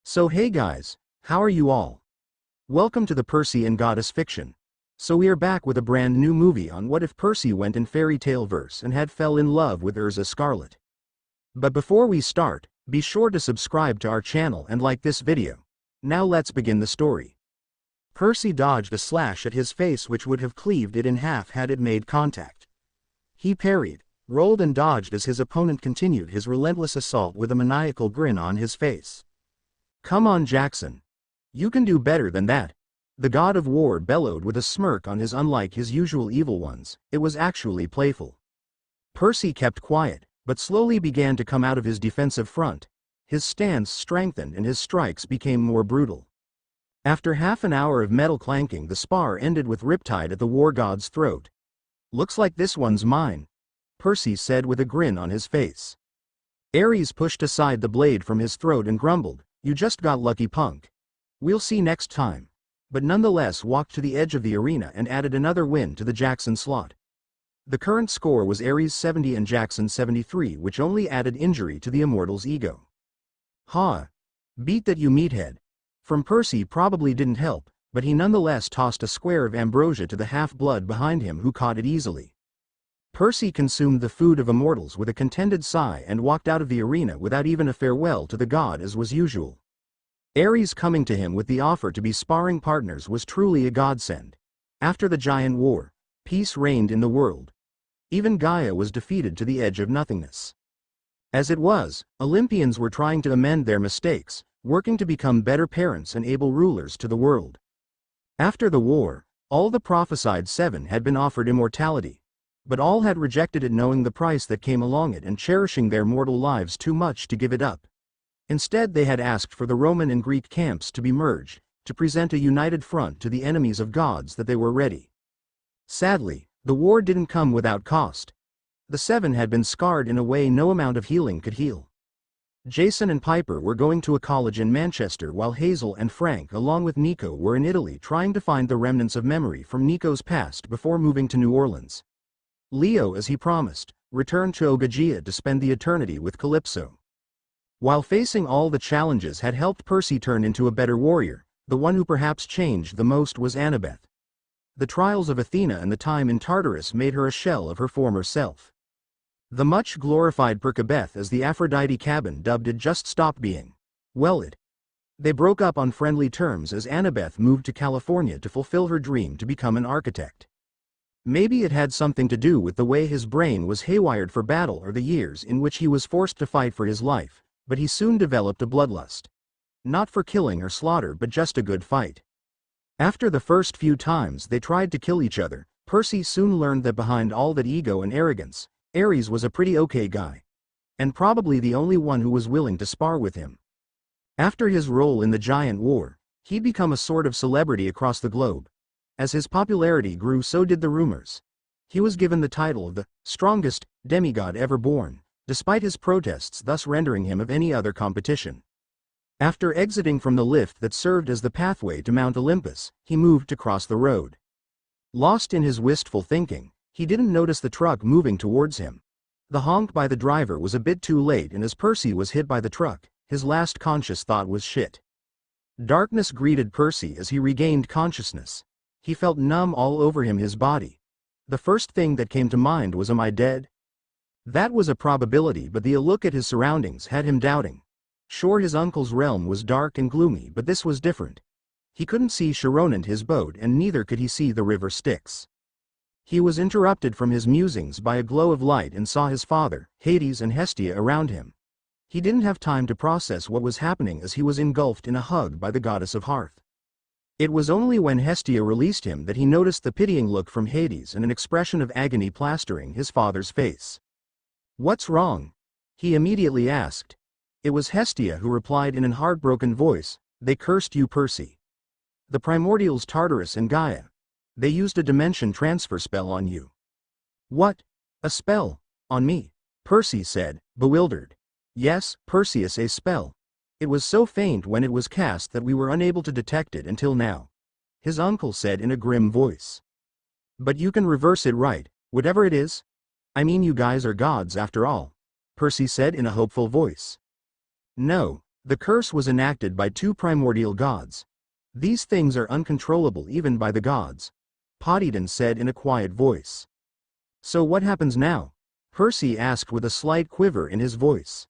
So hey guys, how are you all? Welcome to the Percy and Goddess fiction. So we are back with a brand new movie on what if Percy went in fairy tale verse and had fell in love with Erza Scarlet. But before we start, be sure to subscribe to our channel and like this video. Now let's begin the story. Percy dodged a slash at his face which would have cleaved it in half had it made contact. He parried, rolled and dodged as his opponent continued his relentless assault with a maniacal grin on his face. "Come on, Jackson. You can do better than that," the god of war bellowed with a smirk on his. Unlike his usual evil ones, it was actually playful. Percy kept quiet, but slowly began to come out of his defensive front. His stance strengthened and his strikes became more brutal. After half an hour of metal clanking, the spar ended with Riptide at the war god's throat. "Looks like this one's mine," Percy said with a grin on his face. Ares pushed aside the blade from his throat and grumbled, "You just got lucky, punk. We'll see next time," but nonetheless walked to the edge of the arena and added another win to the Jackson slot. The current score was Ares 70 and Jackson 73, which only added injury to the immortal's ego. "Ha! Beat that, you meathead," from Percy probably didn't help, but he nonetheless tossed a square of ambrosia to the half-blood behind him, who caught it easily. Percy consumed the food of immortals with a contented sigh and walked out of the arena without even a farewell to the god as was usual. Ares coming to him with the offer to be sparring partners was truly a godsend. After the giant war, peace reigned in the world. Even Gaia was defeated to the edge of nothingness. As it was, Olympians were trying to amend their mistakes, working to become better parents and able rulers to the world. After the war, all the prophesied seven had been offered immortality, but all had rejected it, knowing the price that came along it and cherishing their mortal lives too much to give it up. Instead they had asked for the Roman and Greek camps to be merged, to present a united front to the enemies of gods that they were ready. Sadly, the war didn't come without cost. The seven had been scarred in a way no amount of healing could heal. Jason and Piper were going to a college in Manchester, while Hazel and Frank along with Nico were in Italy trying to find the remnants of memory from Nico's past before moving to New Orleans. Leo, as he promised, returned to Ogygia to spend the eternity with Calypso. While facing all the challenges had helped Percy turn into a better warrior, the one who perhaps changed the most was Annabeth. The trials of Athena and the time in Tartarus made her a shell of her former self. The much glorified Percabeth, as the Aphrodite cabin dubbed it, just stopped being. They broke up on friendly terms as Annabeth moved to California to fulfill her dream to become an architect. Maybe it had something to do with the way his brain was haywired for battle or the years in which he was forced to fight for his life, but he soon developed a bloodlust. Not for killing or slaughter, but just a good fight. After the first few times they tried to kill each other, Percy soon learned that behind all that ego and arrogance, Ares was a pretty okay guy. And probably the only one who was willing to spar with him. After his role in the Giant War, he'd become a sort of celebrity across the globe. As his popularity grew, so did the rumors. He was given the title of the strongest demigod ever born, despite his protests, thus rendering him of any other competition. After exiting from the lift that served as the pathway to Mount Olympus, he moved to cross the road. Lost in his wistful thinking, he didn't notice the truck moving towards him. The honk by the driver was a bit too late, and as Percy was hit by the truck, his last conscious thought was shit. Darkness greeted Percy as he regained consciousness. He felt numb all over him, his body. The first thing that came to mind was, am I dead? That was a probability, but the look at his surroundings had him doubting. Sure, his uncle's realm was dark and gloomy, but this was different. He couldn't see Sharonant, his boat, and neither could he see the river Styx. He was interrupted from his musings by a glow of light and saw his father, Hades, and Hestia around him. He didn't have time to process what was happening as he was engulfed in a hug by the goddess of Hearth. It was only when Hestia released him that he noticed the pitying look from Hades and an expression of agony plastering his father's face. "What's wrong?" he immediately asked. It was Hestia who replied in an heartbroken voice, "They cursed you, Percy. The primordials Tartarus and Gaia. They used a dimension transfer spell on you." "What? A spell? On me?" Percy said, bewildered. "Yes, Perseus, a spell. It was so faint when it was cast that we were unable to detect it until now," his uncle said in a grim voice. "But you can reverse it, right, whatever it is? I mean, you guys are gods after all," Percy said in a hopeful voice. "No, The curse was enacted by two primordial gods. These things are uncontrollable even by the gods, Poseidon said in a quiet voice. So what happens now? Percy asked with a slight quiver in his voice.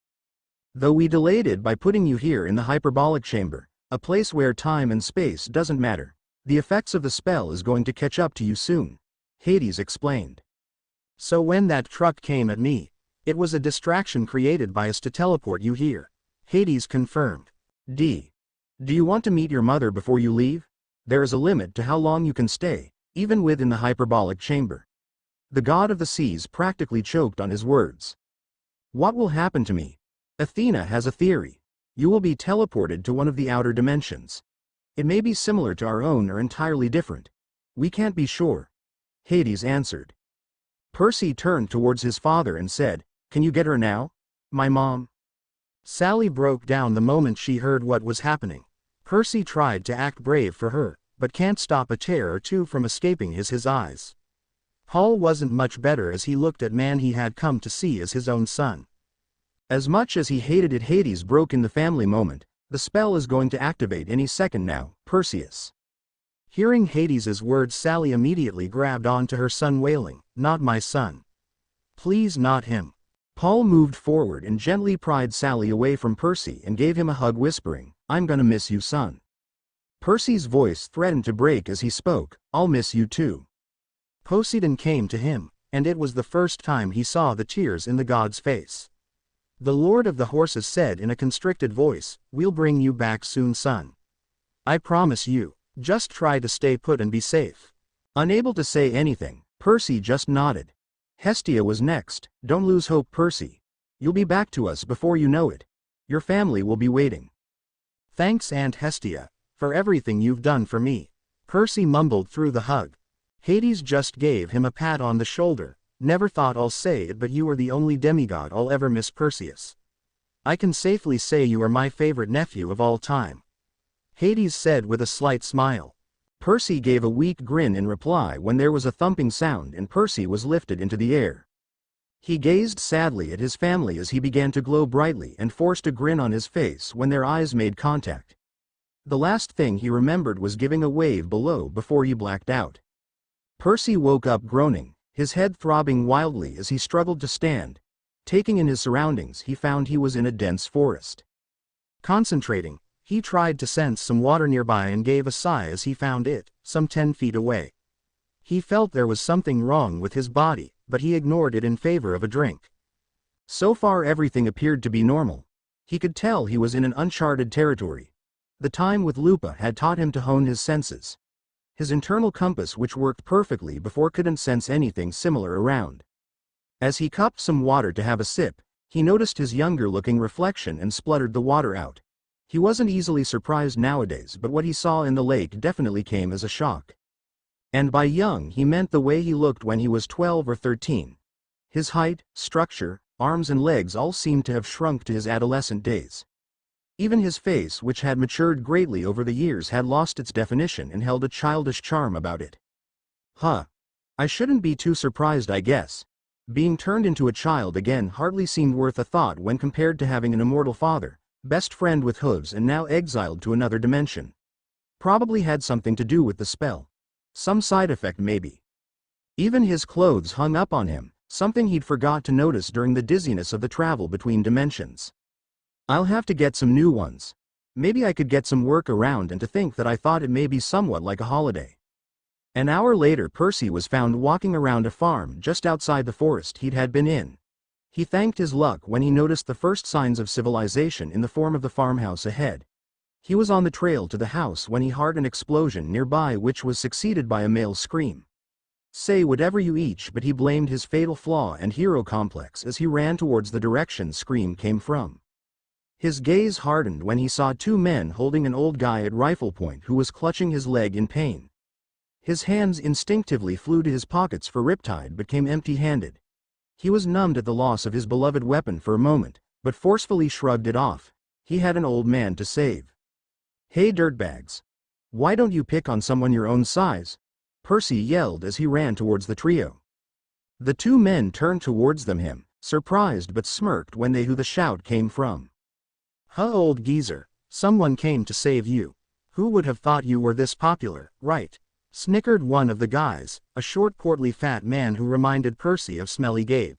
Though we delayed it by putting you here in the hyperbolic chamber, a place where time and space doesn't matter, the effects of the spell is going to catch up to you soon, Hades explained. So when that truck came at me, it was a distraction created by us to teleport you here, Hades confirmed. Do you want to meet your mother before you leave? There is a limit to how long you can stay, even within the hyperbolic chamber. The god of the seas practically choked on his words. What will happen to me? Athena has a theory. You will be teleported to one of the outer dimensions. It may be similar to our own or entirely different. We can't be sure, Hades answered. Percy turned towards his father and said, "Can you get her now? My mom?" Sally broke down the moment she heard what was happening. Percy tried to act brave for her, but can't stop a tear or two from escaping his eyes. Paul wasn't much better as he looked at man he had come to see as his own son. As much as he hated it, Hades broke in the family moment. The spell is going to activate any second now, Perseus. Hearing Hades's words, Sally immediately grabbed onto her son, wailing, "Not my son. Please, not him." Paul moved forward and gently pried Sally away from Percy and gave him a hug, whispering, "I'm gonna miss you, son." Percy's voice threatened to break as he spoke, "I'll miss you too." Poseidon came to him, and it was the first time he saw the tears in the god's face. The Lord of the Horses said in a constricted voice, "We'll bring you back soon, son. I promise you. Just try to stay put and be safe." Unable to say anything, Percy just nodded. Hestia was next. "Don't lose hope, Percy. You'll be back to us before you know it. Your family will be waiting." "Thanks, Aunt Hestia, for everything you've done for me," Percy mumbled through the hug. Hades just gave him a pat on the shoulder. "Never thought I'll say it, but you are the only demigod I'll ever miss, Perseus. I can safely say you are my favorite nephew of all time," Hades said with a slight smile. Percy gave a weak grin in reply when there was a thumping sound and Percy was lifted into the air. He gazed sadly at his family as he began to glow brightly and forced a grin on his face when their eyes made contact. The last thing he remembered was giving a wave below before he blacked out. Percy woke up groaning, his head throbbing wildly as he struggled to stand. Taking in his surroundings, he found he was in a dense forest. Concentrating, he tried to sense some water nearby and gave a sigh as he found it, some 10 feet away. He felt there was something wrong with his body, but he ignored it in favor of a drink. So far everything appeared to be normal. He could tell he was in an uncharted territory. The time with Lupa had taught him to hone his senses. His internal compass, which worked perfectly before, couldn't sense anything similar around. As he cupped some water to have a sip, he noticed his younger-looking reflection and spluttered the water out. He wasn't easily surprised nowadays, but what he saw in the lake definitely came as a shock. And by young he meant the way he looked when he was 12 or 13. His height, structure, arms and legs all seemed to have shrunk to his adolescent days. Even his face, which had matured greatly over the years, had lost its definition and held a childish charm about it. I shouldn't be too surprised, I guess. Being turned into a child again hardly seemed worth a thought when compared to having an immortal father, best friend with hooves, and now exiled to another dimension. Probably had something to do with the spell. Some side effect maybe. Even his clothes hung up on him, something he'd forgot to notice during the dizziness of the travel between dimensions. I'll have to get some new ones. Maybe I could get some work around, and to think that I thought it may be somewhat like a holiday. An hour later, Percy was found walking around a farm just outside the forest he had been in. He thanked his luck when he noticed the first signs of civilization in the form of the farmhouse ahead. He was on the trail to the house when he heard an explosion nearby, which was succeeded by a male scream. Say whatever you each, but he blamed his fatal flaw and hero complex as he ran towards the direction scream came from. His gaze hardened when he saw two men holding an old guy at rifle point who was clutching his leg in pain. His hands instinctively flew to his pockets for riptide but came empty-handed. He was numbed at the loss of his beloved weapon for a moment, but forcefully shrugged it off. He had an old man to save. "Hey dirtbags. Why don't you pick on someone your own size?" Percy yelled as he ran towards the trio. The two men turned towards him, surprised but smirked when they knew who the shout came from. Huh, old geezer, someone came to save you. Who would have thought you were this popular, right? Snickered one of the guys, a short portly fat man who reminded Percy of Smelly Gabe.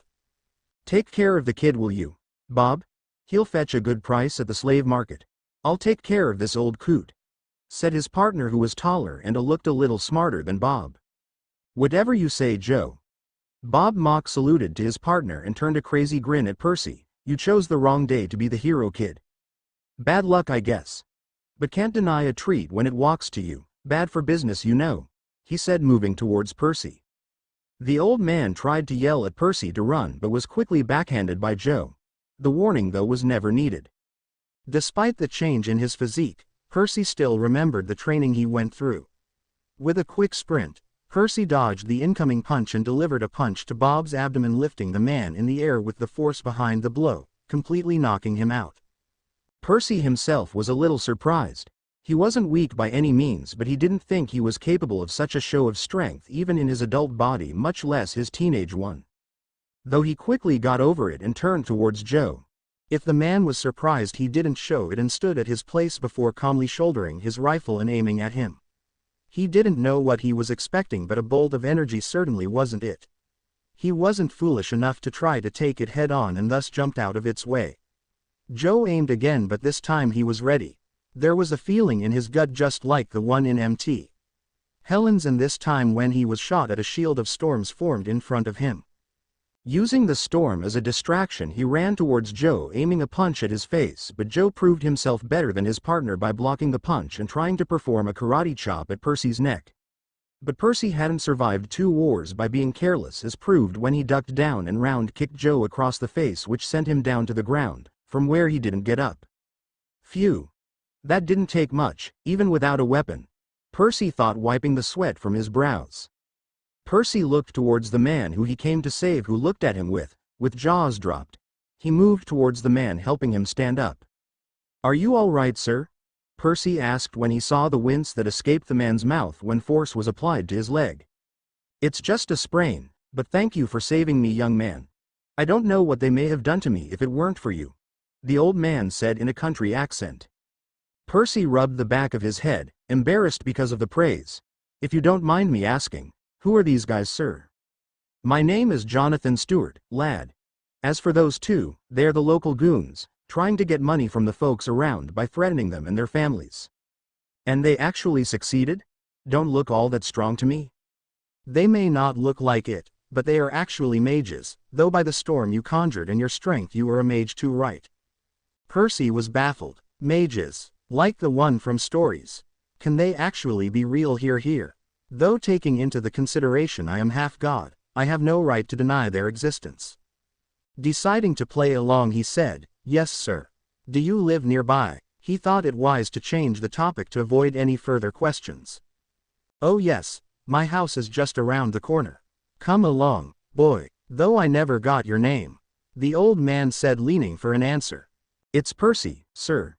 Take care of the kid, will you, Bob? He'll fetch a good price at the slave market. I'll take care of this old coot, said his partner, who was taller and looked a little smarter than Bob. Whatever you say, Joe. Bob mock saluted to his partner and turned a crazy grin at Percy. You chose the wrong day to be the hero, kid. Bad luck, I guess. But can't deny a treat when it walks to you. Bad for business, you know, he said, moving towards Percy. The old man tried to yell at Percy to run but was quickly backhanded by Joe. The warning, though, was never needed. Despite the change in his physique, Percy still remembered the training he went through. With a quick sprint, Percy dodged the incoming punch and delivered a punch to Bob's abdomen, lifting the man in the air with the force behind the blow, completely knocking him out. Percy himself was a little surprised. He wasn't weak by any means, but he didn't think he was capable of such a show of strength even in his adult body, much less his teenage one. Though he quickly got over it and turned towards Joe. If the man was surprised, he didn't show it and stood at his place before calmly shouldering his rifle and aiming at him. He didn't know what he was expecting, but a bolt of energy certainly wasn't it. He wasn't foolish enough to try to take it head on and thus jumped out of its way. Joe aimed again, but this time he was ready. There was a feeling in his gut just like the one in Mt. Helen's, and this time when he was shot at, a shield of storms formed in front of him. Using the storm as a distraction, he ran towards Joe, aiming a punch at his face, but Joe proved himself better than his partner by blocking the punch and trying to perform a karate chop at Percy's neck. But Percy hadn't survived 2 wars by being careless, as proved when he ducked down and round-kicked Joe across the face, which sent him down to the ground, from where he didn't get up. Phew. That didn't take much, even without a weapon, Percy thought, wiping the sweat from his brows. Percy looked towards the man who he came to save, who looked at him with jaws dropped. He moved towards the man, helping him stand up. Are you all right, sir? Percy asked when he saw the wince that escaped the man's mouth when force was applied to his leg. It's just a sprain, but thank you for saving me, young man. I don't know what they may have done to me if it weren't for you, the old man said in a country accent. Percy rubbed the back of his head, embarrassed because of the praise. If you don't mind me asking, who are these guys, sir? My name is Jonathan Stewart, lad. As for those 2, they're the local goons, trying to get money from the folks around by threatening them and their families. And they actually succeeded? Don't look all that strong to me. They may not look like it, but they are actually mages, though by the storm you conjured and your strength you are a mage too, right? Percy was baffled. Mages, like the one from stories. Can they actually be real here? Though taking into the consideration I am half god, I have no right to deny their existence. Deciding to play along, he said, yes sir. Do you live nearby? He thought it wise to change the topic to avoid any further questions. Oh yes, my house is just around the corner. Come along, boy, though I never got your name, the old man said, leaning for an answer. It's Percy, sir.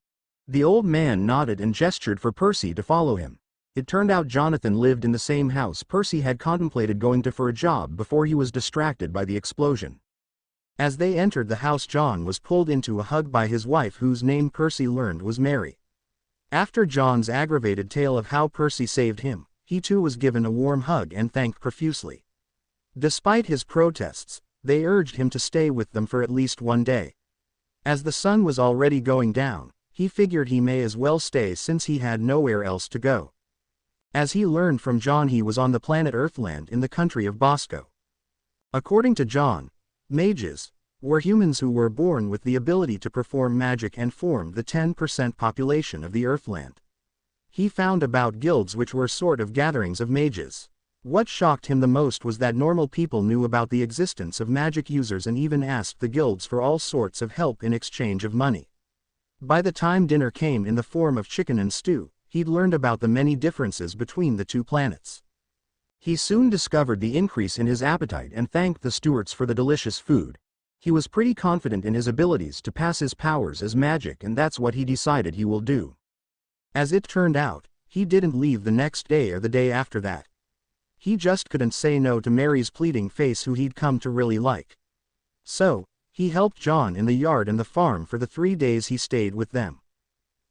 The old man nodded and gestured for Percy to follow him. It turned out Jonathan lived in the same house Percy had contemplated going to for a job before he was distracted by the explosion. As they entered the house, John was pulled into a hug by his wife, whose name Percy learned was Mary. After John's aggravated tale of how Percy saved him, he too was given a warm hug and thanked profusely. Despite his protests, they urged him to stay with them for at least 1 day. As the sun was already going down, he figured he may as well stay since he had nowhere else to go. As he learned from John, he was on the planet Earthland in the country of Bosco. According to John, mages were humans who were born with the ability to perform magic and formed the 10% population of the Earthland. He found about guilds, which were sort of gatherings of mages. What shocked him the most was that normal people knew about the existence of magic users and even asked the guilds for all sorts of help in exchange of money. By the time dinner came in the form of chicken and stew, he'd learned about the many differences between the 2 planets. He soon discovered the increase in his appetite and thanked the Stewarts for the delicious food. He was pretty confident in his abilities to pass his powers as magic, and that's what he decided he will do. As it turned out, he didn't leave the next day or the day after that. He just couldn't say no to Mary's pleading face, who he'd come to really like. So, He helped John in the yard and the farm for the 3 days he stayed with them.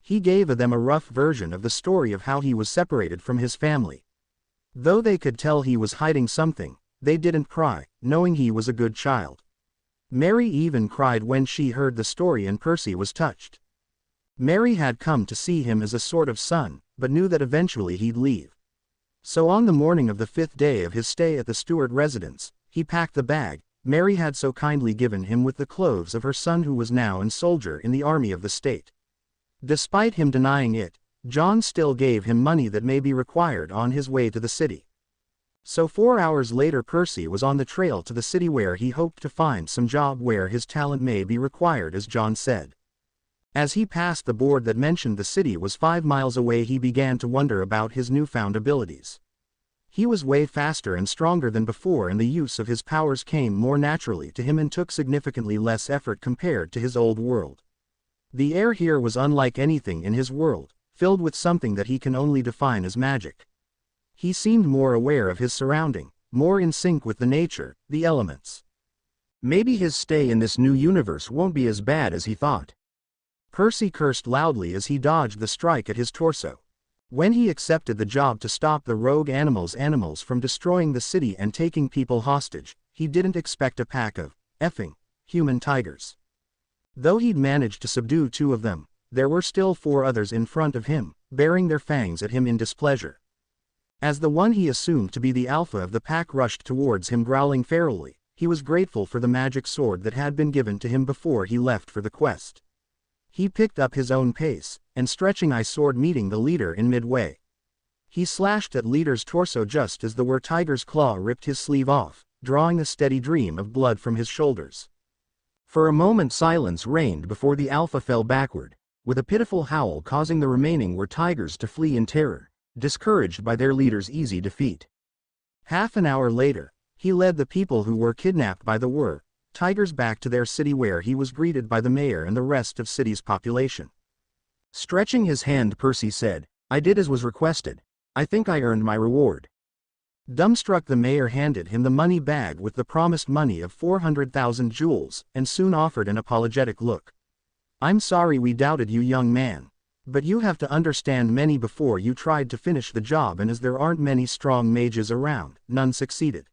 He gave them a rough version of the story of how he was separated from his family. Though they could tell he was hiding something, they didn't cry, knowing he was a good child. Mary even cried when she heard the story and Percy was touched. Mary had come to see him as a sort of son, but knew that eventually he'd leave. So on the morning of the 5th day of his stay at the Stewart residence, he packed the bag Mary had so kindly given him with the clothes of her son who was now a soldier in the army of the state. Despite him denying it, John still gave him money that may be required on his way to the city. So 4 hours later Percy was on the trail to the city where he hoped to find some job where his talent may be required as John said. As he passed the board that mentioned the city was 5 miles away he began to wonder about his newfound abilities. He was way faster and stronger than before and the use of his powers came more naturally to him and took significantly less effort compared to his old world. The air here was unlike anything in his world, filled with something that he can only define as magic. He seemed more aware of his surrounding, more in sync with the nature, the elements. Maybe his stay in this new universe won't be as bad as he thought. Percy cursed loudly as he dodged the strike at his torso. When he accepted the job to stop the rogue animals from destroying the city and taking people hostage, he didn't expect a pack of effing human tigers. Though he'd managed to subdue 2 of them, there were still 4 others in front of him, baring their fangs at him in displeasure. As the one he assumed to be the alpha of the pack rushed towards him growling ferally, he was grateful for the magic sword that had been given to him before he left for the quest. He picked up his own pace, and stretching his sword meeting the leader in midway. He slashed at leader's torso just as the tiger's claw ripped his sleeve off, drawing a steady stream of blood from his shoulders. For a moment silence reigned before the alpha fell backward, with a pitiful howl causing the remaining tigers to flee in terror, discouraged by their leader's easy defeat. Half an hour later, he led the people who were kidnapped by the tigers back to their city where he was greeted by the mayor and the rest of city's population. Stretching his hand Percy said, "I did as was requested. I think I earned my reward." Dumbstruck the mayor handed him the money bag with the promised money of 400,000 jewels, and soon offered an apologetic look. "I'm sorry we doubted you, young man. But you have to understand many before you tried to finish the job and as there aren't many strong mages around, none succeeded.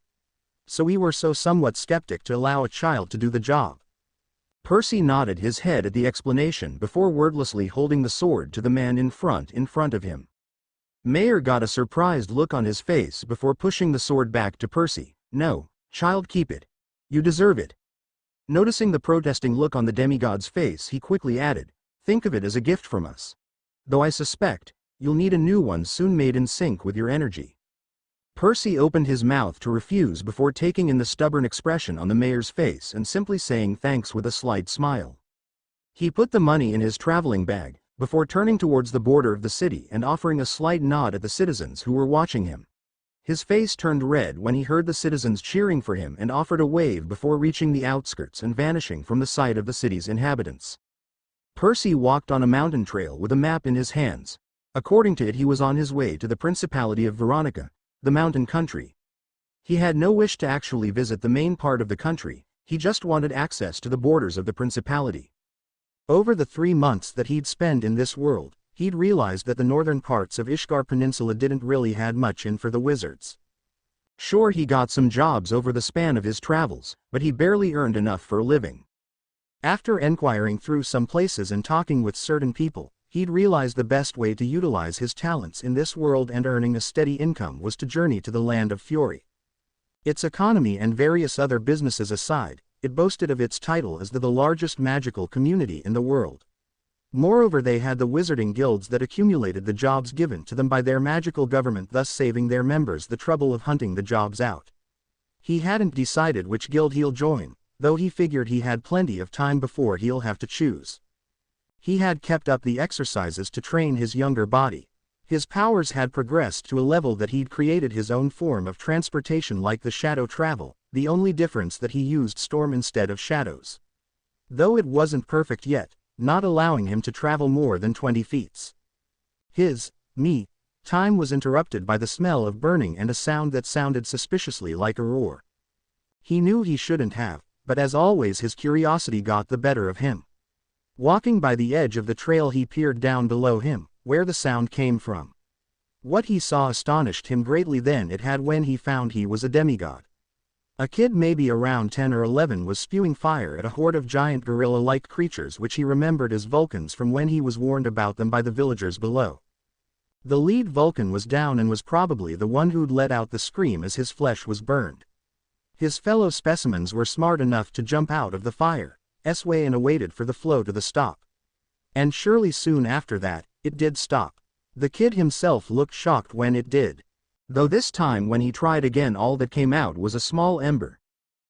So we were somewhat skeptic to allow a child to do the job." Percy nodded his head at the explanation before wordlessly holding the sword to the man in front of him. Mayor got a surprised look on his face before pushing the sword back to Percy. "No, child, keep it. You deserve it." Noticing the protesting look on the demigod's face he quickly added, "Think of it as a gift from us. Though I suspect, you'll need a new one soon made in sync with your energy." Percy opened his mouth to refuse before taking in the stubborn expression on the mayor's face and simply saying thanks with a slight smile. He put the money in his traveling bag, before turning towards the border of the city and offering a slight nod at the citizens who were watching him. His face turned red when he heard the citizens cheering for him and offered a wave before reaching the outskirts and vanishing from the sight of the city's inhabitants. Percy walked on a mountain trail with a map in his hands. According to it he was on his way to the Principality of Veronica, the mountain country. He had no wish to actually visit the main part of the country, he just wanted access to the borders of the principality. Over the 3 months that he'd spent in this world, he'd realized that the northern parts of Ishgar Peninsula didn't really had much in for the wizards. Sure, he got some jobs over the span of his travels, but he barely earned enough for a living. After inquiring through some places and talking with certain people, he'd realized the best way to utilize his talents in this world and earning a steady income was to journey to the land of Fury. Its economy and various other businesses aside, it boasted of its title as the largest magical community in the world. Moreover, they had the wizarding guilds that accumulated the jobs given to them by their magical government, thus saving their members the trouble of hunting the jobs out. He hadn't decided which guild he'll join, though he figured he had plenty of time before he'll have to choose. He had kept up the exercises to train his younger body. His powers had progressed to a level that he'd created his own form of transportation like the shadow travel, the only difference that he used storm instead of shadows. Though it wasn't perfect yet, not allowing him to travel more than 20 feet. Time was interrupted by the smell of burning and a sound that sounded suspiciously like a roar. He knew he shouldn't have, but as always his curiosity got the better of him. Walking by the edge of the trail he peered down below him, where the sound came from. What he saw astonished him greatly than it had when he found he was a demigod. A kid maybe around 10 or 11 was spewing fire at a horde of giant gorilla-like creatures which he remembered as Vulcans from when he was warned about them by the villagers below. The lead Vulcan was down and was probably the one who'd let out the scream as his flesh was burned. His fellow specimens were smart enough to jump out of the fire's way and awaited for the flow to stop. And surely soon after that, it did stop. The kid himself looked shocked when it did. Though this time when he tried again all that came out was a small ember.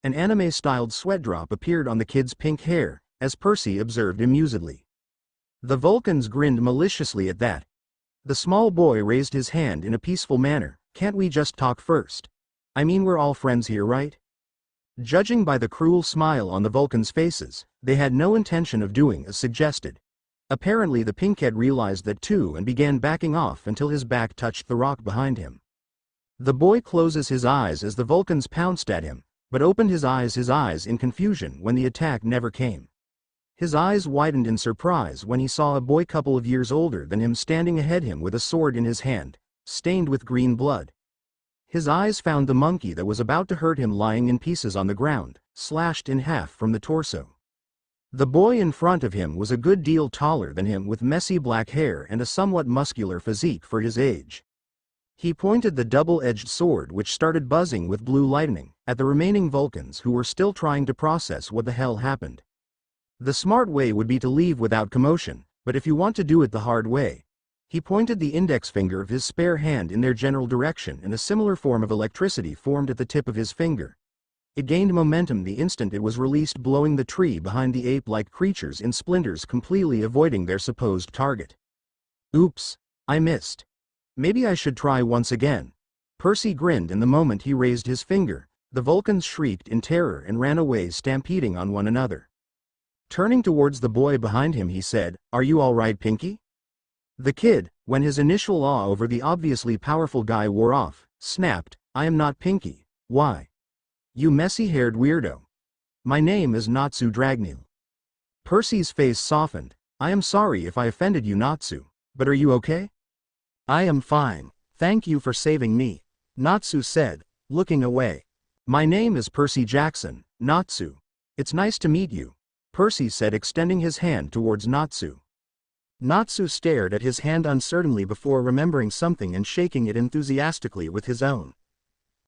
An anime-styled sweat drop appeared on the kid's pink hair, as Percy observed amusedly. The Vulcans grinned maliciously at that. The small boy raised his hand in a peaceful manner. Can't we just talk first? I mean, we're all friends here, right? Judging by the cruel smile on the Vulcans' faces, they had no intention of doing as suggested. Apparently the pinkhead realized that too and began backing off until his back touched the rock behind him. The boy closes his eyes as the Vulcans pounced at him, but opened his eyes in confusion when the attack never came. His eyes widened in surprise when he saw a boy couple of years older than him standing ahead him with a sword in his hand, stained with green blood. His eyes found the monkey that was about to hurt him lying in pieces on the ground, slashed in half from the torso. The boy in front of him was a good deal taller than him with messy black hair and a somewhat muscular physique for his age. He pointed the double-edged sword which started buzzing with blue lightning at the remaining Vulcans who were still trying to process what the hell happened. The smart way would be to leave without commotion, but if you want to do it the hard way. He pointed the index finger of his spare hand in their general direction and a similar form of electricity formed at the tip of his finger. It gained momentum the instant it was released, blowing the tree behind the ape-like creatures in splinters, completely avoiding their supposed target. Oops, I missed. Maybe I should try once again. Percy grinned, and the moment he raised his finger, the Vulcans shrieked in terror and ran away, stampeding on one another. Turning towards the boy behind him he said, "Are you all right, Pinky?" The kid, when his initial awe over the obviously powerful guy wore off, snapped, "I am not Pinky. Why? You messy-haired weirdo. My name is Natsu Dragneel." Percy's face softened. "I am sorry if I offended you, Natsu, but are you okay?" "I am fine. Thank you for saving me," Natsu said, looking away. "My name is Percy Jackson, Natsu. It's nice to meet you," Percy said, extending his hand towards Natsu. Natsu stared at his hand uncertainly before remembering something and shaking it enthusiastically with his own.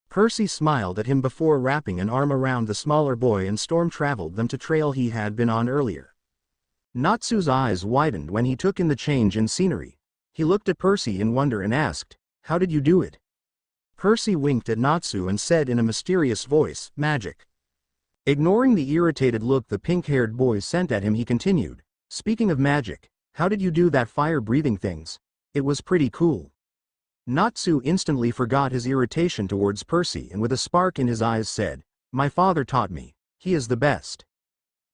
Percy smiled at him before wrapping an arm around the smaller boy and storm-traveled them to trail he had been on earlier. Natsu's eyes widened when he took in the change in scenery. He looked at Percy in wonder and asked, "How did you do it?" Percy winked at Natsu and said in a mysterious voice, "Magic." Ignoring the irritated look the pink-haired boy sent at him, he continued, "Speaking of magic, how did you do that fire-breathing things? It was pretty cool." Natsu instantly forgot his irritation towards Percy and with a spark in his eyes said, "My father taught me. He is the best."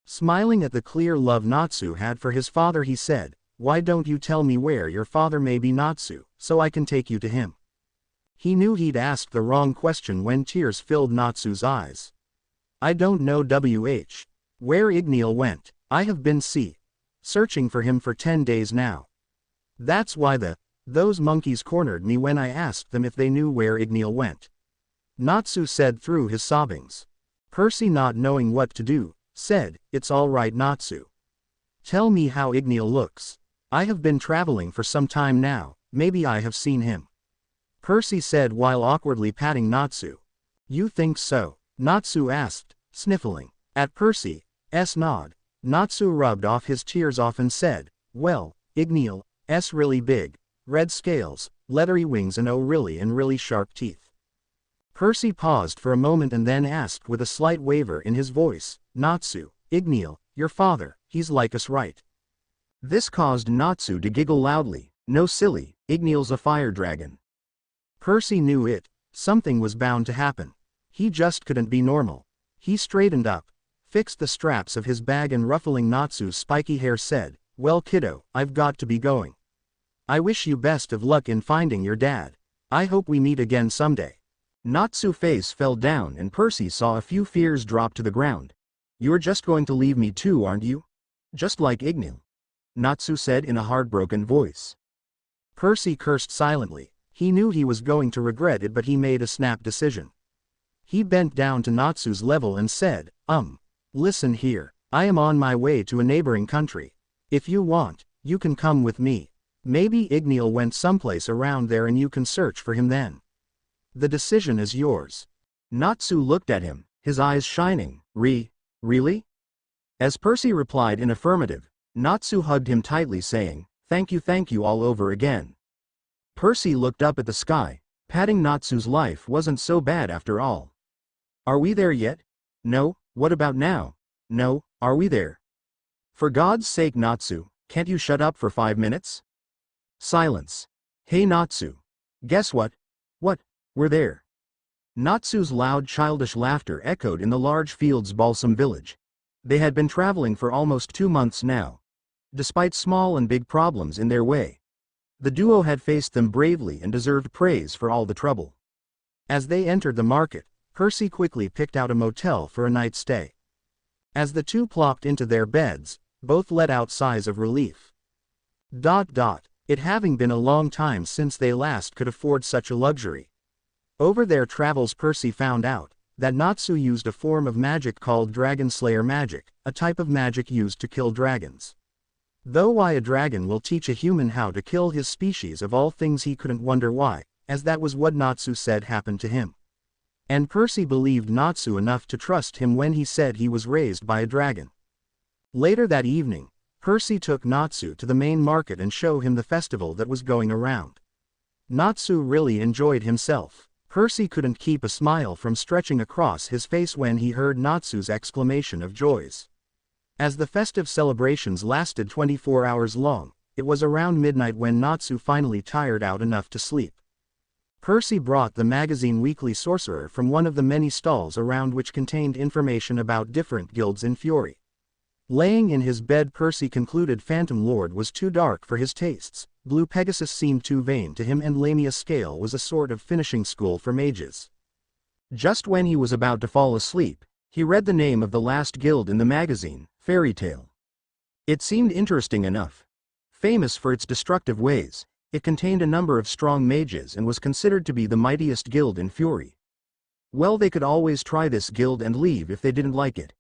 Smiling at the clear love Natsu had for his father he said, "Why don't you tell me where your father may be, Natsu, so I can take you to him?" He knew he'd asked the wrong question when tears filled Natsu's eyes. "I don't know where Igneel went. I have been searching for him for 10 days now. That's why those monkeys cornered me when I asked them if they knew where Igneel went," Natsu said through his sobbings. Percy, not knowing what to do, said, "It's all right, Natsu. Tell me how Igneel looks. I have been traveling for some time now, maybe I have seen him," Percy said while awkwardly patting Natsu. "You think so?" Natsu asked, sniffling. At Percy's nod, Natsu rubbed his tears off and said, "Well, Igneel's really big, red scales, leathery wings and really sharp teeth." Percy paused for a moment and then asked with a slight waver in his voice, "Natsu, Igneel, your father, he's like us, right?" This caused Natsu to giggle loudly. "No, silly, Igneel's a fire dragon." Percy knew something was bound to happen. He just couldn't be normal. He straightened up, fixed the straps of his bag and ruffling Natsu's spiky hair said, "Well kiddo, I've got to be going. I wish you best of luck in finding your dad. I hope we meet again someday." Natsu's face fell down and Percy saw a few fears drop to the ground. You're just going to leave me too, aren't you? Just like Ignil. Natsu said in a heartbroken voice. Percy cursed silently. He knew he was going to regret it, but he made a snap decision. He bent down to Natsu's level and said, Listen here, I am on my way to a neighboring country. If you want, you can come with me. Maybe Ignil went someplace around there and you can search for him then. The decision is yours. Natsu looked at him, his eyes shining. Really? As Percy replied in affirmative, Natsu hugged him tightly saying, thank you all over again. Percy looked up at the sky. Patting Natsu's life wasn't so bad after all. Are we there yet? No, what about now? No, are we there? For God's sake, Natsu, can't you shut up for 5 minutes? Silence. Hey Natsu. Guess what? What? We're there. Natsu's loud childish laughter echoed in the large fields Balsam village. They had been traveling for almost 2 months now. Despite small and big problems in their way, the duo had faced them bravely and deserved praise for all the trouble. As they entered the market, Percy quickly picked out a motel for a night's stay. As the two plopped into their beds, both let out sighs of relief. It having been a long time since they last could afford such a luxury. Over their travels, Percy found out that Natsu used a form of magic called Dragon Slayer magic, a type of magic used to kill dragons. Though why a dragon will teach a human how to kill his species, of all things he couldn't wonder why, as that was what Natsu said happened to him. And Percy believed Natsu enough to trust him when he said he was raised by a dragon. Later that evening, Percy took Natsu to the main market and showed him the festival that was going around. Natsu really enjoyed himself. Percy couldn't keep a smile from stretching across his face when he heard Natsu's exclamation of joys. As the festive celebrations lasted 24 hours long, it was around midnight when Natsu finally tired out enough to sleep. Percy brought the magazine Weekly Sorcerer from one of the many stalls around, which contained information about different guilds in Fury. Laying in his bed, Percy concluded Phantom Lord was too dark for his tastes, Blue Pegasus seemed too vain to him, and Lamia Scale was a sort of finishing school for mages. Just when he was about to fall asleep, he read the name of the last guild in the magazine, Fairy Tale. It seemed interesting enough. Famous for its destructive ways, it contained a number of strong mages and was considered to be the mightiest guild in Fury. Well, they could always try this guild and leave if they didn't like it.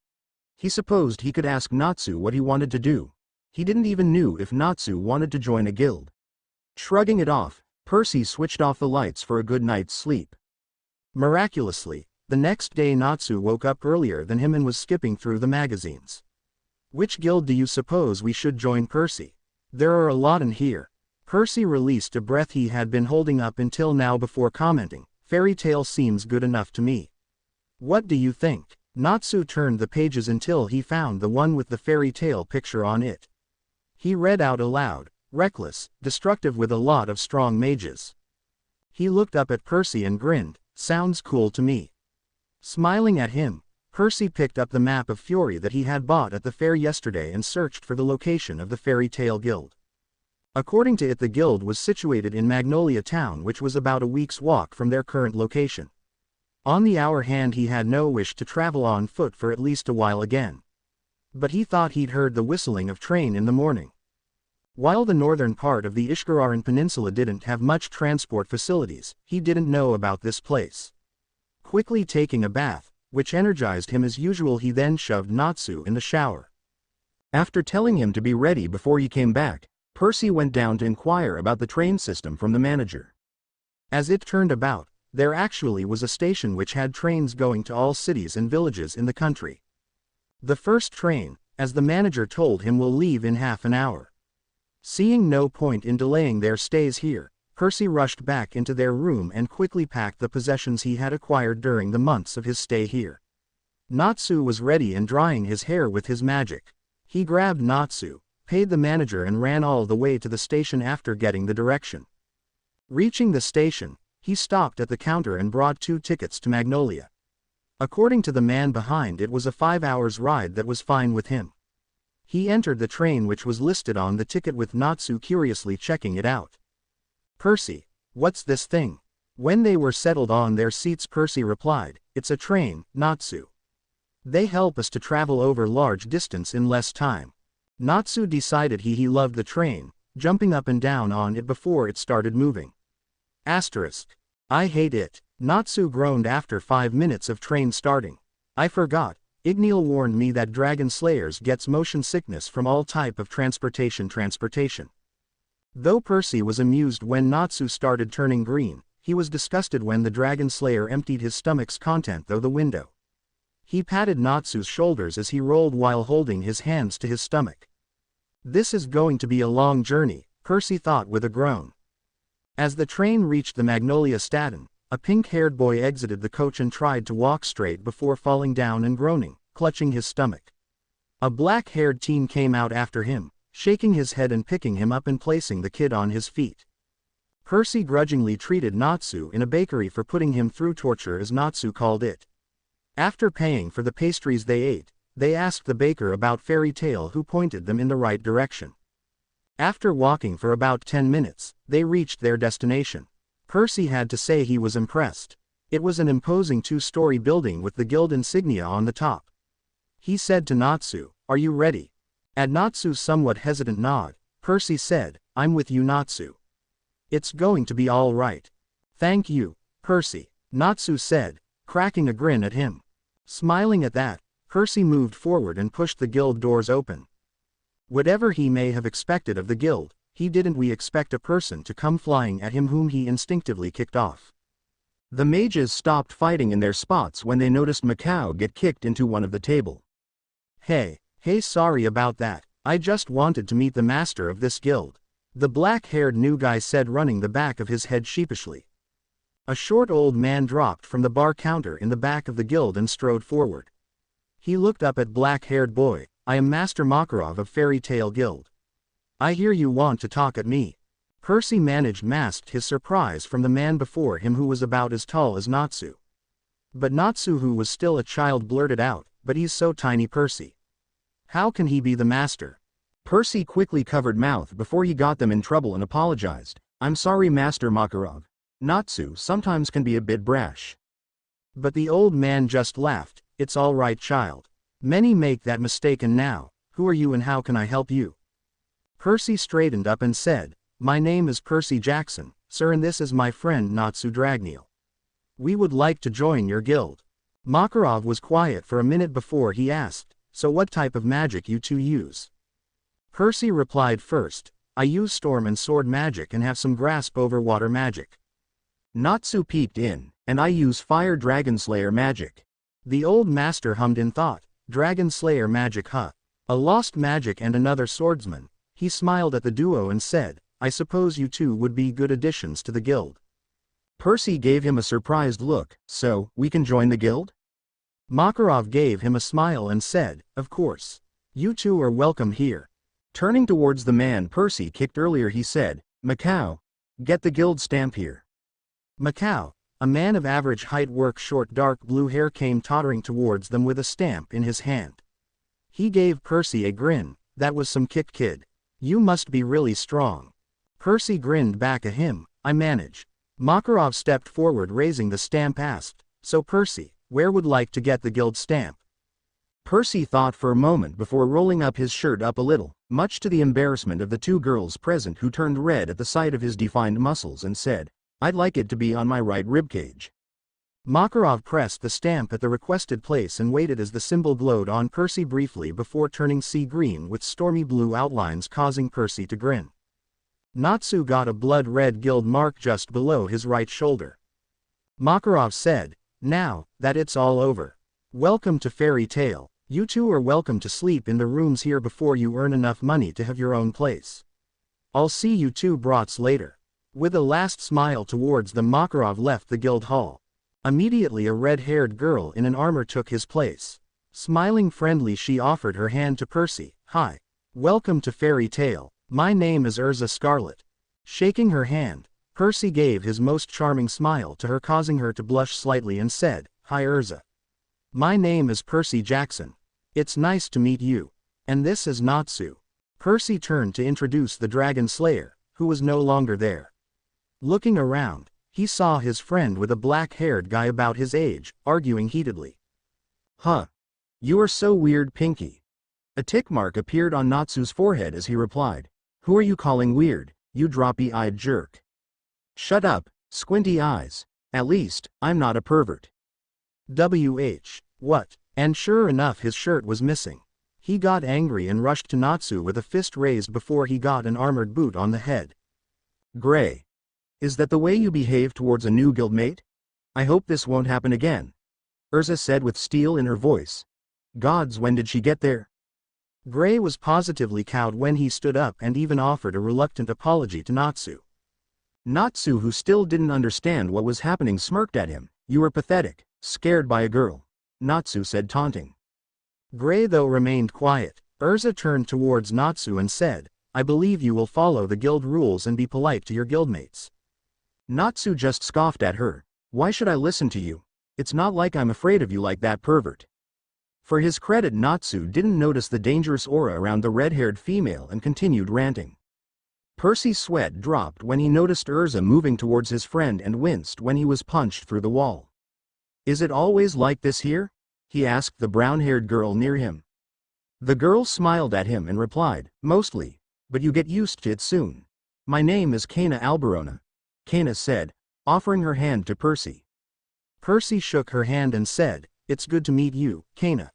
He supposed he could ask Natsu what he wanted to do. He didn't even know if Natsu wanted to join a guild. Shrugging it off, Percy switched off the lights for a good night's sleep. Miraculously, the next day Natsu woke up earlier than him and was skipping through the magazines. Which guild do you suppose we should join, Percy? There are a lot in here. Percy released a breath he had been holding up until now before commenting, Fairy Tale seems good enough to me. What do you think? Natsu turned the pages until he found the one with the fairy tale picture on it. He read out aloud, reckless, destructive with a lot of strong mages. He looked up at Percy and grinned, sounds cool to me. Smiling at him, Percy picked up the map of Fury that he had bought at the fair yesterday and searched for the location of the Fairy Tale Guild. According to it, the guild was situated in Magnolia Town, which was about a week's walk from their current location. On the other hand, he had no wish to travel on foot for at least a while again. But he thought he'd heard the whistling of train in the morning. While the northern part of the Ishgararan Peninsula didn't have much transport facilities, he didn't know about this place. Quickly taking a bath, which energized him as usual, he then shoved Natsu in the shower. After telling him to be ready before he came back, Percy went down to inquire about the train system from the manager. As it turned about, there actually was a station which had trains going to all cities and villages in the country. The first train, as the manager told him, will leave in half an hour. Seeing no point in delaying their stays here, Percy rushed back into their room and quickly packed the possessions he had acquired during the months of his stay here. Natsu was ready and drying his hair with his magic. He grabbed Natsu, paid the manager and ran all the way to the station after getting the direction. Reaching the station, he stopped at the counter and brought 2 tickets to Magnolia. According to the man behind, it was a 5 hours ride that was fine with him. He entered the train which was listed on the ticket, with Natsu curiously checking it out. Percy, what's this thing? When they were settled on their seats, Percy replied, it's a train, Natsu. They help us to travel over large distance in less time. Natsu decided he loved the train, jumping up and down on it before it started moving. Asterisk. I hate it. Natsu groaned after 5 minutes of train starting. I forgot. Igneel warned me that dragon slayers gets motion sickness from all type of transportation. Though Percy was amused when Natsu started turning green, he was disgusted when the dragon slayer emptied his stomach's content through the window. He patted Natsu's shoulders as he rolled while holding his hands to his stomach. This is going to be a long journey, Percy thought with a groan. As the train reached the Magnolia Station, a pink-haired boy exited the coach and tried to walk straight before falling down and groaning, clutching his stomach. A black-haired teen came out after him, shaking his head and picking him up and placing the kid on his feet. Percy grudgingly treated Natsu in a bakery for putting him through torture, as Natsu called it. After paying for the pastries they ate, they asked the baker about Fairy Tale, who pointed them in the right direction. After walking for about 10 minutes, they reached their destination. Percy had to say he was impressed. It was an imposing 2-story building with the guild insignia on the top. He said to Natsu, "Are you ready?" At Natsu's somewhat hesitant nod, Percy said, "I'm with you, Natsu. It's going to be all right." "Thank you, Percy," Natsu said, cracking a grin at him. Smiling at that, Percy moved forward and pushed the guild doors open. Whatever he may have expected of the guild, he didn't expect a person to come flying at him whom he instinctively kicked off. The mages stopped fighting in their spots when they noticed Macau get kicked into one of the table. Hey, sorry about that, I just wanted to meet the master of this guild," the black-haired new guy said, running the back of his head sheepishly. A short old man dropped from the bar counter in the back of the guild and strode forward. He looked up at black-haired boy. "I am Master Makarov of Fairy Tale Guild. I hear you want to talk at me." Percy masked his surprise from the man before him, who was about as tall as Natsu. But Natsu, who was still a child, blurted out, "But he's so tiny, Percy. How can he be the master?" Percy quickly covered mouth before he got them in trouble and apologized. "I'm sorry, Master Makarov. Natsu sometimes can be a bit brash." But the old man just laughed. "It's all right, child. Many make that mistake, and now, who are you and how can I help you?" Percy straightened up and said, "My name is Percy Jackson, sir, and this is my friend Natsu Dragneel. We would like to join your guild." Makarov was quiet for a minute before he asked, "So what type of magic you two use?" Percy replied first, "I use storm and sword magic and have some grasp over water magic." Natsu peeped in, "And I use fire dragon slayer magic." The old master hummed in thought, "Dragon slayer magic, huh? A lost magic and another swordsman." He smiled at the duo and said, "I suppose you two would be good additions to the guild." Percy gave him a surprised look. "So, we can join the guild?" Makarov gave him a smile and said, "Of course. You two are welcome here." Turning towards the man Percy kicked earlier, he said, "Macau, get the guild stamp here." Macau, a man of average height, short dark blue hair, came tottering towards them with a stamp in his hand. He gave Percy a grin. "That was some kick, kid. You must be really strong." Percy grinned back at him. "I manage." Makarov stepped forward, raising the stamp, asked, "So Percy, where would like to get the guild stamp?" Percy thought for a moment before rolling up his shirt up a little, much to the embarrassment of the two girls present, who turned red at the sight of his defined muscles, and said, "I'd like it to be on my right ribcage." Makarov pressed the stamp at the requested place and waited as the symbol glowed on Percy briefly before turning sea green with stormy blue outlines, causing Percy to grin. Natsu got a blood-red guild mark just below his right shoulder. Makarov said, "Now that it's all over, welcome to Fairy Tale. You two are welcome to sleep in the rooms here before you earn enough money to have your own place. I'll see you two brats later." With a last smile towards them, Makarov left the guild hall. Immediately a red-haired girl in an armor took his place. Smiling friendly, she offered her hand to Percy. "Hi. Welcome to Fairy Tale. My name is Erza Scarlet." Shaking her hand, Percy gave his most charming smile to her, causing her to blush slightly, and said, "Hi Erza. My name is Percy Jackson. It's nice to meet you. And this is Natsu." Percy turned to introduce the Dragon Slayer, who was no longer there. Looking around, he saw his friend with a black-haired guy about his age, arguing heatedly. "Huh. You are so weird, Pinky. A tick mark appeared on Natsu's forehead as he replied. Who are you calling weird, you droppy-eyed jerk? Shut up, squinty eyes. At least, I'm not a pervert. What? And sure enough, his shirt was missing. He got angry and rushed to Natsu with a fist raised before he got an armored boot on the head. Gray. Is that the way you behave towards a new guildmate? I hope this won't happen again. Erza said with steel in her voice. Gods, when did she get there? Gray was positively cowed when he stood up and even offered a reluctant apology to Natsu. Natsu, who still didn't understand what was happening, smirked at him. You are pathetic, scared by a girl. Natsu said, taunting. Gray, though, remained quiet. Erza turned towards Natsu and said, I believe you will follow the guild rules and be polite to your guildmates. Natsu just scoffed at her. Why should I listen to you? It's not like I'm afraid of you like that, pervert. For his credit, Natsu didn't notice the dangerous aura around the red-haired female and continued ranting. Percy's sweat dropped when he noticed Erza moving towards his friend and winced when he was punched through the wall. Is it always like this here? He asked the brown-haired girl near him. The girl smiled at him and replied, mostly, but you get used to it soon. My name is Kana Alberona, Kana said, offering her hand to Percy. Percy shook her hand and said, It's good to meet you, Kana.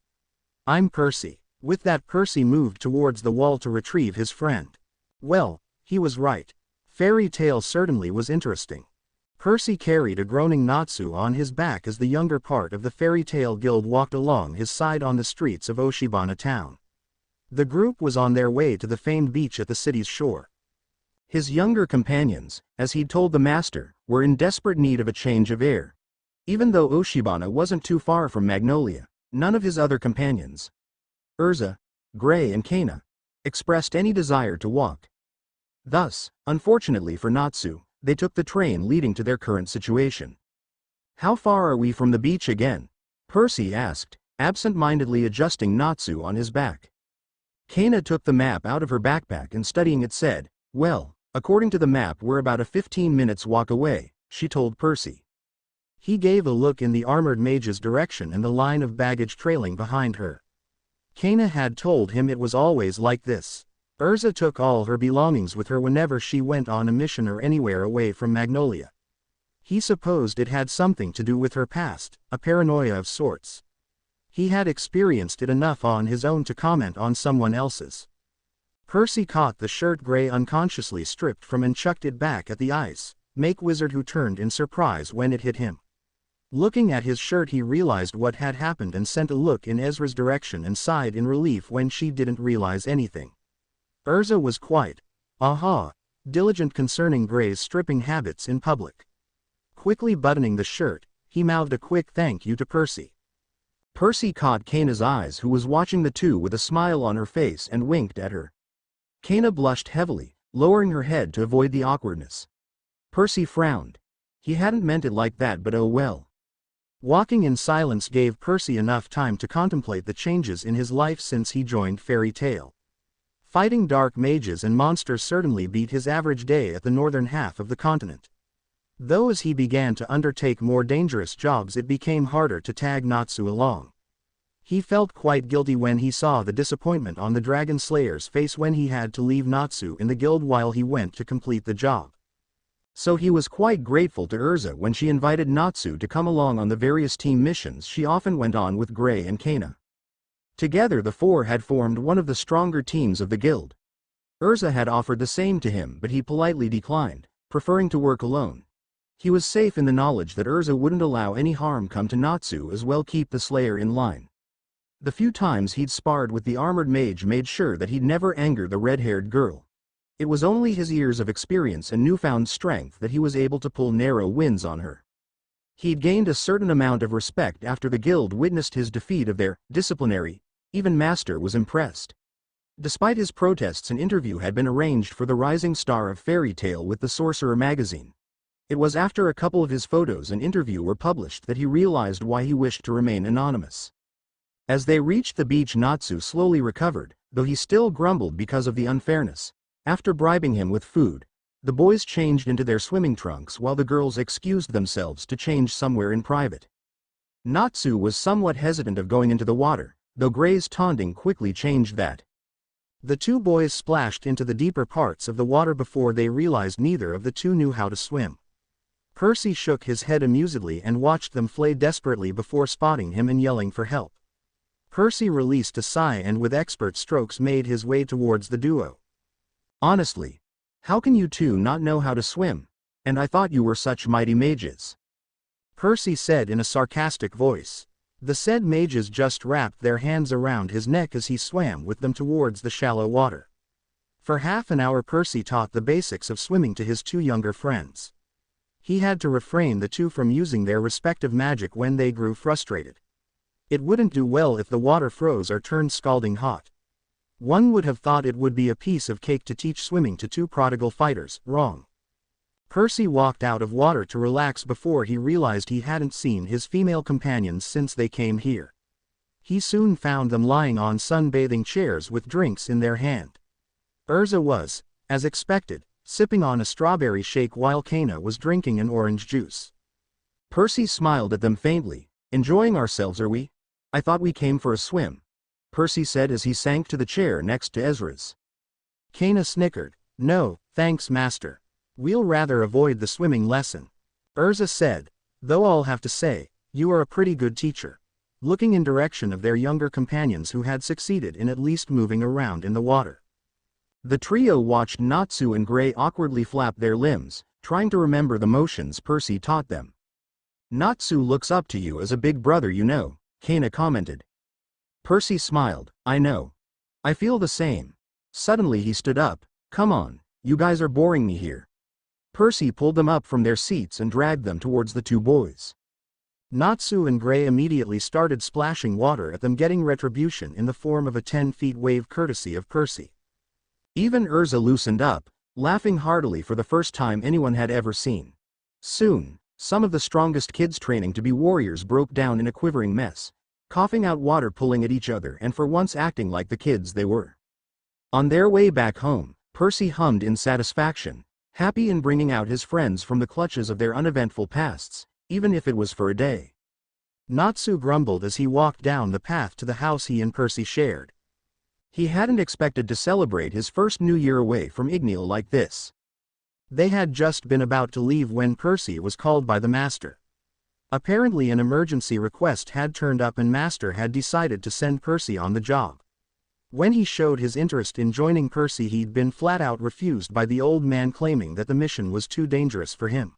I'm Percy. With that, Percy moved towards the wall to retrieve his friend. Well, he was right. Fairy Tale certainly was interesting. Percy carried a groaning Natsu on his back as the younger part of the Fairy Tale Guild walked along his side on the streets of Oshibana town. The group was on their way to the famed beach at the city's shore. His younger companions, as he'd told the master, were in desperate need of a change of air. Even though Oshibana wasn't too far from Magnolia, none of his other companions, Erza, Gray and Kana, expressed any desire to walk. Thus, unfortunately for Natsu, they took the train leading to their current situation. How far are we from the beach again? Percy asked, absent-mindedly adjusting Natsu on his back. Kana took the map out of her backpack and studying it said, Well, according to the map we're about a 15 minutes walk away, she told Percy. He gave a look in the armored mage's direction and the line of baggage trailing behind her. Kana had told him it was always like this. Erza took all her belongings with her whenever she went on a mission or anywhere away from Magnolia. He supposed it had something to do with her past, a paranoia of sorts. He had experienced it enough on his own to comment on someone else's. Percy caught the shirt Gray unconsciously stripped from and chucked it back at the ice make wizard, who turned in surprise when it hit him. Looking at his shirt, he realized what had happened and sent a look in Ezra's direction and sighed in relief when she didn't realize anything. Erza was quite, diligent concerning Gray's stripping habits in public. Quickly buttoning the shirt, he mouthed a quick thank you to Percy. Percy caught Kana's eyes, who was watching the two with a smile on her face, and winked at her. Kana blushed heavily, lowering her head to avoid the awkwardness. Percy frowned. He hadn't meant it like that, but oh well. Walking in silence gave Percy enough time to contemplate the changes in his life since he joined Fairy Tale. Fighting dark mages and monsters certainly beat his average day at the northern half of the continent. Though as he began to undertake more dangerous jobs, it became harder to tag Natsu along. He felt quite guilty when he saw the disappointment on the Dragon Slayer's face when he had to leave Natsu in the guild while he went to complete the job. So he was quite grateful to Erza when she invited Natsu to come along on the various team missions she often went on with Gray and Kana. Together the four had formed one of the stronger teams of the guild. Erza had offered the same to him, but he politely declined, preferring to work alone. He was safe in the knowledge that Erza wouldn't allow any harm come to Natsu, as well keep the Slayer in line. The few times he'd sparred with the armored mage made sure that he'd never anger the red-haired girl. It was only his years of experience and newfound strength that he was able to pull narrow wins on her. He'd gained a certain amount of respect after the guild witnessed his defeat of their disciplinary. Even Master was impressed. Despite his protests, an interview had been arranged for the rising star of Fairy Tale with the Sorcerer magazine. It was after a couple of his photos and interview were published that he realized why he wished to remain anonymous. As they reached the beach, Natsu slowly recovered, though he still grumbled because of the unfairness. After bribing him with food, the boys changed into their swimming trunks while the girls excused themselves to change somewhere in private. Natsu was somewhat hesitant of going into the water, though Gray's taunting quickly changed that. The two boys splashed into the deeper parts of the water before they realized neither of the two knew how to swim. Percy shook his head amusedly and watched them flay desperately before spotting him and yelling for help. Percy released a sigh and with expert strokes made his way towards the duo. Honestly, how can you two not know how to swim? And I thought you were such mighty mages. Percy said in a sarcastic voice. The said mages just wrapped their hands around his neck as he swam with them towards the shallow water. For half an hour Percy taught the basics of swimming to his two younger friends. He had to refrain the two from using their respective magic when they grew frustrated. It wouldn't do well if the water froze or turned scalding hot. One would have thought it would be a piece of cake to teach swimming to two prodigal fighters. Wrong. Percy walked out of water to relax before he realized he hadn't seen his female companions since they came here. He soon found them lying on sunbathing chairs with drinks in their hand. Erza was, as expected, sipping on a strawberry shake while Kana was drinking an orange juice. Percy smiled at them faintly. Enjoying ourselves, are we? I thought we came for a swim, Percy said as he sank to the chair next to Ezra's. Kana snickered. No, thanks master. We'll rather avoid the swimming lesson. Erza said, though I'll have to say, you are a pretty good teacher. Looking in direction of their younger companions who had succeeded in at least moving around in the water. The trio watched Natsu and Gray awkwardly flap their limbs, trying to remember the motions Percy taught them. Natsu looks up to you as a big brother, you know, Kana commented. Percy smiled. I know. I feel the same. Suddenly he stood up. Come on, you guys are boring me here. Percy pulled them up from their seats and dragged them towards the two boys. Natsu and Gray immediately started splashing water at them, getting retribution in the form of a 10-foot wave courtesy of Percy. Even Erza loosened up, laughing heartily for the first time anyone had ever seen. Soon, some of the strongest kids training to be warriors broke down in a quivering mess, coughing out water, pulling at each other, and for once acting like the kids they were. On their way back home, Percy hummed in satisfaction, happy in bringing out his friends from the clutches of their uneventful pasts, even if it was for a day. Natsu grumbled as he walked down the path to the house he and Percy shared. He hadn't expected to celebrate his first New Year away from Igneel like this. They had just been about to leave when Percy was called by the master. Apparently an emergency request had turned up and master had decided to send Percy on the job. When he showed his interest in joining Percy, he'd been flat out refused by the old man, claiming that the mission was too dangerous for him.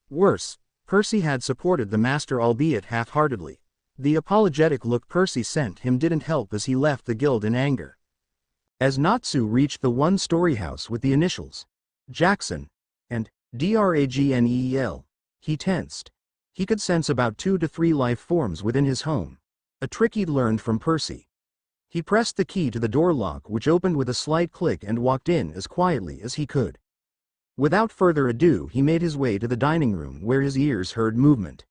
Worse, Percy had supported the master, albeit half-heartedly. The apologetic look Percy sent him didn't help as he left the guild in anger. As Natsu reached the one-story house with the initials Jackson and Dragneel, he tensed. He could sense about 2 to 3 life forms within his home, a trick he'd learned from Percy. He pressed the key to the door lock, which opened with a slight click, and walked in as quietly as he could. Without further ado, he made his way to the dining room where his ears heard movement.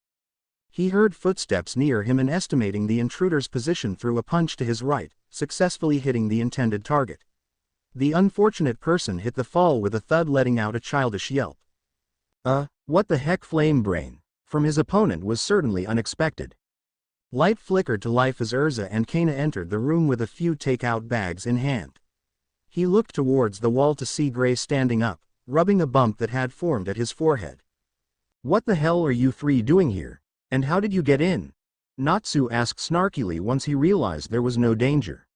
He heard footsteps near him and, estimating the intruder's position, threw a punch to his right, successfully hitting the intended target. The unfortunate person hit the fall with a thud, letting out a childish yelp. What the heck? Flame brain from his opponent was certainly unexpected. Light flickered to life as Erza and Kana entered the room with a few takeout bags in hand. He looked towards the wall to see Gray standing up, rubbing a bump that had formed at his forehead. What the hell are you three doing here, and how did you get in? Natsu asked snarkily once he realized there was no danger.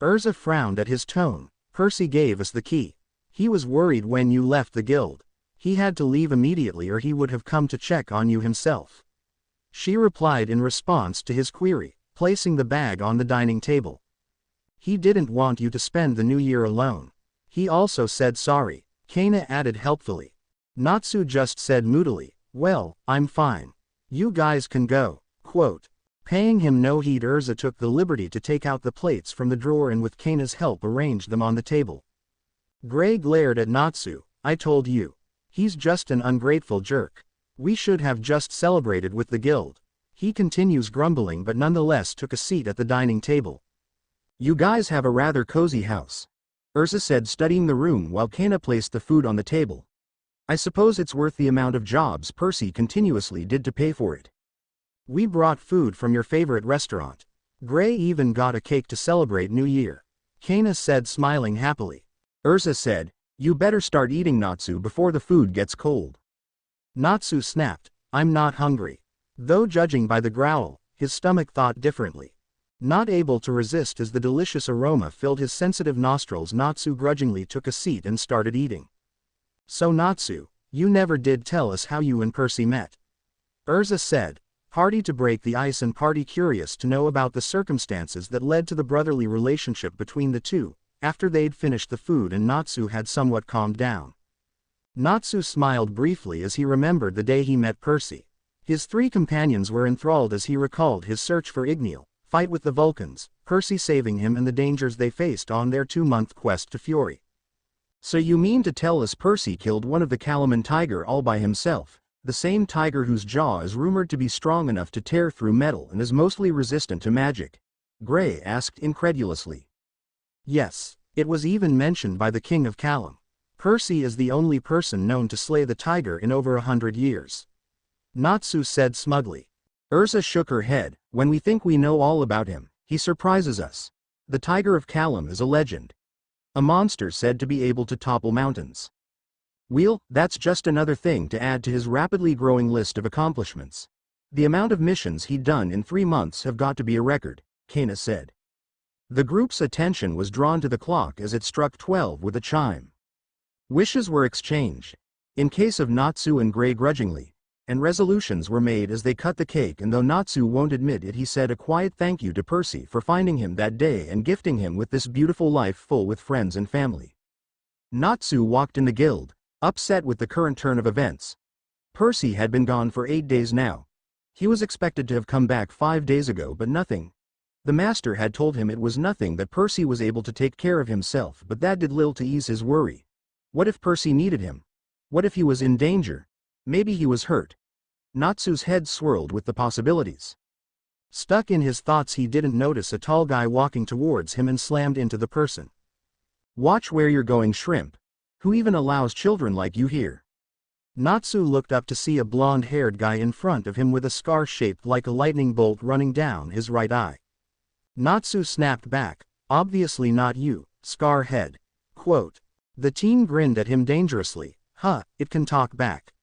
Erza frowned at his tone. Percy gave us the key. He was worried when you left the guild. He had to leave immediately or he would have come to check on you himself. She replied in response to his query, placing the bag on the dining table. He didn't want you to spend the new year alone. He also said sorry, Kana added helpfully. Natsu just said moodily, well, I'm fine. You guys can go. Quote. Paying him no heed, Erza took the liberty to take out the plates from the drawer and with Kana's help arranged them on the table. Gray glared at Natsu. I told you. He's just an ungrateful jerk. We should have just celebrated with the guild. He continues grumbling but nonetheless took a seat at the dining table. You guys have a rather cozy house, Erza said, studying the room while Kana placed the food on the table. I suppose it's worth the amount of jobs Percy continuously did to pay for it. We brought food from your favorite restaurant. Gray even got a cake to celebrate New Year. Kana said, smiling happily. Erza said, "You better start eating, Natsu, before the food gets cold." Natsu snapped, "I'm not hungry." Though judging by the growl, his stomach thought differently. Not able to resist as the delicious aroma filled his sensitive nostrils, Natsu grudgingly took a seat and started eating. "So Natsu, you never did tell us how you and Percy met," Erza said, party to break the ice and party curious to know about the circumstances that led to the brotherly relationship between the two, after they'd finished the food and Natsu had somewhat calmed down. Natsu smiled briefly as he remembered the day he met Percy. His three companions were enthralled as he recalled his search for Igneal, fight with the Vulcans, Percy saving him and the dangers they faced on their 2-month quest to Fury. "So you mean to tell us Percy killed one of the Kalaman tiger all by himself, the same tiger whose jaw is rumored to be strong enough to tear through metal and is mostly resistant to magic?" Gray asked incredulously. "Yes, it was even mentioned by the King of Kalam. Percy is the only person known to slay the tiger in over 100 years. Natsu said smugly. Erza shook her head. "When we think we know all about him, he surprises us. The Tiger of Kalam is a legend. A monster said to be able to topple mountains. Well, that's just another thing to add to his rapidly growing list of accomplishments. The amount of missions he'd done in 3 months have got to be a record," Kana said. The group's attention was drawn to the clock as it struck 12 with a chime. Wishes were exchanged, in case of Natsu and Gray grudgingly, and resolutions were made as they cut the cake, and though Natsu won't admit it, he said a quiet thank you to Percy for finding him that day and gifting him with this beautiful life full with friends and family. Natsu walked in the guild, upset with the current turn of events. Percy had been gone for 8 days now. He was expected to have come back 5 days ago, but nothing. The master had told him it was nothing, that Percy was able to take care of himself, but that did little to ease his worry. What if Percy needed him? What if he was in danger? Maybe he was hurt. Natsu's head swirled with the possibilities. Stuck in his thoughts, he didn't notice a tall guy walking towards him and slammed into the person. "Watch where you're going, shrimp. Who even allows children like you here?" Natsu looked up to see a blonde-haired guy in front of him with a scar shaped like a lightning bolt running down his right eye. Natsu snapped back, "Obviously not you, Scarhead." Quote. The teen grinned at him dangerously. "Huh, it can talk back.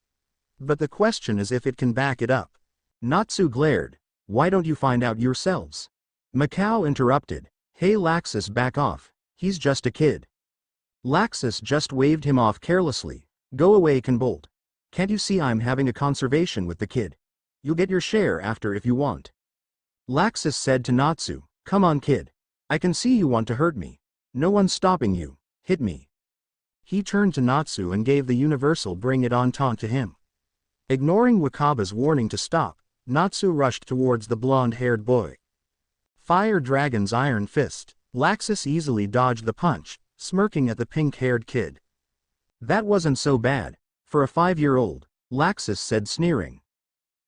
But the question is if it can back it up." Natsu glared. "Why don't you find out yourselves?" Macau interrupted. "Hey Laxus, back off, he's just a kid." Laxus just waved him off carelessly. "Go away, Conbolt. Can't you see I'm having a conversation with the kid? You'll get your share after if you want." Laxus said to Natsu, "Come on, kid. I can see you want to hurt me. No one's stopping you. Hit me." He turned to Natsu and gave the universal bring it on taunt to him. Ignoring Wakaba's warning to stop, Natsu rushed towards the blonde-haired boy. Fire Dragon's iron fist. Laxus easily dodged the punch, smirking at the pink-haired kid. "That wasn't so bad, for a 5-year-old, Laxus said, sneering.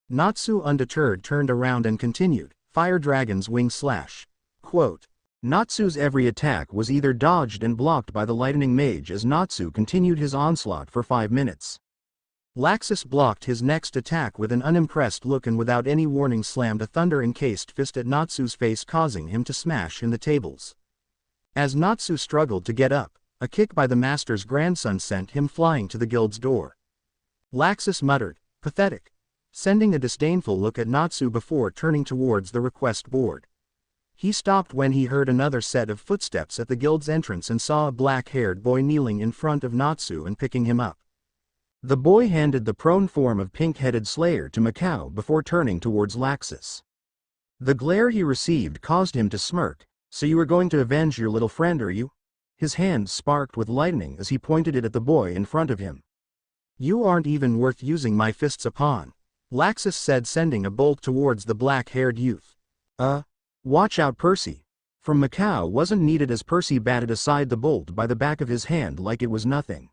Natsu, undeterred, turned around and continued, Fire Dragon's wing slash. Quote. Natsu's every attack was either dodged and blocked by the lightning mage as Natsu continued his onslaught for 5 minutes. Laxus blocked his next attack with an unimpressed look and without any warning slammed a thunder-encased fist at Natsu's face, causing him to smash in the tables. As Natsu struggled to get up, a kick by the master's grandson sent him flying to the guild's door. Laxus muttered, "Pathetic," sending a disdainful look at Natsu before turning towards the request board. He stopped when he heard another set of footsteps at the guild's entrance and saw a black-haired boy kneeling in front of Natsu and picking him up. The boy handed the prone form of pink-headed Slayer to Macau before turning towards Laxus. The glare he received caused him to smirk. "So you are going to avenge your little friend, are you?" His hand sparked with lightning as he pointed it at the boy in front of him. "You aren't even worth using my fists upon," Laxus said, sending a bolt towards the black-haired youth. Watch out, Percy." From Macau wasn't needed as Percy batted aside the bolt by the back of his hand like it was nothing.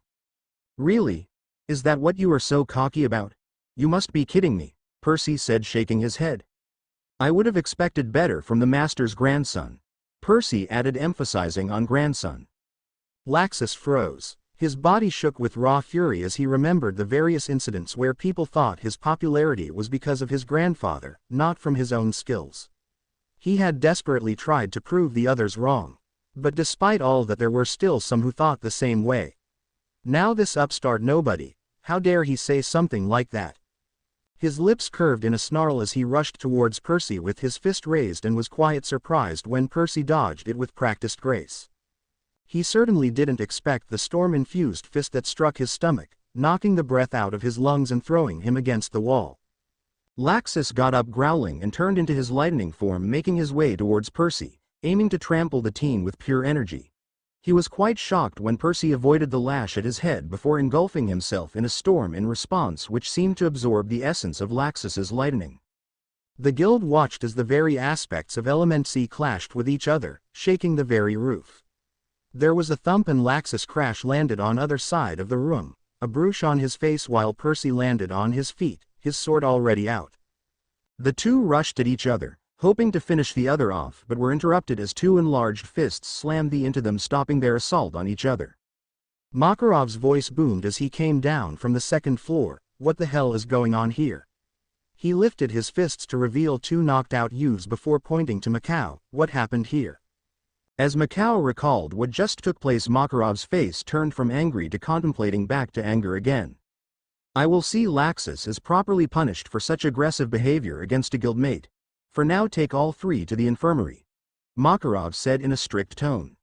"Really? Is that what you are so cocky about? You must be kidding me," Percy said, shaking his head. "I would have expected better from the master's grandson," Percy added, emphasizing on grandson. Laxus froze. His body shook with raw fury as he remembered the various incidents where people thought his popularity was because of his grandfather, not from his own skills. He had desperately tried to prove the others wrong. But despite all that, there were still some who thought the same way. Now this upstart nobody, how dare he say something like that? His lips curved in a snarl as he rushed towards Percy with his fist raised and was quite surprised when Percy dodged it with practiced grace. He certainly didn't expect the storm-infused fist that struck his stomach, knocking the breath out of his lungs and throwing him against the wall. Laxus got up growling and turned into his lightning form, making his way towards Percy, aiming to trample the teen with pure energy. He was quite shocked when Percy avoided the lash at his head before engulfing himself in a storm in response which seemed to absorb the essence of Laxus's lightning. The guild watched as the very aspects of Element C clashed with each other, shaking the very roof. There was a thump and Laxus crash landed on other side of the room, a bruise on his face while Percy landed on his feet, his sword already out. The two rushed at each other, hoping to finish the other off, but were interrupted as two enlarged fists slammed into them, stopping their assault on each other. Makarov's voice boomed as he came down from the second floor. What the hell is going on here? He lifted his fists to reveal two knocked out youths before pointing to Macau. What happened here? As Macau recalled what just took place, Makarov's face turned from angry to contemplating back to anger again. I will see Laxus as properly punished for such aggressive behavior against a guildmate. For now, take all three to the infirmary, Makarov said in a strict tone.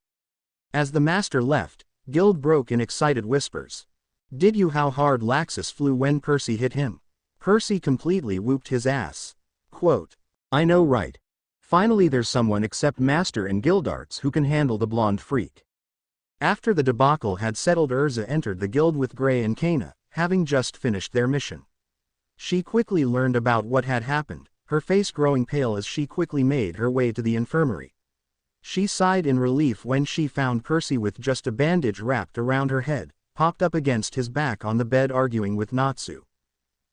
As the master left, Guild broke in excited whispers. Did you how hard Laxus flew when Percy hit him? Percy completely whooped his ass. Quote, I know, right? Finally there's someone except Master and Guildarts who can handle the blonde freak. After the debacle had settled, Erza entered the guild with Gray and Kana, having just finished their mission. She quickly learned about what had happened, her face growing pale as she quickly made her way to the infirmary. She sighed in relief when she found Percy with just a bandage wrapped around her head, popped up against his back on the bed arguing with Natsu.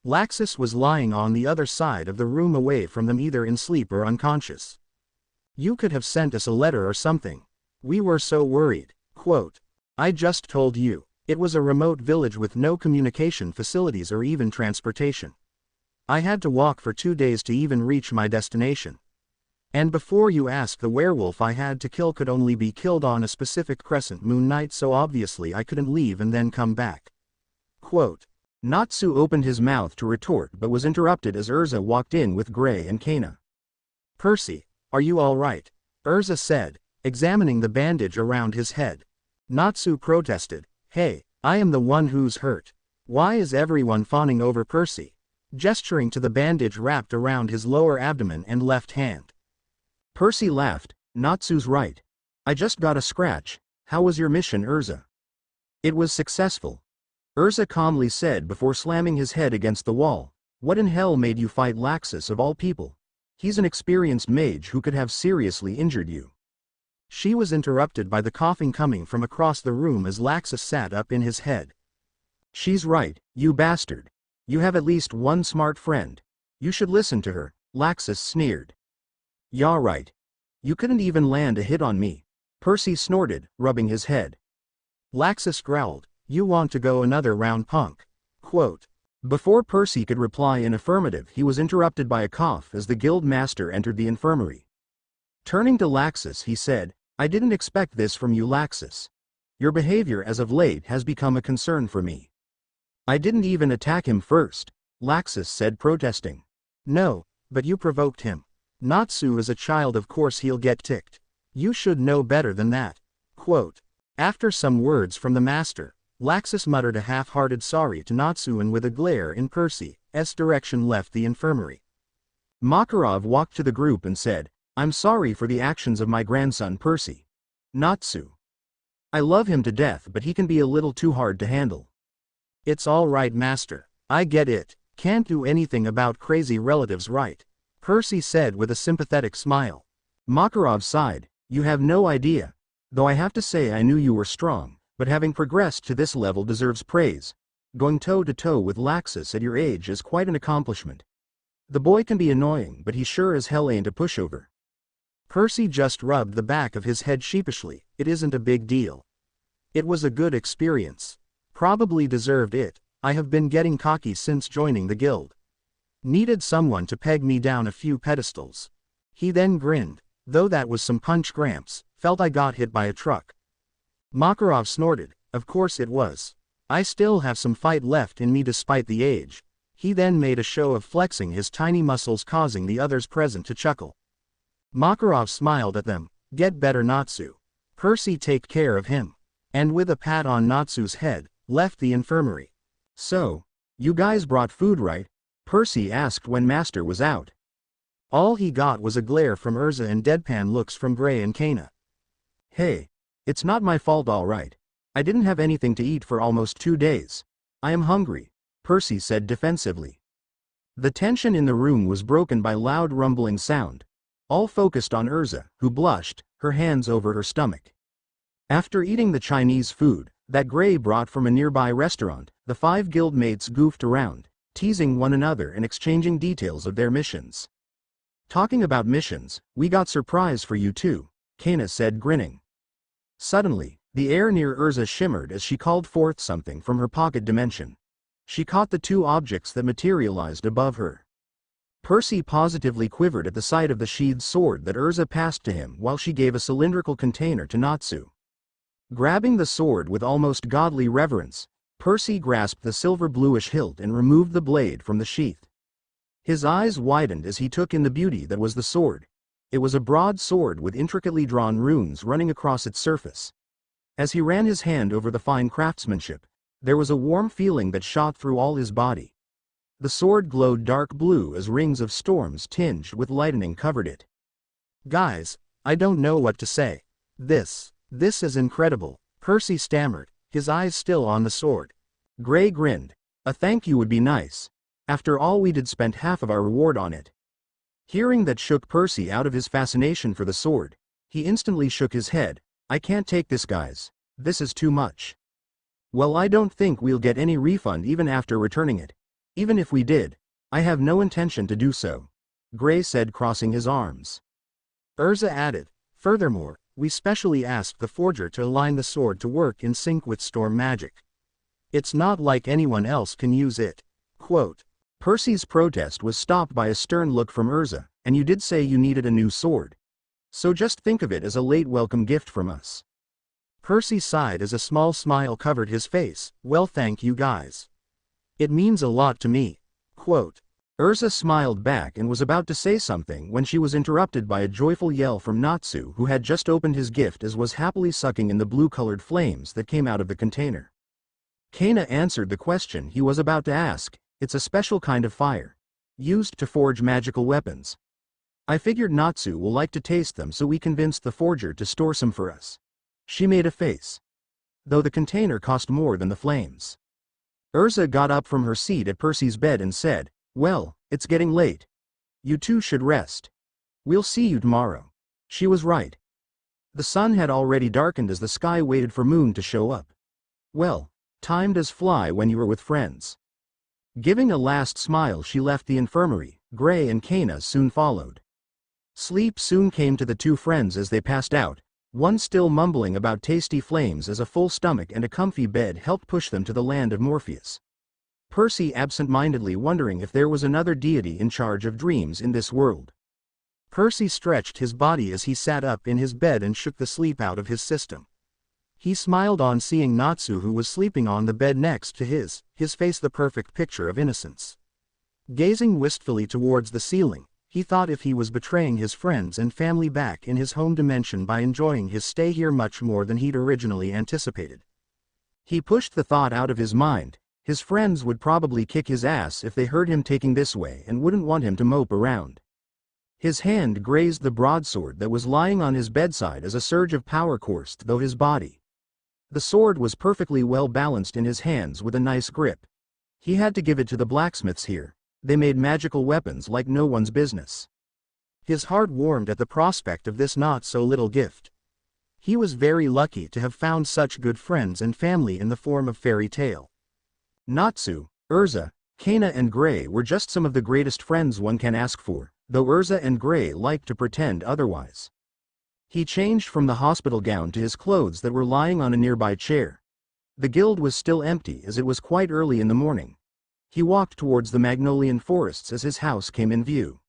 Laxus was lying on the other side of the room away from them, either in sleep or unconscious. You could have sent us a letter or something. We were so worried. Quote, I just told you, it was a remote village with no communication facilities or even transportation. I had to walk for 2 days to even reach my destination. And before you ask, the werewolf I had to kill could only be killed on a specific crescent moon night, so obviously I couldn't leave and then come back. Quote, Natsu opened his mouth to retort but was interrupted as Erza walked in with Gray and Kana. Percy, are you all right? Erza said, examining the bandage around his head. Natsu protested, hey, I am the one who's hurt. Why is everyone fawning over Percy? Gesturing to the bandage wrapped around his lower abdomen and left hand. Percy laughed, Natsu's right. I just got a scratch. How was your mission, Erza? It was successful, Erza calmly said before slamming his head against the wall. What in hell made you fight Laxus of all people? He's an experienced mage who could have seriously injured you. She was interrupted by the coughing coming from across the room as Laxus sat up in his head. She's right, you bastard. You have at least one smart friend. You should listen to her, Laxus sneered. Yeah, right. You couldn't even land a hit on me, Percy snorted, rubbing his head. Laxus growled, you want to go another round, punk? Quote. Before Percy could reply in affirmative, he was interrupted by a cough as the guild master entered the infirmary. Turning to Laxus, he said, I didn't expect this from you, Laxus. Your behavior as of late has become a concern for me. I didn't even attack him first, Laxus said, protesting. No, but you provoked him. Natsu is a child, of course he'll get ticked. You should know better than that. Quote. After some words from the master, Laxus muttered a half-hearted sorry to Natsu and with a glare in Percy's direction left the infirmary. Makarov walked to the group and said, I'm sorry for the actions of my grandson Percy. Natsu. I love him to death, but he can be a little too hard to handle. It's all right, master. I get it. Can't do anything about crazy relatives, right? Percy said with a sympathetic smile. Makarov sighed, you have no idea. Though I have to say I knew you were strong, but having progressed to this level deserves praise. Going toe-to-toe with Laxus at your age is quite an accomplishment. The boy can be annoying, but he sure as hell ain't a pushover. Percy just rubbed the back of his head sheepishly. It isn't a big deal. It was a good experience. Probably deserved it. I have been getting cocky since joining the guild. Needed someone to peg me down a few pedestals. He then grinned. Though that was some punch, Gramps. Felt I got hit by a truck. Makarov snorted. Of course it was. I still have some fight left in me despite the age. He then made a show of flexing his tiny muscles, causing the others present to chuckle. Makarov smiled at them. Get better, Natsu. Percy, take care of him. And with a pat on Natsu's head, left the infirmary. So, you guys brought food, right? Percy asked when Master was out. All he got was a glare from Erza and deadpan looks from Gray and Kana. Hey, it's not my fault, all right. I didn't have anything to eat for almost 2 days. I am hungry, Percy said defensively. The tension in the room was broken by loud rumbling sound, all focused on Erza, who blushed, her hands over her stomach. After eating the Chinese food that Gray brought from a nearby restaurant, the 5 guildmates goofed around, teasing one another and exchanging details of their missions. Talking about missions, we got surprise for you too, Kana said, grinning. Suddenly, the air near Erza shimmered as she called forth something from her pocket dimension. She caught the 2 objects that materialized above her. Percy positively quivered at the sight of the sheathed sword that Erza passed to him while she gave a cylindrical container to Natsu. Grabbing the sword with almost godly reverence, Percy grasped the silver-bluish hilt and removed the blade from the sheath. His eyes widened as he took in the beauty that was the sword. It was a broad sword with intricately drawn runes running across its surface. As he ran his hand over the fine craftsmanship, there was a warm feeling that shot through all his body. The sword glowed dark blue as rings of storms tinged with lightning covered it. Guys, I don't know what to say. This is incredible, Percy stammered, his eyes still on the sword. Gray grinned. A thank you would be nice. After all, we did spend half of our reward on it. Hearing that shook Percy out of his fascination for the sword. He instantly shook his head. I can't take this, guys. This is too much. Well, I don't think we'll get any refund even after returning it. Even if we did, I have no intention to do so, Gray said, crossing his arms. Erza added, furthermore, we specially asked the forger to align the sword to work in sync with storm magic. It's not like anyone else can use it. Quote. Percy's protest was stopped by a stern look from Erza. And you did say you needed a new sword. So just think of it as a late welcome gift from us. Percy sighed as a small smile covered his face. Well, thank you guys. It means a lot to me. Quote. Erza smiled back and was about to say something when she was interrupted by a joyful yell from Natsu, who had just opened his gift and was happily sucking in the blue-colored flames that came out of the container. Kana answered the question he was about to ask. It's a special kind of fire, used to forge magical weapons. I figured Natsu will like to taste them, so we convinced the forger to store some for us. She made a face. Though the container cost more than the flames. Erza got up from her seat at Percy's bed and said, well, it's getting late. You two should rest. We'll see you tomorrow. She was right. The sun had already darkened as the sky waited for moon to show up. Well, time does fly when you are with friends. Giving a last smile, she left the infirmary. Gray and Kana soon followed. Sleep soon came to the 2 friends as they passed out, one still mumbling about tasty flames as a full stomach and a comfy bed helped push them to the land of Morpheus. Percy absent-mindedly wondering if there was another deity in charge of dreams in this world. Percy stretched his body as he sat up in his bed and shook the sleep out of his system. He smiled on seeing Natsu, who was sleeping on the bed next to his face the perfect picture of innocence. Gazing wistfully towards the ceiling, he thought if he was betraying his friends and family back in his home dimension by enjoying his stay here much more than he'd originally anticipated. He pushed the thought out of his mind. His friends would probably kick his ass if they heard him taking this way and wouldn't want him to mope around. His hand grazed the broadsword that was lying on his bedside as a surge of power coursed through his body. The sword was perfectly well balanced in his hands with a nice grip. He had to give it to the blacksmiths here. They made magical weapons like no one's business. His heart warmed at the prospect of this not-so-little gift. He was very lucky to have found such good friends and family in the form of Fairy Tail. Natsu, Erza, Kana and Gray were just some of the greatest friends one can ask for, though Erza and Gray liked to pretend otherwise. He changed from the hospital gown to his clothes that were lying on a nearby chair. The guild was still empty as it was quite early in the morning. He walked towards the Magnolian forests as his house came in view.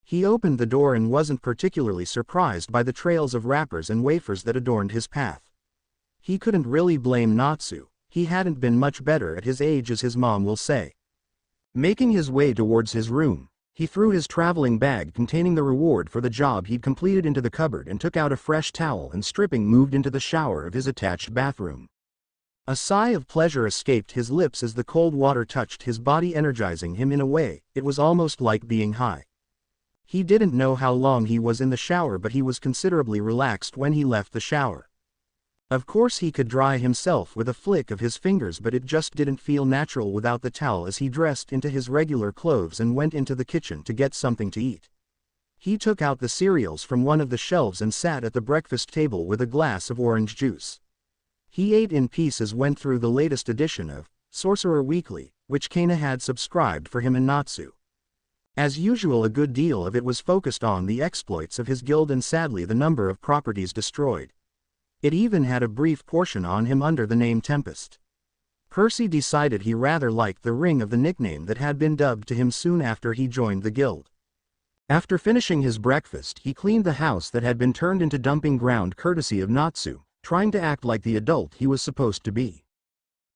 He opened the door and wasn't particularly surprised by the trails of wrappers and wafers that adorned his path. He couldn't really blame Natsu, he hadn't been much better at his age as his mom will say. Making his way towards his room, he threw his traveling bag containing the reward for the job he'd completed into the cupboard and took out a fresh towel and stripping moved into the shower of his attached bathroom. A sigh of pleasure escaped his lips as the cold water touched his body, energizing him in a way. It was almost like being high. He didn't know how long he was in the shower, but he was considerably relaxed when he left the shower. Of course he could dry himself with a flick of his fingers, but it just didn't feel natural without the towel as he dressed into his regular clothes and went into the kitchen to get something to eat. He took out the cereals from one of the shelves and sat at the breakfast table with a glass of orange juice. He ate in peace as went through the latest edition of Sorcerer Weekly, which Kana had subscribed for him and Natsu. As usual, a good deal of it was focused on the exploits of his guild and sadly the number of properties destroyed. It even had a brief portion on him under the name Tempest. Percy decided he rather liked the ring of the nickname that had been dubbed to him soon after he joined the guild. After finishing his breakfast, he cleaned the house that had been turned into dumping ground courtesy of Natsu, trying to act like the adult he was supposed to be.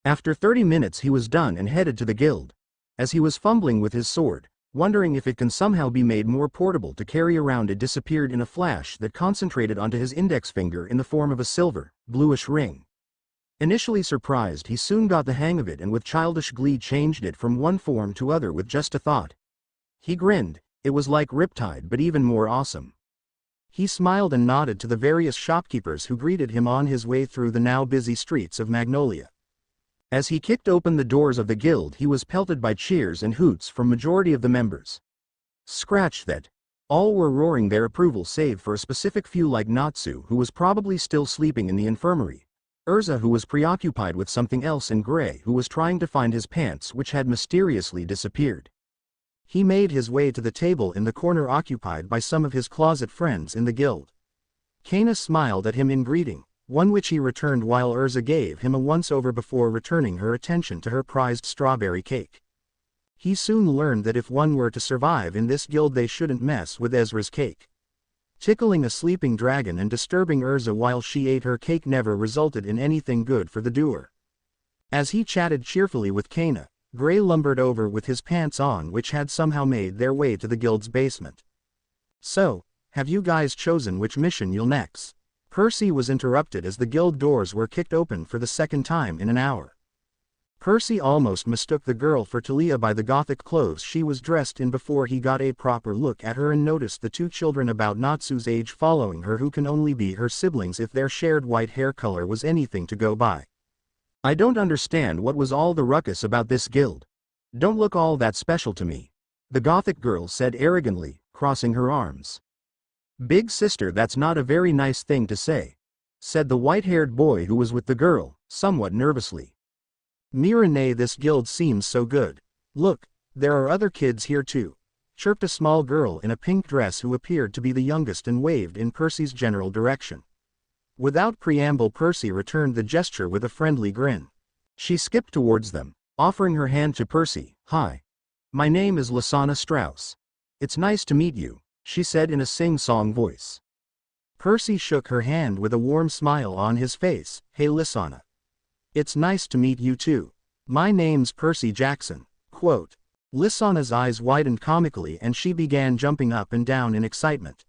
After 30 minutes he was done and headed to the guild. As he was fumbling with his sword, wondering if it can somehow be made more portable to carry around, it disappeared in a flash that concentrated onto his index finger in the form of a silver, bluish ring. Initially surprised, he soon got the hang of it and with childish glee changed it from one form to other with just a thought. He grinned. It was like Riptide but even more awesome. He smiled and nodded to the various shopkeepers who greeted him on his way through the now busy streets of Magnolia. As he kicked open the doors of the guild, he was pelted by cheers and hoots from majority of the members. Scratch that. All were roaring their approval save for a specific few like Natsu, who was probably still sleeping in the infirmary, Erza, who was preoccupied with something else, and Gray, who was trying to find his pants which had mysteriously disappeared. He made his way to the table in the corner occupied by some of his closet friends in the guild. Kana smiled at him in greeting, one which he returned while Erza gave him a once-over before returning her attention to her prized strawberry cake. He soon learned that if one were to survive in this guild they shouldn't mess with Ezra's cake. Tickling a sleeping dragon and disturbing Erza while she ate her cake never resulted in anything good for the doer. As he chatted cheerfully with Kana, Gray lumbered over with his pants on, which had somehow made their way to the guild's basement. "So, have you guys chosen which mission you'll next?" Percy was interrupted as the guild doors were kicked open for the second time in an hour. Percy almost mistook the girl for Talia by the gothic clothes she was dressed in before he got a proper look at her and noticed the two children about Natsu's age following her, who can only be her siblings if their shared white hair color was anything to go by. "I don't understand what was all the ruckus about this guild. Don't look all that special to me," the gothic girl said arrogantly, crossing her arms. "Big sister, that's not a very nice thing to say," said the white-haired boy who was with the girl, somewhat nervously. "Mirane, this guild seems so good. Look, there are other kids here too," chirped a small girl in a pink dress who appeared to be the youngest and waved in Percy's general direction. Without preamble, Percy returned the gesture with a friendly grin. She skipped towards them, offering her hand to Percy. "Hi. My name is Lasana Strauss. It's nice to meet you," she said in a sing-song voice. Percy shook her hand with a warm smile on his face. "Hey Lasana. It's nice to meet you too. My name's Percy Jackson." Quote. Lasana's eyes widened comically and she began jumping up and down in excitement.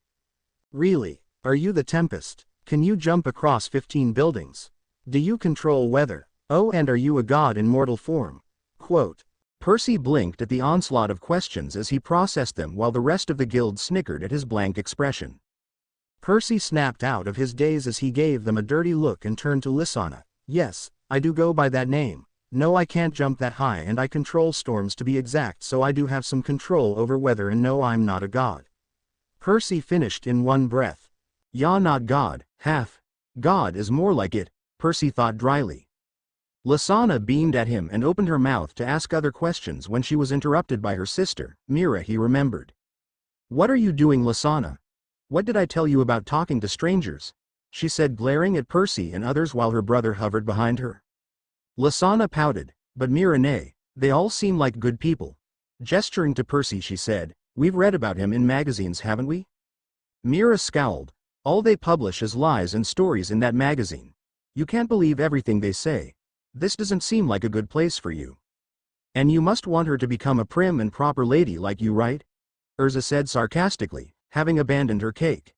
"Really? Are you the Tempest? Can you jump across 15 buildings? Do you control weather? Oh, and are you a god in mortal form?" Quote. Percy blinked at the onslaught of questions as he processed them while the rest of the guild snickered at his blank expression. Percy snapped out of his daze as he gave them a dirty look and turned to Lasana. "Yes, I do go by that name. No, I can't jump that high and I control storms to be exact, so I do have some control over weather, and no, I'm not a god." Percy finished in one breath. "You're not god, half. God is more like it," Percy thought dryly. Lasana beamed at him and opened her mouth to ask other questions when she was interrupted by her sister, Mira. He remembered. "What are you doing, Lasana? What did I tell you about talking to strangers?" she said, glaring at Percy and others while her brother hovered behind her. Lasana pouted, but Mira, nay, they all seem like good people. Gesturing to Percy, she said, We've read about him in magazines, haven't we? Mira scowled. All they publish is lies and stories in that magazine. You can't believe everything they say. This doesn't seem like a good place for you. And you must want her to become a prim and proper lady like you, right? Erza said sarcastically, having abandoned her cake.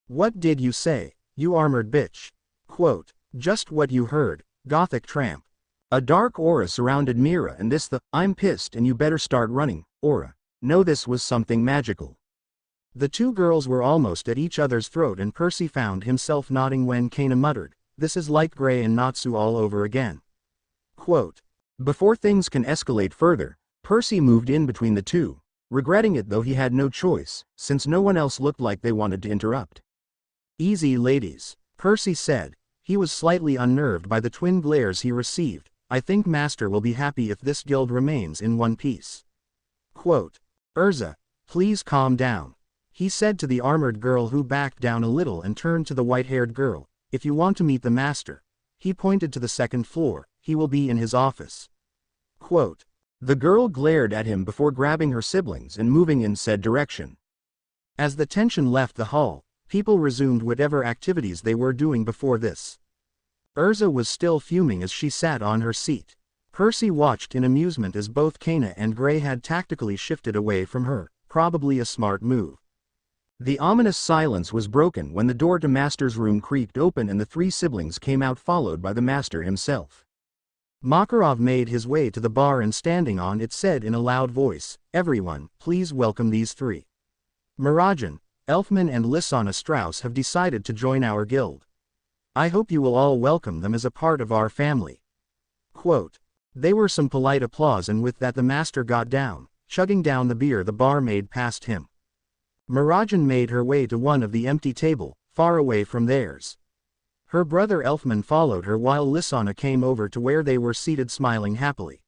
What did you say, you armored bitch? Quote, just what you heard, gothic tramp. A dark aura surrounded Mira, and I'm pissed and you better start running, aura. No, this was something magical. The two girls were almost at each other's throat, and Percy found himself nodding when Kana muttered, this is like Gray and Natsu all over again. Quote, before things can escalate further, Percy moved in between the two, regretting it though he had no choice, since no one else looked like they wanted to interrupt. Easy ladies, Percy said. He was slightly unnerved by the twin glares he received. I think Master will be happy if this guild remains in one piece. Quote, Erza, please calm down. He said to the armored girl, who backed down a little and turned to the white-haired girl. If you want to meet the Master. He pointed to the second floor. He will be in his office. Quote, the girl glared at him before grabbing her siblings and moving in said direction. As the tension left the hall, people resumed whatever activities they were doing before this. Erza was still fuming as she sat on her seat. Percy watched in amusement as both Kana and Gray had tactically shifted away from her, probably a smart move. The ominous silence was broken when the door to Master's room creaked open and the three siblings came out, followed by the Master himself. Makarov made his way to the bar and standing on it said in a loud voice, everyone, please welcome these three. Mirajan, Elfman and Lysana Strauss have decided to join our guild. I hope you will all welcome them as a part of our family. Quote, they were some polite applause, and with that the Master got down, chugging down the beer the barmaid passed him. Mirajan made her way to one of the empty table, far away from theirs. Her brother Elfman followed her while Lysana came over to where they were seated smiling happily.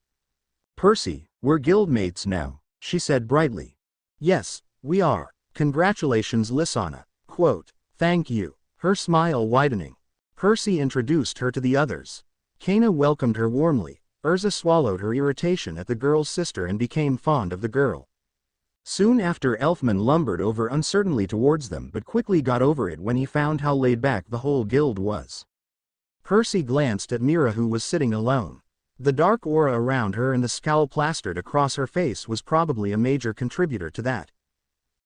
Percy, we're guildmates now, she said brightly. Yes, we are. Congratulations, Lysana. Quote, thank you. Her smile widening. Percy introduced her to the others. Kana welcomed her warmly. Erza swallowed her irritation at the girl's sister and became fond of the girl. Soon after, Elfman lumbered over uncertainly towards them, but quickly got over it when he found how laid back the whole guild was. Percy glanced at Mira, who was sitting alone. The dark aura around her and the scowl plastered across her face was probably a major contributor to that.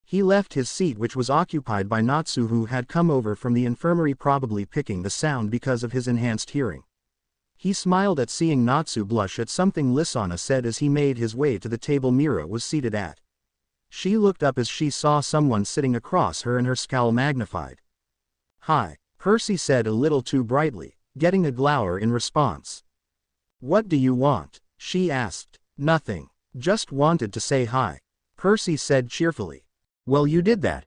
He left his seat, which was occupied by Natsu, who had come over from the infirmary, probably picking the sound because of his enhanced hearing. He smiled at seeing Natsu blush at something Lysana said as he made his way to the table Mira was seated at. She looked up as she saw someone sitting across her and her scowl magnified. Hi, Percy said a little too brightly, getting a glower in response. What do you want? She asked. Nothing. Just wanted to say hi. Percy said cheerfully. Well, you did that.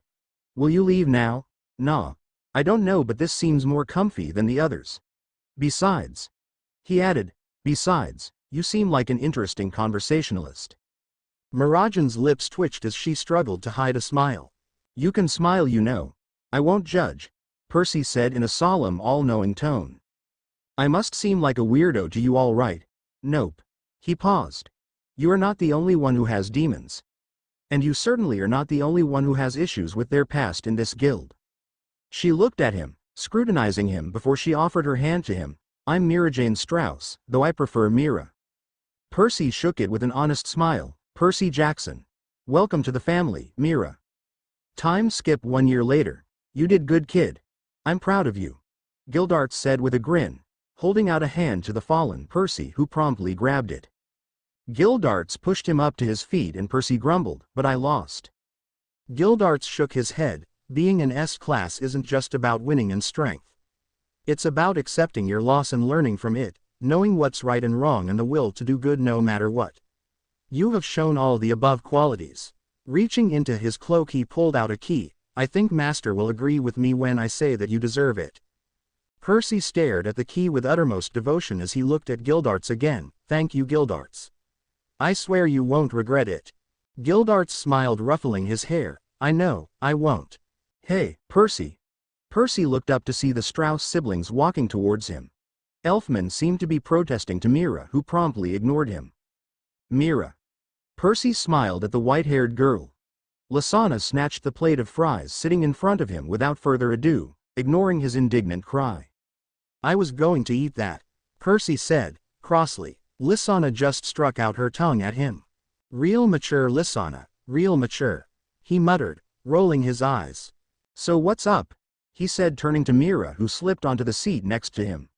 Will you leave now? Nah. I don't know, but this seems more comfy than the others. Besides. He added, besides, you seem like an interesting conversationalist. Mirajan's lips twitched as she struggled to hide a smile. You can smile, you know. I won't judge, Percy said in a solemn, all-knowing tone. I must seem like a weirdo to you, all right? Nope. He paused. You are not the only one who has demons. And you certainly are not the only one who has issues with their past in this guild. She looked at him, scrutinizing him before she offered her hand to him. I'm Mirajan Strauss, though I prefer Mira. Percy shook it with an honest smile. Percy Jackson. Welcome to the family, Mira. Time skip 1 year later. You did good, kid. I'm proud of you. Gildarts said with a grin, holding out a hand to the fallen Percy, who promptly grabbed it. Gildarts pushed him up to his feet and Percy grumbled, but I lost. Gildarts shook his head. Being an S-class isn't just about winning and strength. It's about accepting your loss and learning from it, knowing what's right and wrong and the will to do good no matter what. You have shown all the above qualities. Reaching into his cloak he pulled out a key. I think Master will agree with me when I say that you deserve it. Percy stared at the key with uttermost devotion as he looked at Gildarts again. Thank you, Gildarts. I swear you won't regret it. Gildarts smiled, ruffling his hair. I know, I won't. Hey, Percy. Percy looked up to see the Strauss siblings walking towards him. Elfman seemed to be protesting to Mira, who promptly ignored him. Mira. Percy smiled at the white-haired girl. Lasana snatched the plate of fries sitting in front of him without further ado, ignoring his indignant cry. I was going to eat that, Percy said, crossly. Lasana just struck out her tongue at him. Real mature Lasana, real mature, he muttered, rolling his eyes. So what's up? He said, turning to Mira, who slipped onto the seat next to him.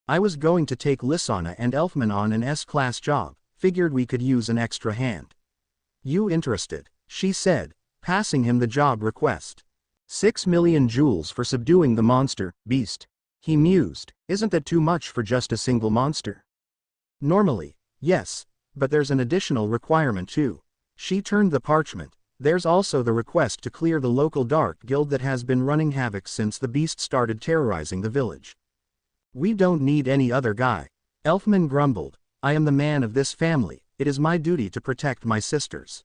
I was going to take Lasana and Elfman on an S-class job, figured we could use an extra hand. You interested? She said, passing him the job request. 6 million jewels for subduing the monster, beast. He mused, isn't that too much for just a single monster? Normally, yes, but there's an additional requirement too. She turned the parchment. There's also the request to clear the local dark guild that has been running havoc since the beast started terrorizing the village. We don't need any other guy. Elfman grumbled. I am the man of this family, it is my duty to protect my sisters.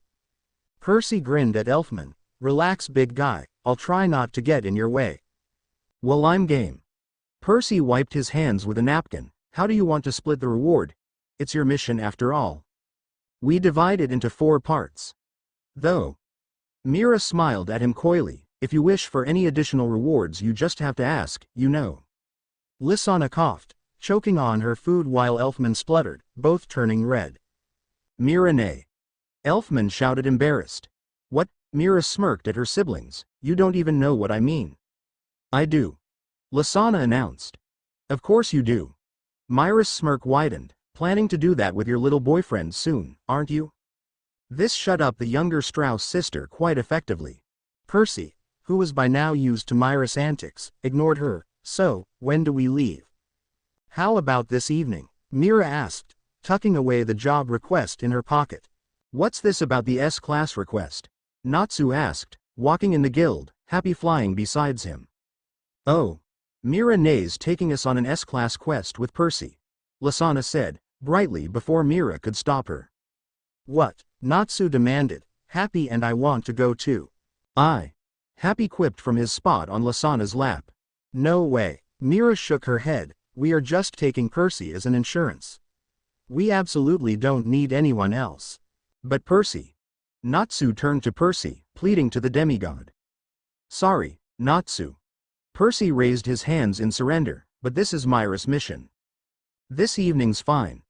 Percy grinned at Elfman. Relax, big guy, I'll try not to get in your way. Well, I'm game. Percy wiped his hands with a napkin. How do you want to split the reward? It's your mission after all. We divide it into 4 parts. Though. Mira smiled at him coyly. If you wish for any additional rewards, you just have to ask, you know. Lasana coughed, choking on her food while Elfman spluttered, both turning red. Mira nay. Elfman shouted, embarrassed. What? Mira smirked at her siblings. You don't even know what I mean. I do. Lasana announced. Of course you do. Myra's smirk widened. Planning to do that with your little boyfriend soon, aren't you? This shut up the younger Strauss sister quite effectively. Percy, who was by now used to Myra's antics, ignored her. So, when do we leave? How about this evening? Mira asked, tucking away the job request in her pocket. What's this about the S-class request? Natsu asked, walking in the guild, happy flying besides him. Oh. Mira nays taking us on an S-class quest with Percy. Lasana said, brightly before Mira could stop her. What? Natsu demanded. Happy and I want to go too. Happy quipped from his spot on Lasana's lap. No way. Mira shook her head. We are just taking Percy as an insurance. We absolutely don't need anyone else. But Percy. Natsu turned to Percy, pleading to the demigod. Sorry, Natsu. Percy raised his hands in surrender, but this is Myra's mission. This evening's fine.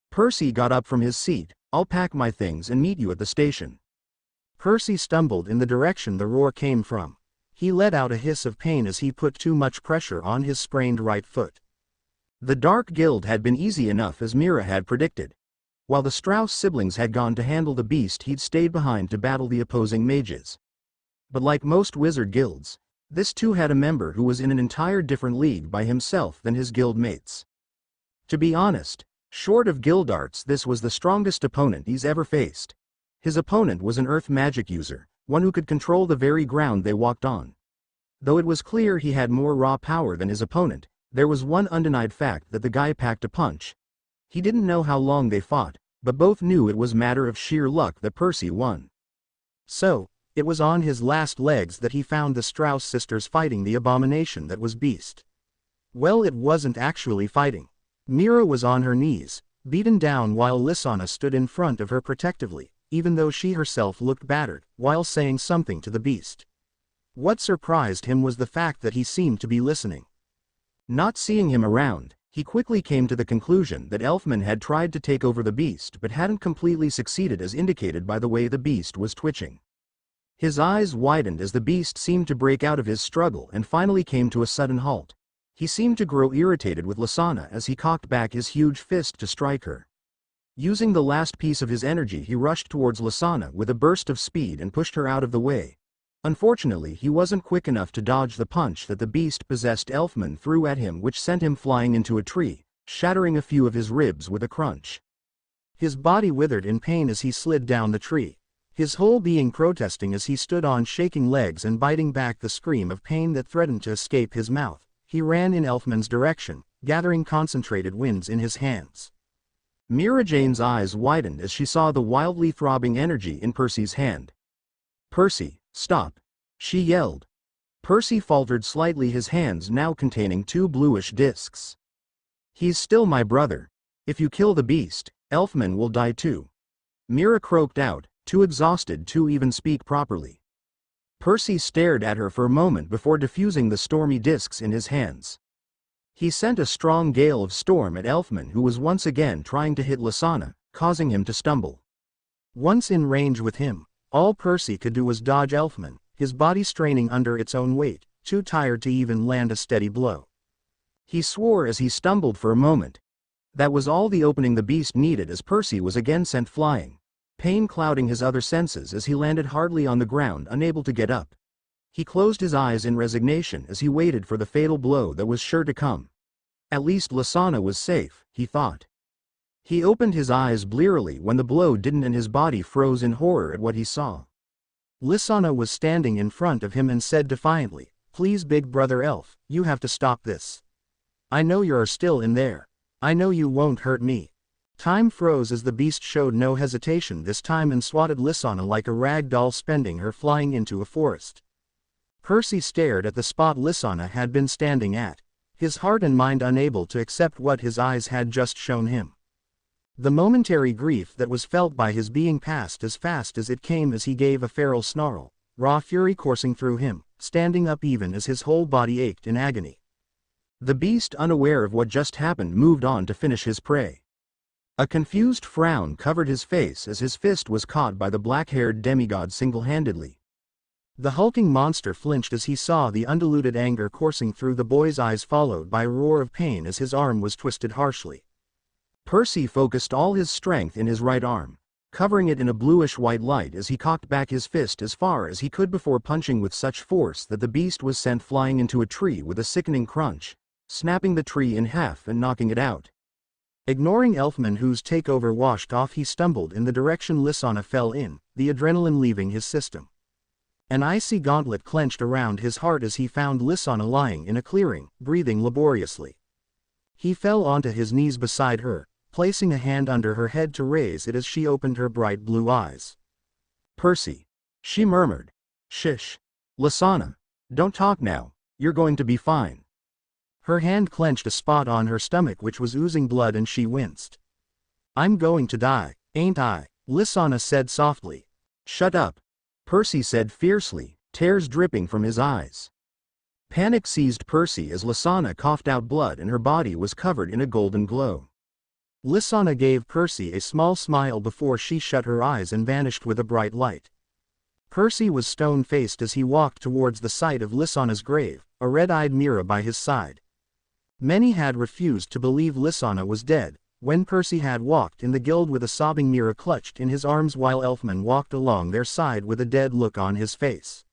Percy got up from his seat. I'll pack my things and meet you at the station. Percy stumbled in the direction the roar came from. He let out a hiss of pain as he put too much pressure on his sprained right foot. The Dark Guild had been easy enough as Mira had predicted. While the Strauss siblings had gone to handle the beast, he'd stayed behind to battle the opposing mages. But like most wizard guilds, this too had a member who was in an entire different league by himself than his guild mates. To be honest, short of Guildarts, this was the strongest opponent he's ever faced. His opponent was an earth magic user, one who could control the very ground they walked on. Though it was clear he had more raw power than his opponent, there was one undenied fact that the guy packed a punch. He didn't know how long they fought, but both knew it was matter of sheer luck that Percy won. So, it was on his last legs that he found the Strauss sisters fighting the abomination that was Beast. Well, it wasn't actually fighting. Mira was on her knees, beaten down while Lasana stood in front of her protectively, even though she herself looked battered, while saying something to the beast. What surprised him was the fact that he seemed to be listening. Not seeing him around, he quickly came to the conclusion that Elfman had tried to take over the beast but hadn't completely succeeded, as indicated by the way the beast was twitching. His eyes widened as the beast seemed to break out of his struggle and finally came to a sudden halt. He seemed to grow irritated with Lasana as he cocked back his huge fist to strike her. Using the last piece of his energy, he rushed towards Lasana with a burst of speed and pushed her out of the way. Unfortunately, he wasn't quick enough to dodge the punch that the beast-possessed Elfman threw at him, which sent him flying into a tree, shattering a few of his ribs with a crunch. His body withered in pain as he slid down the tree, his whole being protesting as he stood on shaking legs and biting back the scream of pain that threatened to escape his mouth. He ran in Elfman's direction, gathering concentrated winds in his hands. Mira Jane's eyes widened as she saw the wildly throbbing energy in Percy's hand. "Percy, stop!" she yelled. Percy faltered slightly, his hands now containing 2 bluish discs. "He's still my brother. If you kill the beast, Elfman will die too." Mira croaked out, too exhausted to even speak properly. Percy stared at her for a moment before diffusing the stormy discs in his hands. He sent a strong gale of storm at Elfman, who was once again trying to hit Lysana, causing him to stumble. Once in range with him, all Percy could do was dodge Elfman, his body straining under its own weight, too tired to even land a steady blow. He swore as he stumbled for a moment. That was all the opening the beast needed, as Percy was again sent flying, pain clouding his other senses as he landed hardly on the ground, unable to get up. He closed his eyes in resignation as he waited for the fatal blow that was sure to come. At least Lysana was safe, he thought. He opened his eyes blearily when the blow didn't, and his body froze in horror at what he saw. Lysana was standing in front of him and said defiantly, "Please, big brother elf, you have to stop this. I know you're still in there. I know you won't hurt me." Time froze as the beast showed no hesitation this time and swatted Lysana like a rag doll, spending her flying into a forest. Percy stared at the spot Lysana had been standing at, his heart and mind unable to accept what his eyes had just shown him. The momentary grief that was felt by his being passed as fast as it came as he gave a feral snarl, raw fury coursing through him, standing up even as his whole body ached in agony. The beast, unaware of what just happened, moved on to finish his prey. A confused frown covered his face as his fist was caught by the black-haired demigod single-handedly. The hulking monster flinched as he saw the undiluted anger coursing through the boy's eyes, followed by a roar of pain as his arm was twisted harshly. Percy focused all his strength in his right arm, covering it in a bluish-white light as he cocked back his fist as far as he could before punching with such force that the beast was sent flying into a tree with a sickening crunch, snapping the tree in half and knocking it out. Ignoring Elfman, whose takeover washed off, he stumbled in the direction Lysana fell in, the adrenaline leaving his system. An icy gauntlet clenched around his heart as he found Lysana lying in a clearing, breathing laboriously. He fell onto his knees beside her, placing a hand under her head to raise it as she opened her bright blue eyes. "Percy," she murmured. "Shish. Lysana, don't talk now, you're going to be fine." Her hand clenched a spot on her stomach which was oozing blood and she winced. "I'm going to die, ain't I?" Lysana said softly. "Shut up," Percy said fiercely, tears dripping from his eyes. Panic seized Percy as Lysana coughed out blood and her body was covered in a golden glow. Lysana gave Percy a small smile before she shut her eyes and vanished with a bright light. Percy was stone-faced as he walked towards the site of Lysana's grave, a red-eyed Mira by his side. Many had refused to believe Lysana was dead, when Percy had walked in the guild with a sobbing Mira clutched in his arms while Elfman walked along their side with a dead look on his face.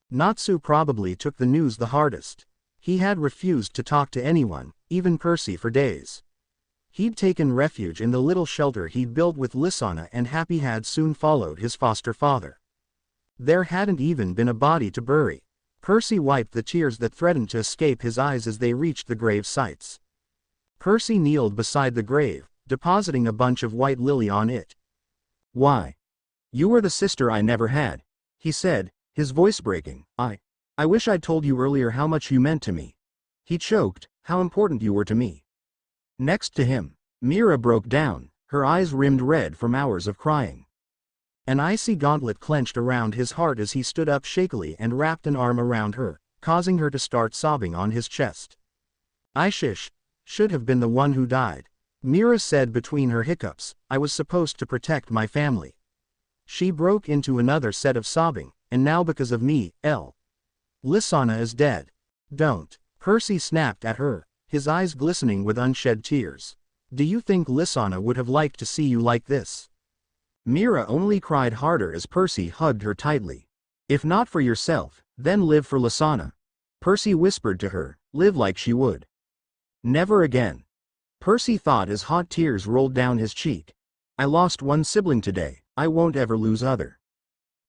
Natsu probably took the news the hardest. He had refused to talk to anyone, even Percy, for days. He'd taken refuge in the little shelter he'd built with Lysana, and Happy had soon followed his foster father. There hadn't even been a body to bury. Percy wiped the tears that threatened to escape his eyes as they reached the grave sites. Percy kneeled beside the grave, depositing a bunch of white lily on it. "Why? You were the sister I never had," he said, his voice breaking. I wish I'd told you earlier how much you meant to me." He choked, "How important you were to me." Next to him, Mira broke down, her eyes rimmed red from hours of crying. An icy gauntlet clenched around his heart as he stood up shakily and wrapped an arm around her, causing her to start sobbing on his chest. "Ishish should have been the one who died," Mira said between her hiccups. "I was supposed to protect my family." She broke into another set of sobbing, "And now because of me, Lysana is dead." "Don't," Percy snapped at her, his eyes glistening with unshed tears. "Do you think Lysana would have liked to see you like this?" Mira only cried harder as Percy hugged her tightly. "If not for yourself, then live for Lysana," Percy whispered to her, "live like she would." "Never again," Percy thought as hot tears rolled down his cheek. "I lost one sibling today, I won't ever lose other."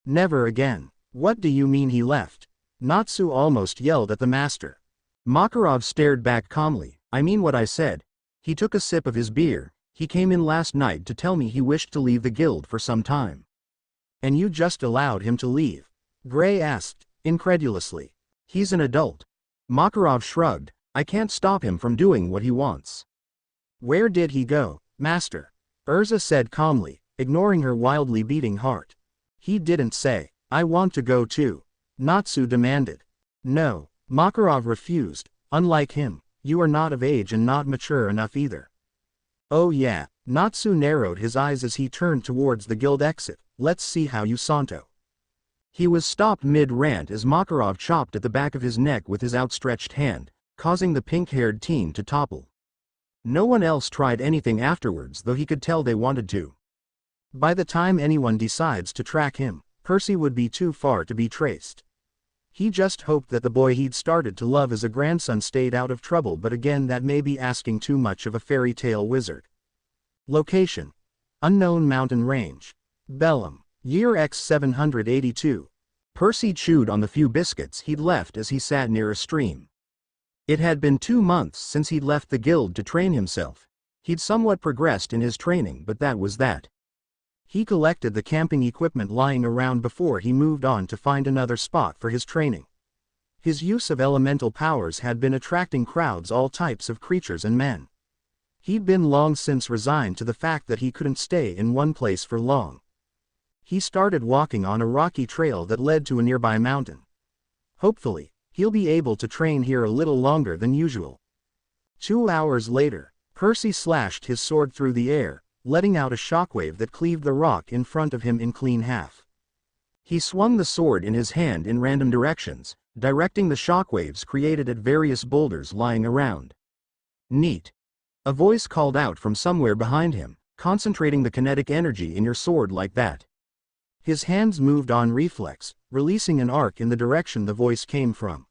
"Never again. What do you mean he left?" Natsu almost yelled at the master. Makarov stared back calmly. "I mean what I said." He took a sip of his beer. "He came in last night to tell me he wished to leave the guild for some time." "And you just allowed him to leave?" Gray asked, incredulously. "He's an adult." Makarov shrugged. "I can't stop him from doing what he wants." "Where did he go, master?" Erza said calmly, ignoring her wildly beating heart. He didn't say, "I want to go too," Natsu demanded. No, Makarov refused. Unlike him, you are not of age and not mature enough either. Oh yeah, Natsu narrowed his eyes as he turned towards the guild exit. Let's see how you Santo. He was stopped mid-rant as Makarov chopped at the back of his neck with his outstretched hand, causing the pink-haired teen to topple. No one else tried anything afterwards, though he could tell they wanted to. By the time anyone decides to track him, Percy would be too far to be traced. He just hoped that the boy he'd started to love as a grandson stayed out of trouble, but again that may be asking too much of a fairy tale wizard. Location: Unknown Mountain Range. Bellum, year X 782. Percy chewed on the few biscuits he'd left as he sat near a stream. It had been 2 months since he'd left the guild to train himself. He'd somewhat progressed in his training, but that was that. He collected the camping equipment lying around before he moved on to find another spot for his training. His use of elemental powers had been attracting crowds, all types of creatures and men. He'd been long since resigned to the fact that he couldn't stay in one place for long. He started walking on a rocky trail that led to a nearby mountain. Hopefully, he'll be able to train here a little longer than usual. 2 hours later, Percy slashed his sword through the air, letting out a shockwave that cleaved the rock in front of him in clean half. He swung the sword in his hand in random directions, directing the shockwaves created at various boulders lying around. Neat. A voice called out from somewhere behind him, concentrating the kinetic energy in your sword like that. His hands moved on reflex, releasing an arc in the direction the voice came from.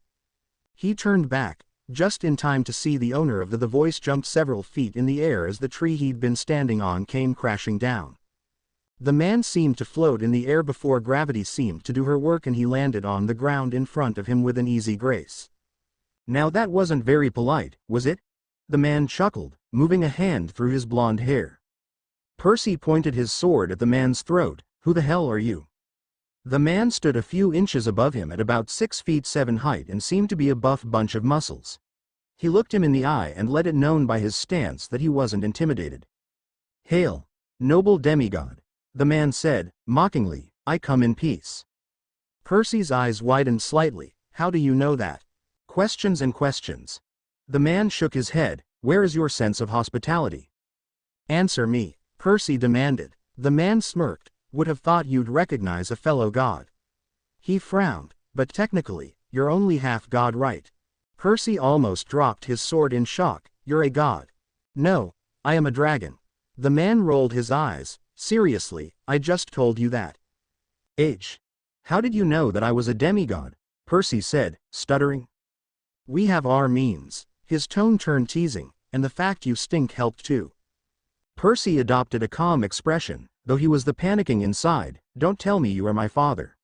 He turned back, just in time to see the owner of the voice jump several feet in the air as the tree he'd been standing on came crashing down. The man seemed to float in the air before gravity seemed to do her work, and he landed on the ground in front of him with an easy grace. Now that wasn't very polite, was it? The man chuckled, moving a hand through his blonde hair. Percy pointed his sword at the man's throat. Who the hell are you? The man stood a few inches above him at about 6'7" height and seemed to be a buff bunch of muscles. He looked him in the eye and let it known by his stance that he wasn't intimidated. "Hail, noble demigod," the man said, mockingly, "I come in peace." Percy's eyes widened slightly. "How do you know that?" Questions and questions. The man shook his head. "Where is your sense of hospitality?" "Answer me," Percy demanded. The man smirked. "Would have thought you'd recognize a fellow god." He frowned. "But technically, you're only half god, right?" Percy almost dropped his sword in shock. "You're a god." "No, I am a dragon." The man rolled his eyes. "Seriously, I just told you that." How did you know that I was a demigod?" Percy said, stuttering. "We have our means." His tone turned teasing, "and the fact you stink helped too." Percy adopted a calm expression, though he was panicking inside. "Don't tell me you are my father."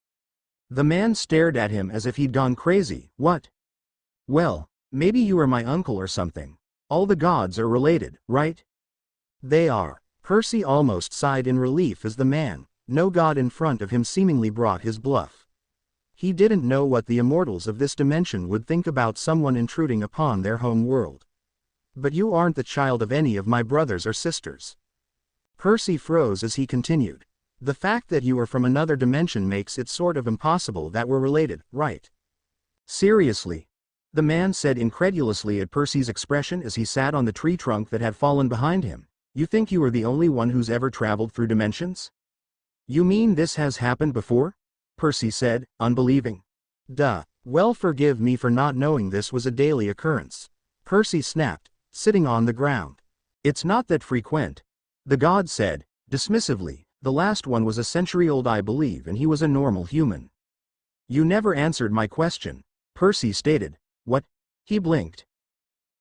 The man stared at him as if he'd gone crazy. "What?" "Well, maybe you are my uncle or something. All the gods are related, right?" "They are." Percy almost sighed in relief as the man, no god in front of him, seemingly brought his bluff. He didn't know what the immortals of this dimension would think about someone intruding upon their home world. "But you aren't the child of any of my brothers or sisters." Percy froze as he continued. "The fact that you are from another dimension makes it sort of impossible that we're related, right?" "Seriously?" The man said incredulously at Percy's expression as he sat on the tree trunk that had fallen behind him. "You think you are the only one who's ever traveled through dimensions?" "You mean this has happened before?" Percy said, unbelieving. "Duh. Well, forgive me for not knowing this was a daily occurrence." Percy snapped, sitting on the ground. "It's not that frequent," the god said, dismissively. "The last one was a century old, I believe, and he was a normal human." "You never answered my question," Percy stated. "What?" He blinked.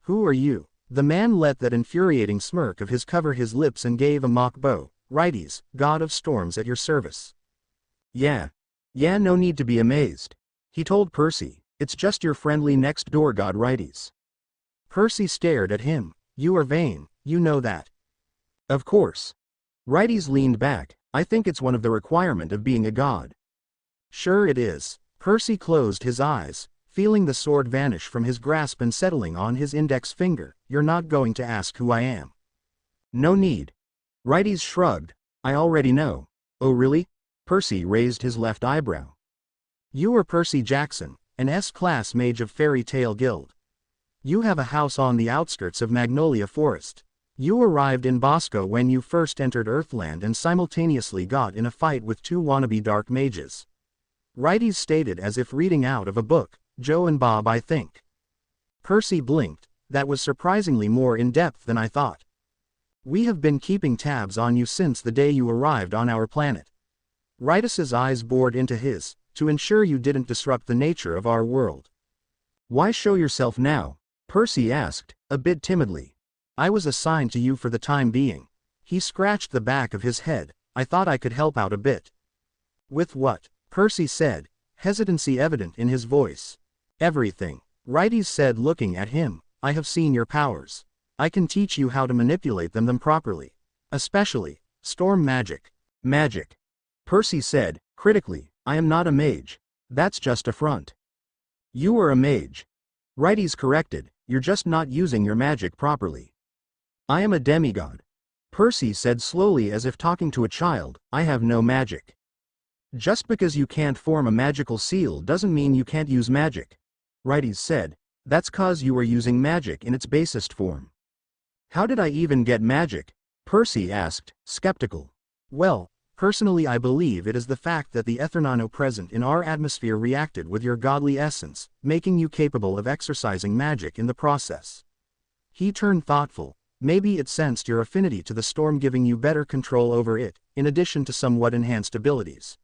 "Who are you?" The man let that infuriating smirk of his cover his lips and gave a mock bow. "Righties, god of storms, at your service." Yeah, no need to be amazed," he told Percy. "It's just your friendly next-door god Righties." Percy stared at him. "You are vain, you know that." "Of course." Righties leaned back. "I think it's one of the requirement of being a god." "Sure it is." Percy closed his eyes, feeling the sword vanish from his grasp and settling on his index finger. "You're not going to ask who I am?" "No need." Righties shrugged. I already know. Oh really? Percy raised his left eyebrow. You are Percy Jackson, an S-class mage of Fairy Tale Guild. You have a house on the outskirts of Magnolia Forest. You arrived in Bosco when you first entered Earthland and simultaneously got in a fight with two wannabe dark mages. Righties stated as if reading out of a book, Joe and Bob I think. Percy blinked. That was surprisingly more in-depth than I thought. We have been keeping tabs on you since the day you arrived on our planet. Rightus's eyes bored into his, to ensure you didn't disrupt the nature of our world. Why show yourself now? Percy asked, a bit timidly. I was assigned to you for the time being. He scratched the back of his head. I thought I could help out a bit. With what? Percy said, hesitancy evident in his voice. Everything. Righties said looking at him. I have seen your powers. I can teach you how to manipulate them properly. Especially, storm magic. Magic. Percy said, critically, I am not a mage. That's just a front. You are a mage. Righties corrected, you're just not using your magic properly. I am a demigod. Percy said slowly as if talking to a child, I have no magic. Just because you can't form a magical seal doesn't mean you can't use magic. Righties said, that's cause you are using magic in its basest form. How did I even get magic? Percy asked, skeptical. Well, personally I believe it is the fact that the ether nano present in our atmosphere reacted with your godly essence, making you capable of exercising magic in the process. He turned thoughtful. Maybe it sensed your affinity to the storm giving you better control over it, in addition to somewhat enhanced abilities.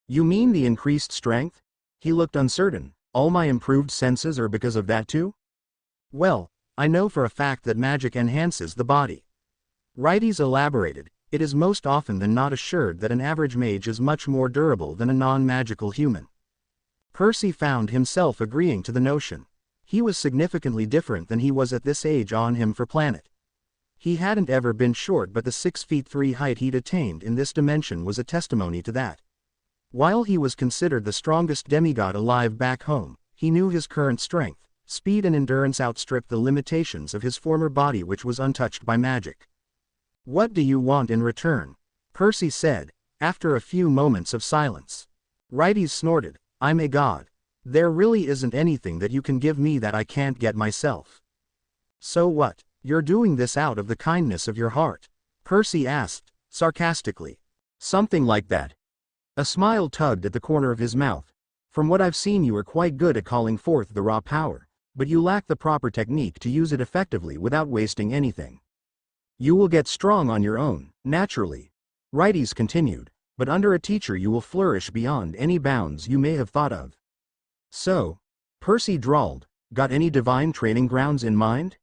You mean the increased strength? He looked uncertain. All my improved senses are because of that too? Well, I know for a fact that magic enhances the body. Righties elaborated, it is most often than not assured that an average mage is much more durable than a non-magical human. Percy found himself agreeing to the notion. He was significantly different than he was at this age on him for planet. He hadn't ever been short, but the 6'3" height he'd attained in this dimension was a testimony to that. While he was considered the strongest demigod alive back home, he knew his current strength, speed and endurance outstripped the limitations of his former body, which was untouched by magic. What do you want in return? Percy said, after a few moments of silence. Righties snorted, I'm a god. There really isn't anything that you can give me that I can't get myself. So what? You're doing this out of the kindness of your heart? Percy asked, sarcastically. Something like that. A smile tugged at the corner of his mouth. From what I've seen, you are quite good at calling forth the raw power, but you lack the proper technique to use it effectively without wasting anything. You will get strong on your own, naturally. Righties continued, but under a teacher you will flourish beyond any bounds you may have thought of. So, Percy drawled, got any divine training grounds in mind?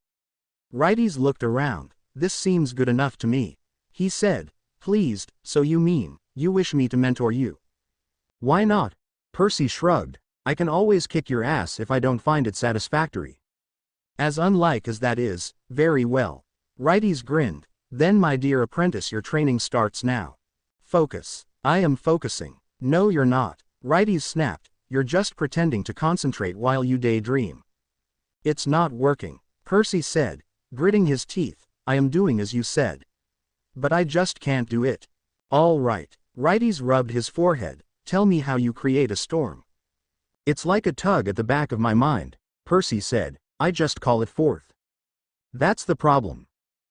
Righties looked around. This seems good enough to me. He said, pleased, so you mean, you wish me to mentor you? Why not? Percy shrugged. I can always kick your ass if I don't find it satisfactory. As unlike as that is, very well. Righties grinned. Then my dear apprentice, your training starts now. Focus. I am focusing. No you're not. Righties snapped. You're just pretending to concentrate while you daydream. It's not working. Percy said, gritting his teeth. I am doing as you said. But I just can't do it. All right. Righties rubbed his forehead. Tell me how you create a storm. It's like a tug at the back of my mind, Percy said. I just call it forth. That's the problem.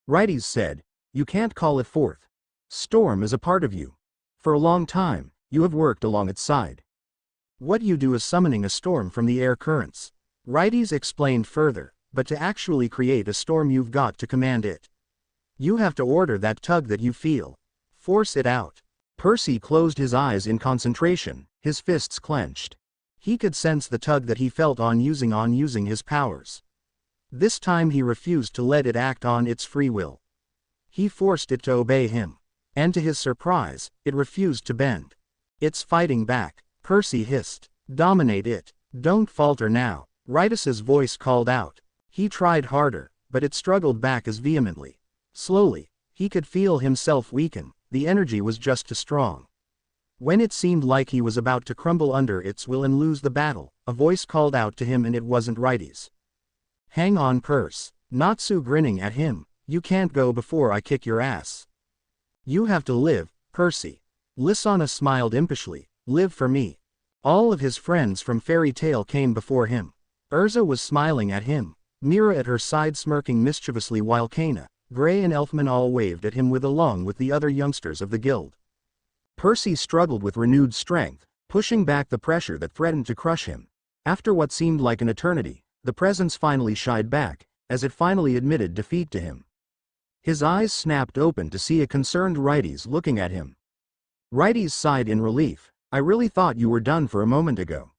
Righties said, you can't call it forth. Storm is a part of you. For a long time, you have worked along its side. What you do is summoning a storm from the air currents. Righties explained further, but to actually create a storm you've got to command it. You have to order that tug that you feel. Force it out. Percy closed his eyes in concentration, his fists clenched. He could sense the tug that he felt on using his powers. This time he refused to let it act on its free will. He forced it to obey him. And to his surprise, it refused to bend. It's fighting back. Percy hissed. Dominate it. Don't falter now. Rightus's voice called out. He tried harder, but it struggled back as vehemently. Slowly, he could feel himself weaken. The energy was just too strong. When it seemed like he was about to crumble under its will and lose the battle, a voice called out to him, and it wasn't Righties. Hang on, Percy. Natsu grinning at him. You can't go before I kick your ass. You have to live, Percy. Lysana smiled impishly. Live for me. All of his friends from Fairy Tale came before him. Erza was smiling at him, Mira at her side smirking mischievously while Kana, Gray and Elfman all waved at him along with the other youngsters of the guild. Percy struggled with renewed strength, pushing back the pressure that threatened to crush him. After what seemed like an eternity, the presence finally shied back, as it finally admitted defeat to him. His eyes snapped open to see a concerned Righties looking at him. Righties sighed in relief. I really thought you were done for a moment ago.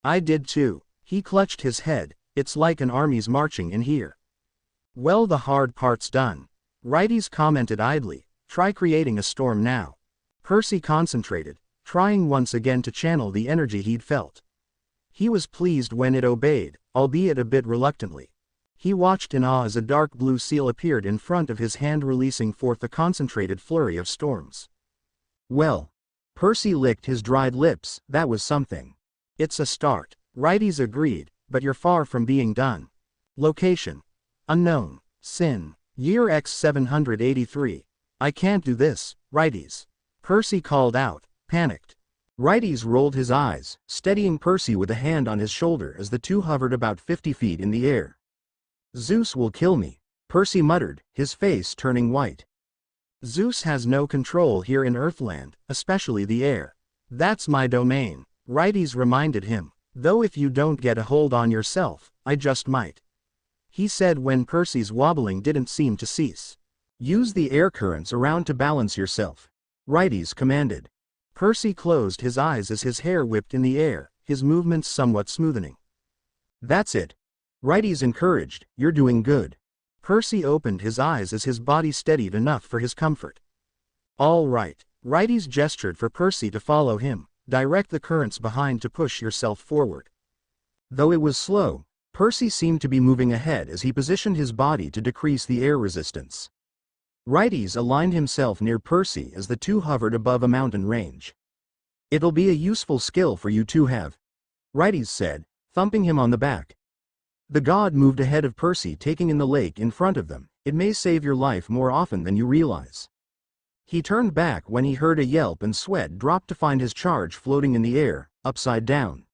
I did too. He clutched his head. It's like an army's marching in here. Well, the hard part's done. Righties commented idly. Try creating a storm now. Percy concentrated, trying once again to channel the energy he'd felt. He was pleased when it obeyed, albeit a bit reluctantly. He watched in awe as a dark blue seal appeared in front of his hand, releasing forth a concentrated flurry of storms. Well, Percy licked his dried lips. That was something. It's a start. Righties agreed, but you're far from being done. Location: unknown. Sin. Year X 783. I can't do this, Righties. Percy called out, panicked. Righties rolled his eyes, steadying Percy with a hand on his shoulder as the two hovered about 50 feet in the air. Zeus will kill me, Percy muttered, his face turning white. Zeus has no control here in Earthland, especially the air. That's my domain, Righties reminded him, though if you don't get a hold on yourself, I just might. He said when Percy's wobbling didn't seem to cease. Use the air currents around to balance yourself, Righties commanded. Percy closed his eyes as his hair whipped in the air, his movements somewhat smoothening. That's it. Righties encouraged, you're doing good. Percy opened his eyes as his body steadied enough for his comfort. All right. Righties gestured for Percy to follow him. Direct the currents behind to push yourself forward. Though it was slow, Percy seemed to be moving ahead as he positioned his body to decrease the air resistance. Righties aligned himself near Percy as the two hovered above a mountain range. It'll be a useful skill for you to have, Righties said, thumping him on the back. The god moved ahead of Percy, taking in the lake in front of them. It may save your life more often than you realize. He turned back when he heard a yelp and sweat dropped to find his charge floating in the air, upside down.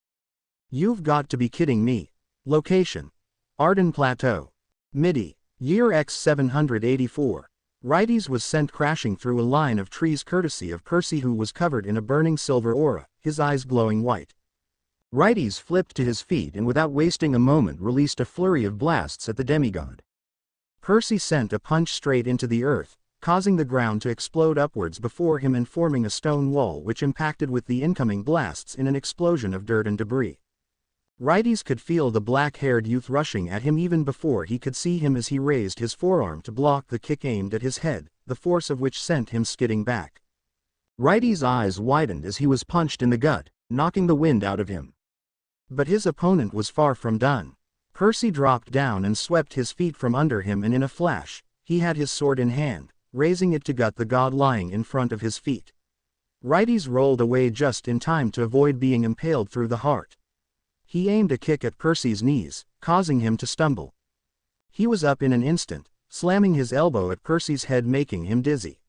You've got to be kidding me. Location: Arden Plateau. Midi. Year X 784. Righties was sent crashing through a line of trees courtesy of Percy, who was covered in a burning silver aura, his eyes glowing white. Righties flipped to his feet and without wasting a moment released a flurry of blasts at the demigod. Percy sent a punch straight into the earth, causing the ground to explode upwards before him and forming a stone wall which impacted with the incoming blasts in an explosion of dirt and debris. Righties could feel the black-haired youth rushing at him even before he could see him as he raised his forearm to block the kick aimed at his head, the force of which sent him skidding back. Righties' eyes widened as he was punched in the gut, knocking the wind out of him. But his opponent was far from done. Percy dropped down and swept his feet from under him, and in a flash, he had his sword in hand, raising it to gut the god lying in front of his feet. Righties rolled away just in time to avoid being impaled through the heart. He aimed a kick at Percy's knees, causing him to stumble. He was up in an instant, slamming his elbow at Percy's head, making him dizzy.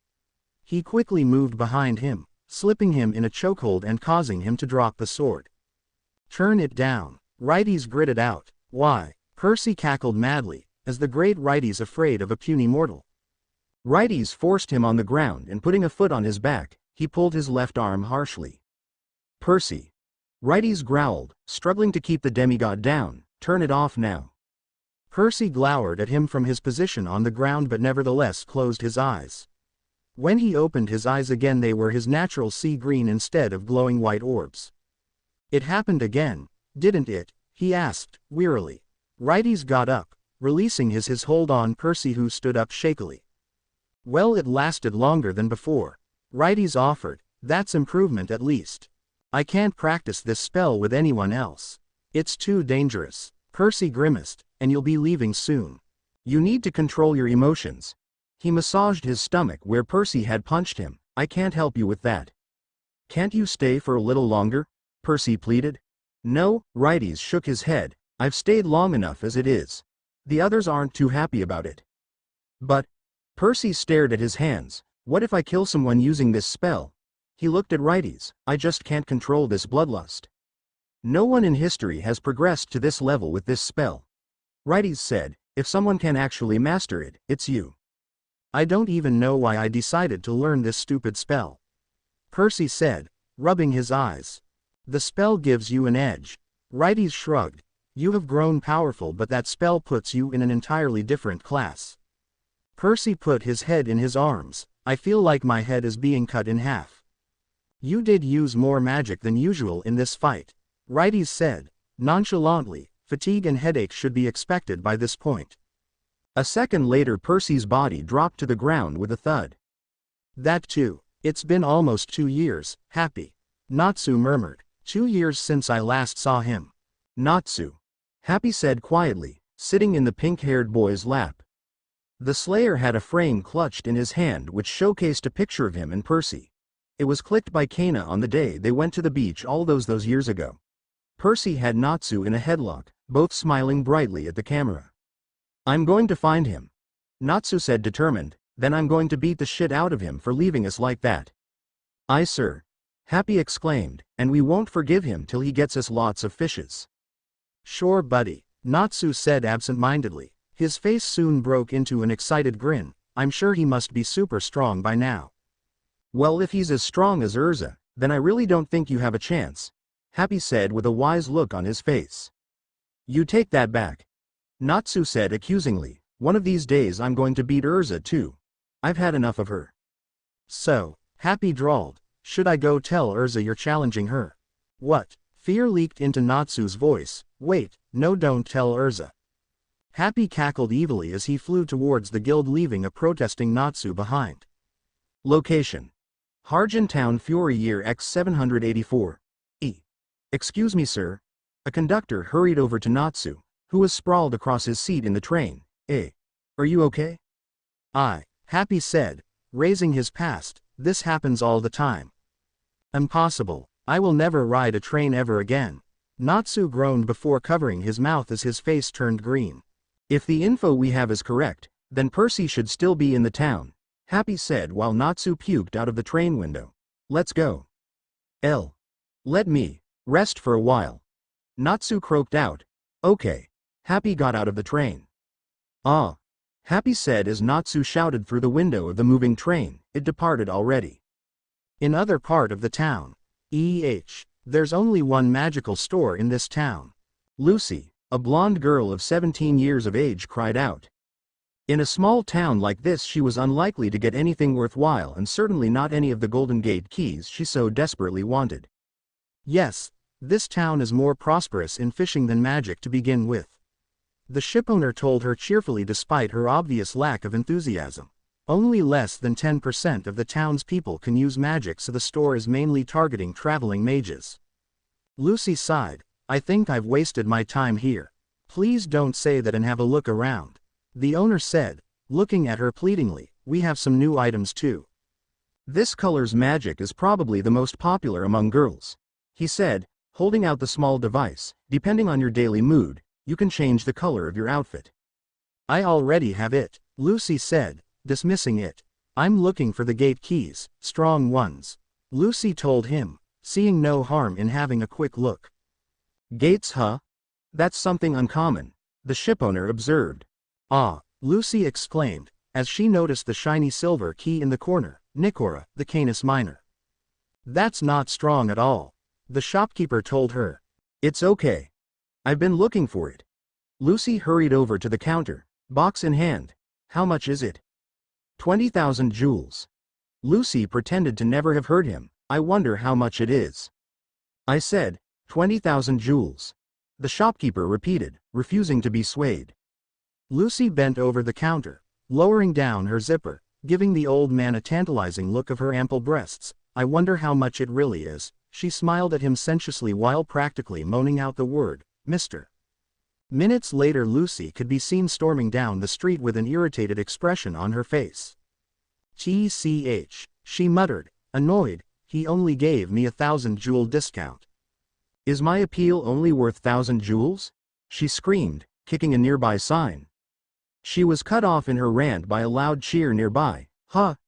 He quickly moved behind him, slipping him in a chokehold and causing him to drop the sword. Turn it down, Righties gritted out. Why? Percy cackled madly, as the great Righties afraid of a puny mortal. Righties forced him on the ground and putting a foot on his back, he pulled his left arm harshly. Percy. Righties growled, struggling to keep the demigod down, turn it off now. Percy glowered at him from his position on the ground but nevertheless closed his eyes. When he opened his eyes again they were his natural sea green instead of glowing white orbs. It happened again, didn't it? He asked, wearily. Righties got up, releasing his hold on Percy, who stood up shakily. Well, it lasted longer than before. Righties offered. That's improvement at least. I can't practice this spell with anyone else. It's too dangerous. Percy grimaced, and you'll be leaving soon. You need to control your emotions. He massaged his stomach where Percy had punched him. I can't help you with that. Can't you stay for a little longer? Percy pleaded. No, Righties shook his head. I've stayed long enough as it is. The others aren't too happy about it. But, Percy stared at his hands, What if I kill someone using this spell? He looked at Righties. I just can't control this bloodlust. No one in history has progressed to this level with this spell. Righties said, if someone can actually master it, it's you. I don't even know why I decided to learn this stupid spell. Percy said, rubbing his eyes. The spell gives you an edge. Righties shrugged. You have grown powerful, but that spell puts you in an entirely different class. Percy put his head in his arms. I feel like my head is being cut in half. You did use more magic than usual in this fight. Righties said, nonchalantly. Fatigue and headache should be expected by this point. A second later, Percy's body dropped to the ground with a thud. That too. It's been almost 2 years, Happy. Natsu murmured. 2 years since I last saw him. Natsu. Happy said quietly, sitting in the pink-haired boy's lap. The Slayer had a frame clutched in his hand which showcased a picture of him and Percy. It was clicked by Kana on the day they went to the beach all those years ago. Percy had Natsu in a headlock, both smiling brightly at the camera. I'm going to find him. Natsu said, determined. Then I'm going to beat the shit out of him for leaving us like that. Aye, sir. Happy exclaimed, and we won't forgive him till he gets us lots of fishes. Sure, buddy, Natsu said absent-mindedly. His face soon broke into an excited grin. I'm sure he must be super strong by now. Well, if he's as strong as Erza, then I really don't think you have a chance, Happy said with a wise look on his face. You take that back. Natsu said accusingly. One of these days I'm going to beat Erza too. I've had enough of her. So, Happy drawled. Should I go tell Erza you're challenging her? What? Fear leaked into Natsu's voice. Wait, no, don't tell Erza. Happy cackled evilly as he flew towards the guild, leaving a protesting Natsu behind. Location: Harjan Town, Fury Year X 784. Excuse me, sir. A conductor hurried over to Natsu, who was sprawled across his seat in the train. Are you okay? Happy said, raising his past. This happens all the time. Impossible. I will never ride a train ever again. Natsu groaned before covering his mouth as his face turned green. If the info we have is correct, then Percy should still be in the town, Happy said while Natsu puked out of the train window. Let's go. Let me rest for a while. Natsu croaked out. Okay. Happy got out of the train. Happy said as Natsu shouted through the window of the moving train. It departed already. In other part of the town. There's only one magical store in this town. Lucy, a blonde girl of 17 years of age, cried out. In a small town like this she was unlikely to get anything worthwhile, and certainly not any of the Golden Gate keys she so desperately wanted. Yes, this town is more prosperous in fishing than magic to begin with. The shipowner told her cheerfully despite her obvious lack of enthusiasm. Only less than 10% of the town's people can use magic, so the store is mainly targeting traveling mages. Lucy sighed. I think I've wasted my time here. Please don't say that and have a look around. The owner said, looking at her pleadingly. We have some new items too. This color's magic is probably the most popular among girls, he said, holding out the small device. Depending on your daily mood, you can change the color of your outfit. I already have it, Lucy said, dismissing it. I'm looking for the gate keys, strong ones. Lucy told him, seeing no harm in having a quick look. Gates, huh? That's something uncommon, the shipowner observed. Lucy exclaimed, as she noticed the shiny silver key in the corner. Nikora, the Canis Minor. That's not strong at all, the shopkeeper told her. It's okay. I've been looking for it. Lucy hurried over to the counter, box in hand. How much is it? 20,000 jewels. Lucy pretended to never have heard him. I wonder how much it is. I said, 20,000 jewels. The shopkeeper repeated, refusing to be swayed. Lucy bent over the counter, lowering down her zipper, giving the old man a tantalizing look of her ample breasts. I wonder how much it really is. She smiled at him sensuously while practically moaning out the word, Mr. Minutes later Lucy could be seen storming down the street with an irritated expression on her face. TCH, she muttered, annoyed, he only gave me 1,000 jewel discount. Is my appeal only worth 1,000 jewels? She screamed, kicking a nearby sign. She was cut off in her rant by a loud cheer nearby.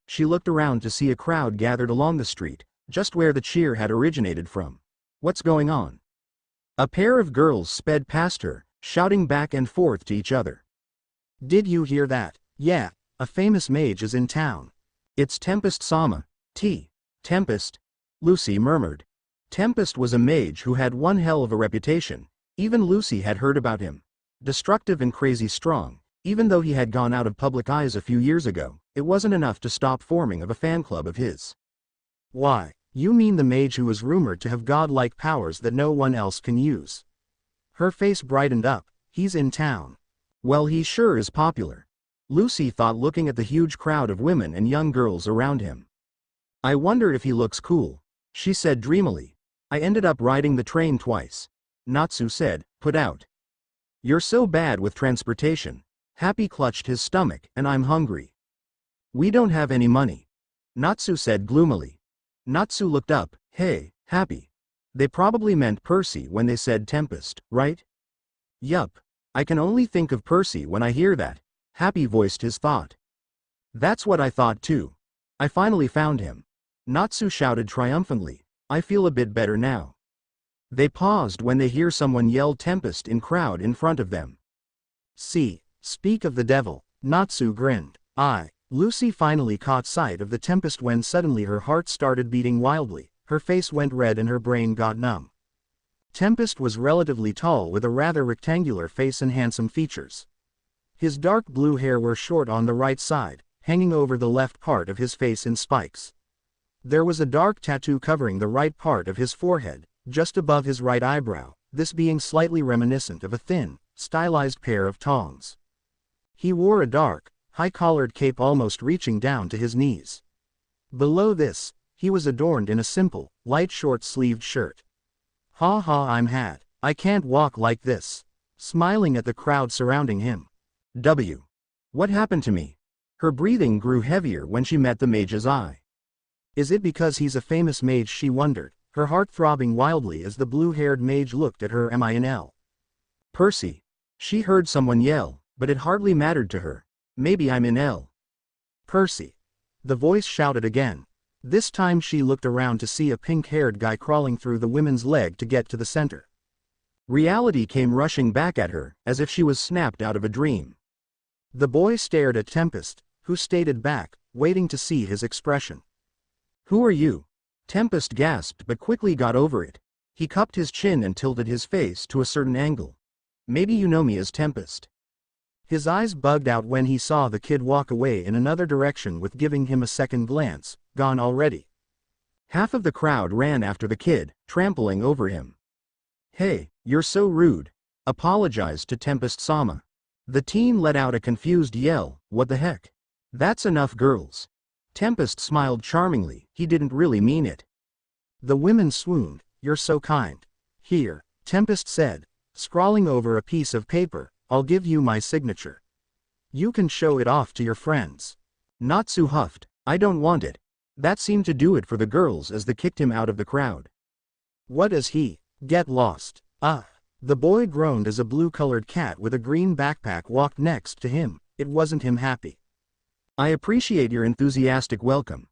She looked around to see a crowd gathered along the street, just where the cheer had originated from. What's going on? A pair of girls sped past her, shouting back and forth to each other. Did you hear that? Yeah, a famous mage is in town. It's Tempest Sama. Tempest? Lucy murmured. Tempest was a mage who had one hell of a reputation. Even Lucy had heard about him. Destructive and crazy strong. Even though he had gone out of public eyes a few years ago, it wasn't enough to stop forming of a fan club of his. Why, you mean the mage who is rumored to have godlike powers that no one else can use? Her face brightened up. He's in town. Well, he sure is popular. Lucy thought, looking at the huge crowd of women and young girls around him. I wonder if he looks cool, she said dreamily. I ended up riding the train twice. Natsu said, put out. You're so bad with transportation. Happy clutched his stomach, and I'm hungry. We don't have any money. Natsu said gloomily. Natsu looked up. Hey, Happy. They probably meant Percy when they said Tempest, right? Yup. I can only think of Percy when I hear that. Happy voiced his thought. That's what I thought too. I finally found him. Natsu shouted triumphantly. I feel a bit better now. They paused when they hear someone yell Tempest in crowd in front of them. Speak of the devil, Natsu grinned. Lucy finally caught sight of the Tempest when suddenly her heart started beating wildly, her face went red and her brain got numb. Tempest was relatively tall with a rather rectangular face and handsome features. His dark blue hair were short on the right side, hanging over the left part of his face in spikes. There was a dark tattoo covering the right part of his forehead, just above his right eyebrow, this being slightly reminiscent of a thin, stylized pair of tongs. He wore a dark, high-collared cape almost reaching down to his knees. Below this, he was adorned in a simple, light short-sleeved shirt. Ha ha, I'm had. I can't walk like this. Smiling at the crowd surrounding him. What happened to me? Her breathing grew heavier when she met the mage's eye. Is it because he's a famous mage, she wondered, her heart throbbing wildly as the blue-haired mage looked at her. Am I in L? Percy. She heard someone yell, but it hardly mattered to her. Maybe I'm in L. Percy. The voice shouted again. This time she looked around to see a pink-haired guy crawling through the women's leg to get to the center. Reality came rushing back at her, as if she was snapped out of a dream. The boy stared at Tempest, who stated back, waiting to see his expression. Who are you? Tempest gasped but quickly got over it. He cupped his chin and tilted his face to a certain angle. Maybe you know me as Tempest. His eyes bugged out when he saw the kid walk away in another direction with giving him a second glance, gone already. Half of the crowd ran after the kid, trampling over him. Hey, you're so rude. Apologized to Tempest Sama. The teen let out a confused yell. What the heck? That's enough, girls. Tempest smiled charmingly. He didn't really mean it. The women swooned. You're so kind. Here, Tempest said, scrawling over a piece of paper. I'll give you my signature. You can show it off to your friends. Natsu huffed. I don't want it. That seemed to do it for the girls as they kicked him out of the crowd. What does he get lost? The boy groaned as a blue-colored cat with a green backpack walked next to him. It wasn't him. Happy. I appreciate your enthusiastic welcome.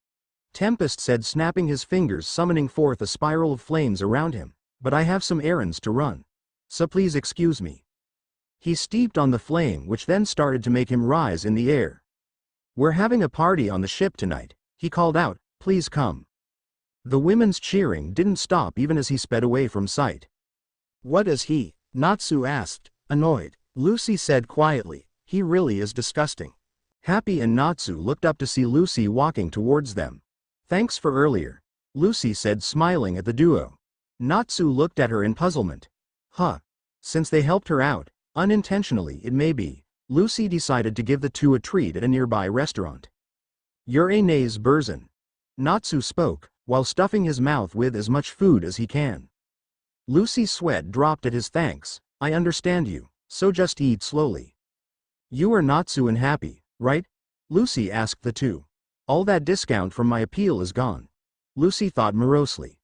Tempest said, snapping his fingers, summoning forth a spiral of flames around him. But I have some errands to run. So please excuse me. He steeped on the flame, which then started to make him rise in the air. We're having a party on the ship tonight, he called out. Please come. The women's cheering didn't stop even as he sped away from sight. What is he? Natsu asked, annoyed. Lucy said quietly, he really is disgusting. Happy and Natsu looked up to see Lucy walking towards them. Thanks for earlier, Lucy said, smiling at the duo. Natsu looked at her in puzzlement. Since they helped her out, unintentionally it may be, Lucy decided to give the two a treat at a nearby restaurant. You're a naze Burzin. Natsu spoke, while stuffing his mouth with as much food as he can. Lucy's sweat dropped at his thanks. I understand you, so just eat slowly. You are Natsu and Happy, right? Lucy asked the two. All that discount from my appeal is gone. Lucy thought morosely.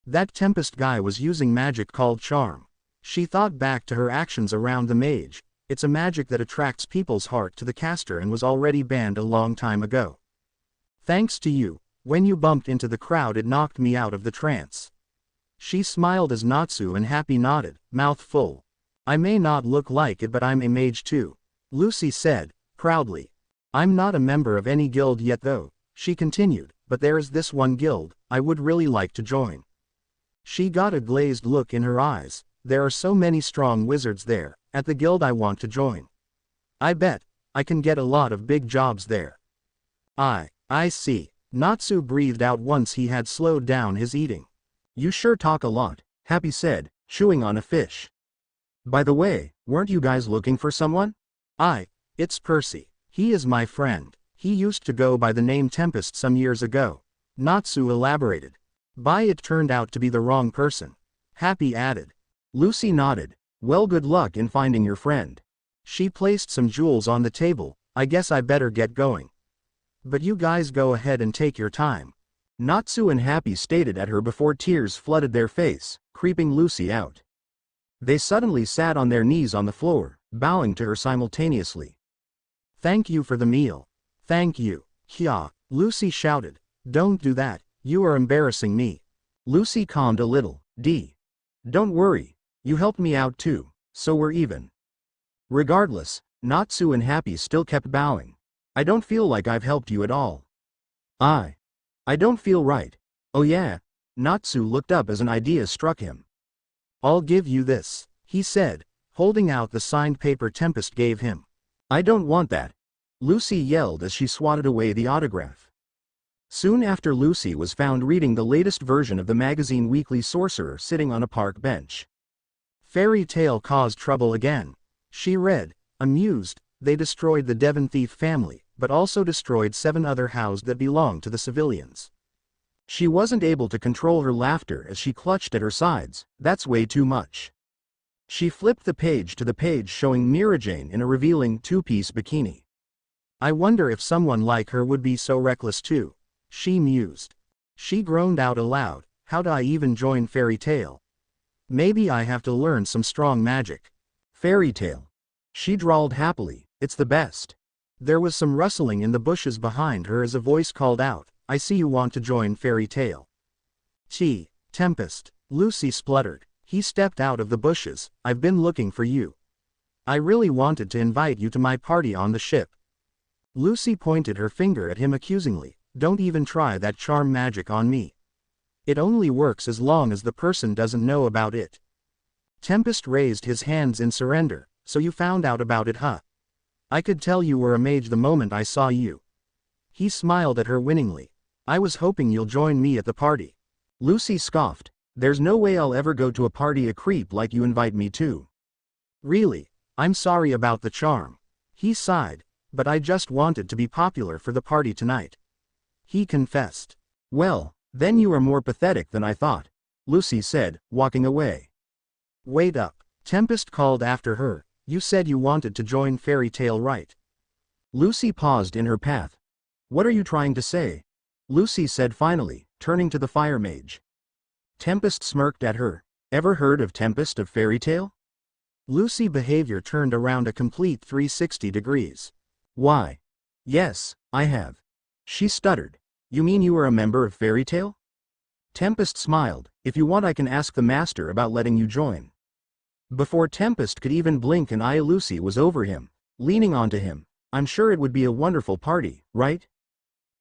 That Tempest guy was using magic called charm. She thought back to her actions around the mage. It's a magic that attracts people's heart to the caster and was already banned a long time ago. Thanks to you, when you bumped into the crowd it knocked me out of the trance. She smiled as Natsu and Happy nodded, mouth full. I may not look like it but I'm a mage too, Lucy said, proudly. I'm not a member of any guild yet though, she continued, but there is this one guild I would really like to join. She got a glazed look in her eyes. There are so many strong wizards there, at the guild I want to join. I bet I can get a lot of big jobs there. I see. Natsu breathed out once he had slowed down his eating. You sure talk a lot, Happy said, chewing on a fish. By the way, weren't you guys looking for someone? It's Percy. He is my friend. He used to go by the name Tempest some years ago. Natsu elaborated. It turned out to be the wrong person. Happy added. Lucy nodded. Well, good luck in finding your friend. She placed some jewels on the table. I guess I better get going. But you guys go ahead and take your time. Natsu and Happy stared at her before tears flooded their face, creeping Lucy out. They suddenly sat on their knees on the floor, bowing to her simultaneously. Thank you for the meal. Thank you. Hya, Lucy shouted. Don't do that, you are embarrassing me. Lucy calmed a little. Don't worry, you helped me out too, so we're even. Regardless, Natsu and Happy still kept bowing. I don't feel like I've helped you at all. I don't feel right. Oh yeah. Natsu looked up as an idea struck him. I'll give you this, he said, holding out the signed paper Tempest gave him. I don't want that, Lucy yelled as she swatted away the autograph. Soon after, Lucy was found reading the latest version of the magazine Weekly Sorcerer sitting on a park bench. Fairy tale caused trouble again. She read, amused, they destroyed the Devon thief family, but also destroyed 7 other houses that belonged to the civilians. She wasn't able to control her laughter as she clutched at her sides. That's way too much. She flipped the page to the page showing Mirajane in a revealing 2-piece bikini. I wonder if someone like her would be so reckless too, she mused. She groaned out aloud, how do I even join fairy tale? Maybe I have to learn some strong magic. Fairy tale. She drawled happily, it's the best. There was some rustling in the bushes behind her as a voice called out, I see you want to join fairy tale. Tempest, Lucy spluttered. He stepped out of the bushes. I've been looking for you. I really wanted to invite you to my party on the ship. Lucy pointed her finger at him accusingly. Don't even try that charm magic on me. It only works as long as the person doesn't know about it. Tempest raised his hands in surrender. So you found out about it, huh? I could tell you were a mage the moment I saw you. He smiled at her winningly. I was hoping you'll join me at the party. Lucy scoffed. There's no way I'll ever go to a party a creep like you invite me to. Really? I'm sorry about the charm. He sighed. But I just wanted to be popular for the party tonight. He confessed. Well, then you are more pathetic than I thought, Lucy said, walking away. Wait up, Tempest called after her. You said you wanted to join fairy tale, right? Lucy paused in her path. What are you trying to say? Lucy said finally, turning to the fire mage. Tempest smirked at her. Ever heard of Tempest of Fairy Tale? Lucy's behavior turned around a complete 360 degrees. Why? Yes, I have. She stuttered. You mean you are a member of Fairy Tale? Tempest smiled. If you want I can ask the master about letting you join. Before Tempest could even blink an eye, Lucy was over him, leaning onto him. I'm sure it would be a wonderful party, right?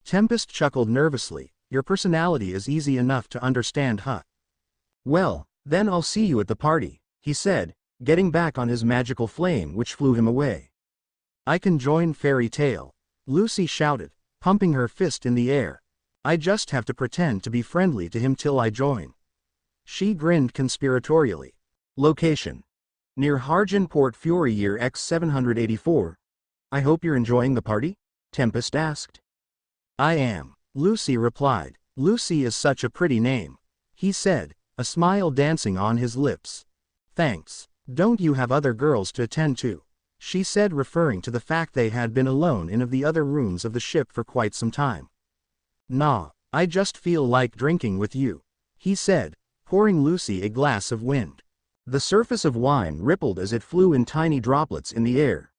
Tempest chuckled nervously. Your personality is easy enough to understand, huh? Well, then I'll see you at the party, he said, getting back on his magical flame which flew him away. I can join fairy tale, Lucy shouted, pumping her fist in the air. I just have to pretend to be friendly to him till I join. She grinned conspiratorially. Location. Near Harjan Port Fury year X784. I hope you're enjoying the party? Tempest asked. I am, Lucy replied. Lucy is such a pretty name, he said, a smile dancing on his lips. Thanks. Don't you have other girls to attend to? She said, referring to the fact they had been alone in the other rooms of the ship for quite some time. Nah, I just feel like drinking with you, he said, pouring Lucy a glass of wind. The surface of wine rippled as it flew in tiny droplets in the air.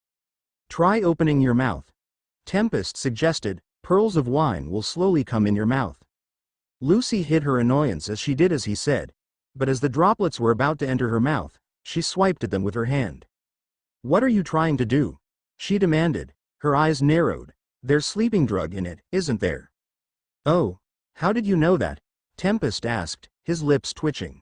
Try opening your mouth, Tempest suggested, Pearls of wine will slowly come in your mouth. Lucy hid her annoyance as she did as he said, but as the droplets were about to enter her mouth, she swiped at them with her hand. What are you trying to do? She demanded, her eyes narrowed. There's sleeping drug in it, isn't there? Oh, how did you know that? Tempest asked, his lips twitching.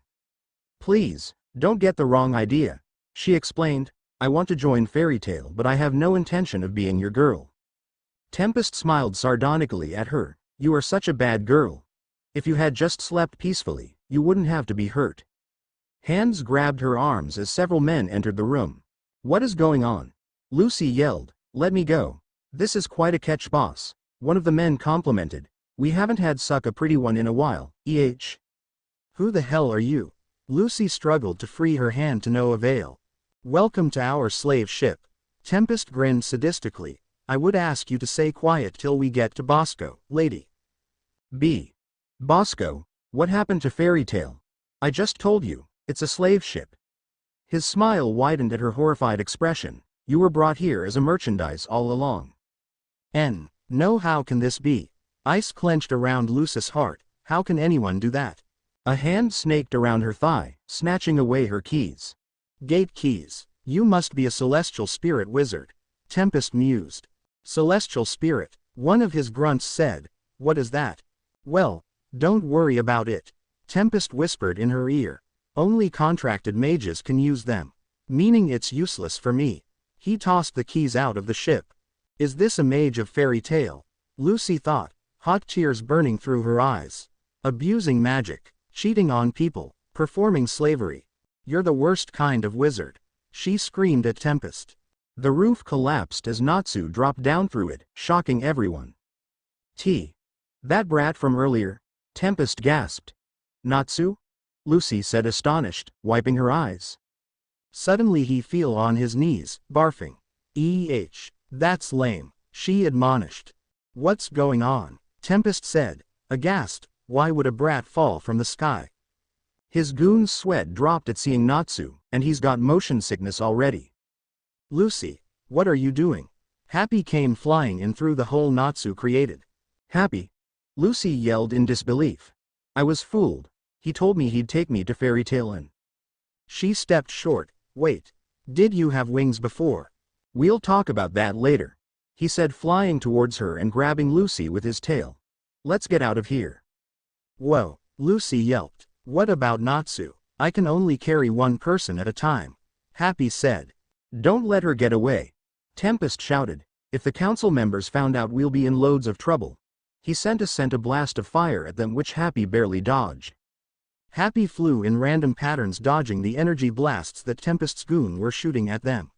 Please, don't get the wrong idea, she explained. I want to join Fairy Tale, but I have no intention of being your girl. Tempest smiled sardonically at her. You are such a bad girl. If you had just slept peacefully, you wouldn't have to be hurt. Hands grabbed her arms as several men entered the room. What is going on? Lucy yelled. Let me go. This is quite a catch, boss. One of the men complimented. We haven't had such a pretty one in a while, Who the hell are you? Lucy struggled to free her hand to no avail. Welcome to our slave ship. Tempest grinned sadistically. I would ask you to stay quiet till we get to Bosco, lady. Bosco? What happened to Fairy Tale? I just told you, it's a slave ship. His smile widened at her horrified expression. You were brought here as a merchandise all along. No, how can this be? Ice clenched around Lucy's heart. How can anyone do that? A hand snaked around her thigh, snatching away her keys. Gate keys. You must be a celestial spirit wizard. Tempest mused. Celestial spirit, one of his grunts said. What is that? Well, don't worry about it. Tempest whispered in her ear. Only contracted mages can use them. Meaning it's useless for me. He tossed the keys out of the ship. Is this a mage of Fairy Tale? Lucy thought, hot tears burning through her eyes. Abusing magic, cheating on people, performing slavery. You're the worst kind of wizard. She screamed at Tempest. The roof collapsed as Natsu dropped down through it, shocking everyone. That brat from earlier? Tempest gasped. Natsu? Lucy said astonished, wiping her eyes. Suddenly he fell on his knees, barfing. That's lame, she admonished. What's going on? Tempest said, aghast. Why would a brat fall from the sky? His goon's sweat dropped at seeing Natsu, and he's got motion sickness already. Lucy, what are you doing? Happy came flying in through the hole Natsu created. Happy? Lucy yelled in disbelief. I was fooled. He told me he'd take me to Fairy Tale Inn. She stepped short. Wait. Did you have wings before? We'll talk about that later, he said, flying towards her and grabbing Lucy with his tail. Let's get out of here. Whoa, Lucy yelped. What about Natsu? I can only carry one person at a time, Happy said. Don't let her get away, Tempest shouted. If the council members found out, we'll be in loads of trouble. He sent a blast of fire at them, which Happy barely dodged. Happy flew in random patterns, dodging the energy blasts that Tempest's goon were shooting at them.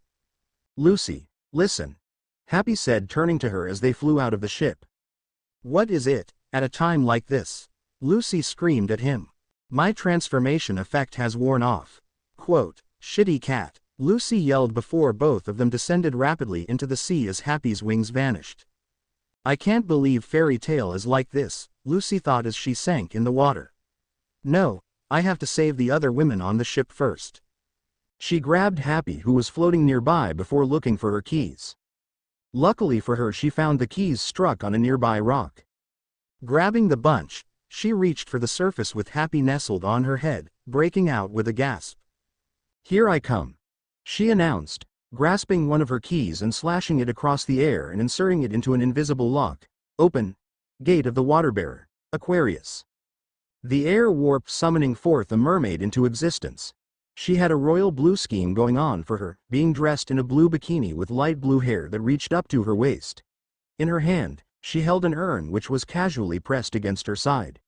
Lucy, listen, Happy said, turning to her as they flew out of the ship. What is it, at a time like this? Lucy screamed at him. My transformation effect has worn off. Quote, shitty cat, Lucy yelled before both of them descended rapidly into the sea as Happy's wings vanished. I can't believe Fairy Tale is like this, Lucy thought as she sank in the water. No, I have to save the other women on the ship first. She grabbed Happy, who was floating nearby, before looking for her keys. Luckily for her, she found the keys struck on a nearby rock. Grabbing the bunch, she reached for the surface with Happy nestled on her head, breaking out with a gasp. Here I come, she announced, grasping one of her keys and slashing it across the air and inserting it into an invisible lock. Open. Gate of the Waterbearer, Aquarius. The air warped, summoning forth a mermaid into existence. She had a royal blue scheme going on for her, being dressed in a blue bikini with light blue hair that reached up to her waist. In her hand, she held an urn which was casually pressed against her side.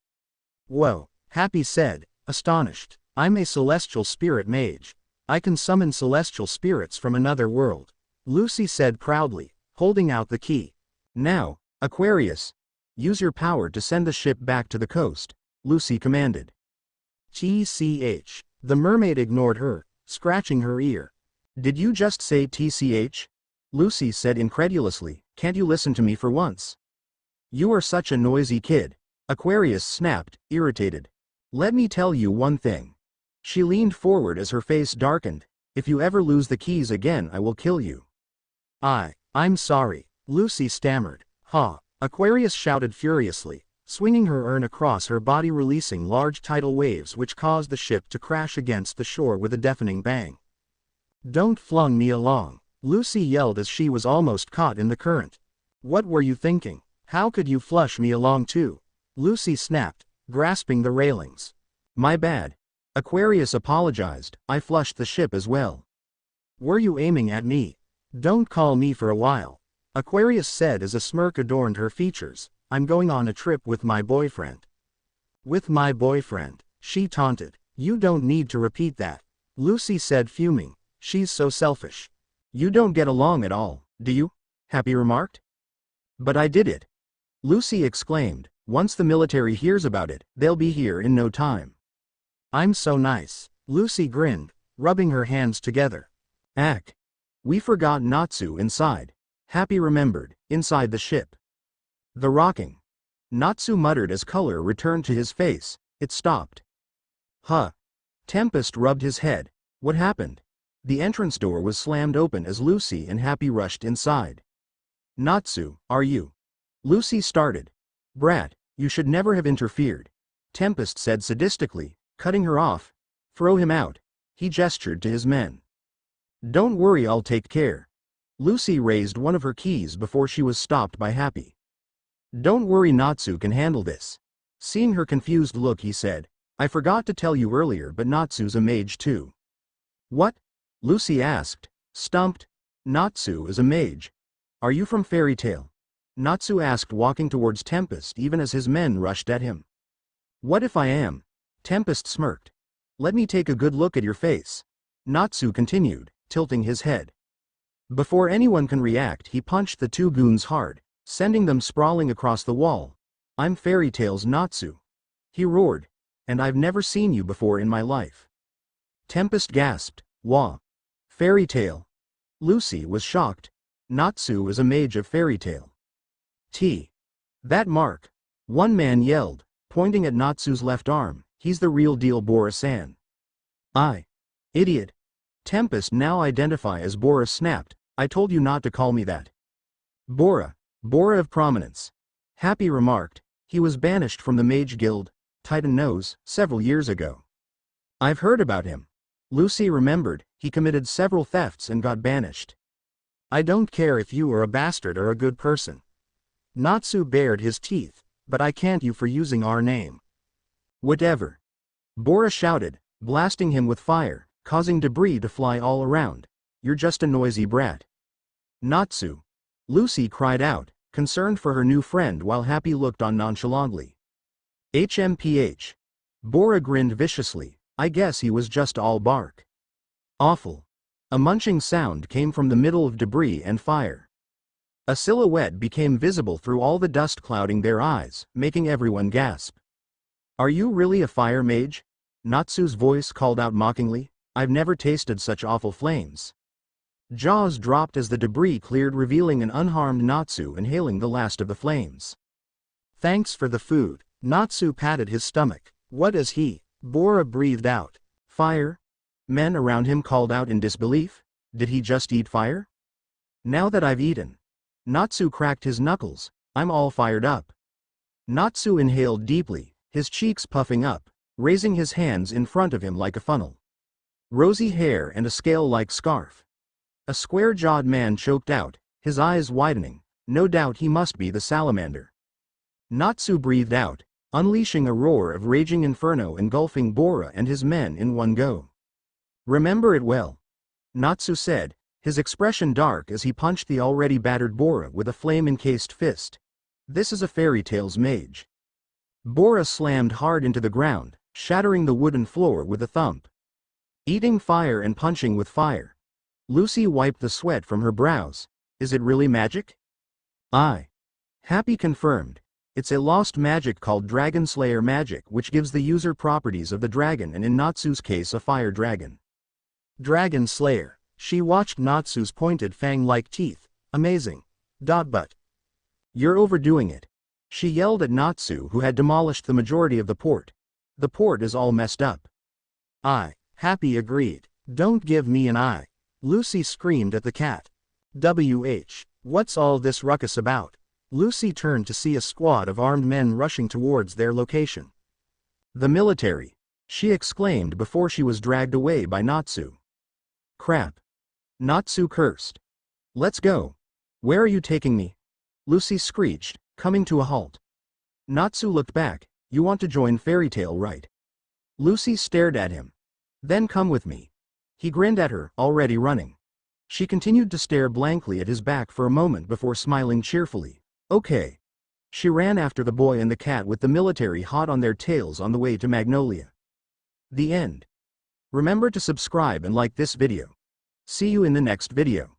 Whoa, Happy said, astonished. I'm a celestial spirit mage. I can summon celestial spirits from another world, Lucy said proudly, holding out the key. Now, Aquarius, use your power to send the ship back to the coast, Lucy commanded. TCH. The mermaid ignored her, scratching her ear. Did you just say TCH? Lucy said incredulously. Can't you listen to me for once? You are such a noisy kid, Aquarius snapped, irritated. Let me tell you one thing. She leaned forward as her face darkened. If you ever lose the keys again, I will kill you. I'm sorry, Lucy stammered. Aquarius shouted furiously, swinging her urn across her body, releasing large tidal waves which caused the ship to crash against the shore with a deafening bang. "Don't flung me along," Lucy yelled as she was almost caught in the current. "What were you thinking? How could you flush me along too?" Lucy snapped, grasping the railings. My bad. Aquarius apologized, I flushed the ship as well. "Were you aiming at me? Don't call me for a while," Aquarius said as a smirk adorned her features. "I'm going on a trip with my boyfriend." "With my boyfriend," she taunted. "You don't need to repeat that," Lucy said, fuming. "She's so selfish." You don't get along at all, do you? Happy remarked. But I did it. Lucy exclaimed, once the military hears about it, they'll be here in no time. "I'm so nice," Lucy grinned, rubbing her hands together. Ack. We forgot Natsu inside. Happy remembered, inside the ship. The rocking. Natsu muttered as color returned to his face. It stopped. Huh. Tempest rubbed his head. What happened? The entrance door was slammed open as Lucy and Happy rushed inside. Natsu, are you? Lucy started. Brat, you should never have interfered. Tempest said sadistically, cutting her off. Throw him out. He gestured to his men. Don't worry, I'll take care. Lucy raised one of her keys before she was stopped by Happy. Don't worry, Natsu can handle this. Seeing her confused look, he said, I forgot to tell you earlier, but Natsu's a mage too. What? Lucy asked, stumped. Natsu is a mage. Are you from Fairy Tale? Natsu asked, walking towards Tempest even as his men rushed at him. What if I am? Tempest smirked. Let me take a good look at your face. Natsu continued, tilting his head. Before anyone can react, he punched the two goons hard, sending them sprawling across the wall. I'm Fairy Tale's Natsu. He roared. And I've never seen you before in my life. Tempest gasped. Wah. Fairy Tale. Lucy was shocked. Natsu is a mage of Fairy Tale. That mark. One man yelled, pointing at Natsu's left arm. He's the real deal, Bora-san. Idiot. Tempest, now identify as Bora, snapped. I told you not to call me that. Bora of prominence. Happy remarked. He was banished from the Mage Guild, Titan Nose, several years ago. I've heard about him. Lucy remembered, he committed several thefts and got banished. I don't care if you are a bastard or a good person. Natsu bared his teeth, but I can't you for using our name. Whatever. Bora shouted, blasting him with fire, causing debris to fly all around. You're just a noisy brat. Natsu. Lucy cried out, concerned for her new friend, while Happy looked on nonchalantly. HMPH. Bora grinned viciously. I guess he was just all bark. Awful. A munching sound came from the middle of debris and fire. A silhouette became visible through all the dust, clouding their eyes, making everyone gasp. Are you really a fire mage? Natsu's voice called out mockingly. I've never tasted such awful flames. Jaws dropped as the debris cleared, revealing an unharmed Natsu inhaling the last of the flames. Thanks for the food. Natsu patted his stomach. What is he? Bora breathed out. Fire? Men around him called out in disbelief. Did he just eat fire? Now that I've eaten. Natsu cracked his knuckles. I'm all fired up. Natsu inhaled deeply, his cheeks puffing up, raising his hands in front of him like a funnel. Rosy hair and a scale-like scarf. A square-jawed man choked out, his eyes widening. No doubt he must be the salamander. Natsu breathed out, unleashing a roar of raging inferno engulfing Bora and his men in one go. Remember it well. Natsu said, his expression dark as he punched the already battered Bora with a flame-encased fist. This is a Fairy Tale's mage. Bora slammed hard into the ground, shattering the wooden floor with a thump. Eating fire and punching with fire. Lucy wiped the sweat from her brows. Is it really magic? Happy confirmed. It's a lost magic called Dragon Slayer magic, which gives the user properties of the dragon, and in Natsu's case a fire dragon. Dragon Slayer. She watched Natsu's pointed fang-like teeth. Amazing. But. You're overdoing it. She yelled at Natsu, who had demolished the majority of the port. The port is all messed up. Happy agreed. Don't give me an eye. Lucy screamed at the cat. What's all this ruckus about? Lucy turned to see a squad of armed men rushing towards their location. The military, she exclaimed before she was dragged away by Natsu. Crap. Natsu cursed. Let's go. Where are you taking me? Lucy screeched, coming to a halt. Natsu looked back. You want to join Fairy Tail, right? Lucy stared at him. Then come with me. He grinned at her, already running. She continued to stare blankly at his back for a moment before smiling cheerfully. Okay. She ran after the boy and the cat with the military hot on their tails on the way to Magnolia. The end. Remember to subscribe and like this video. See you in the next video.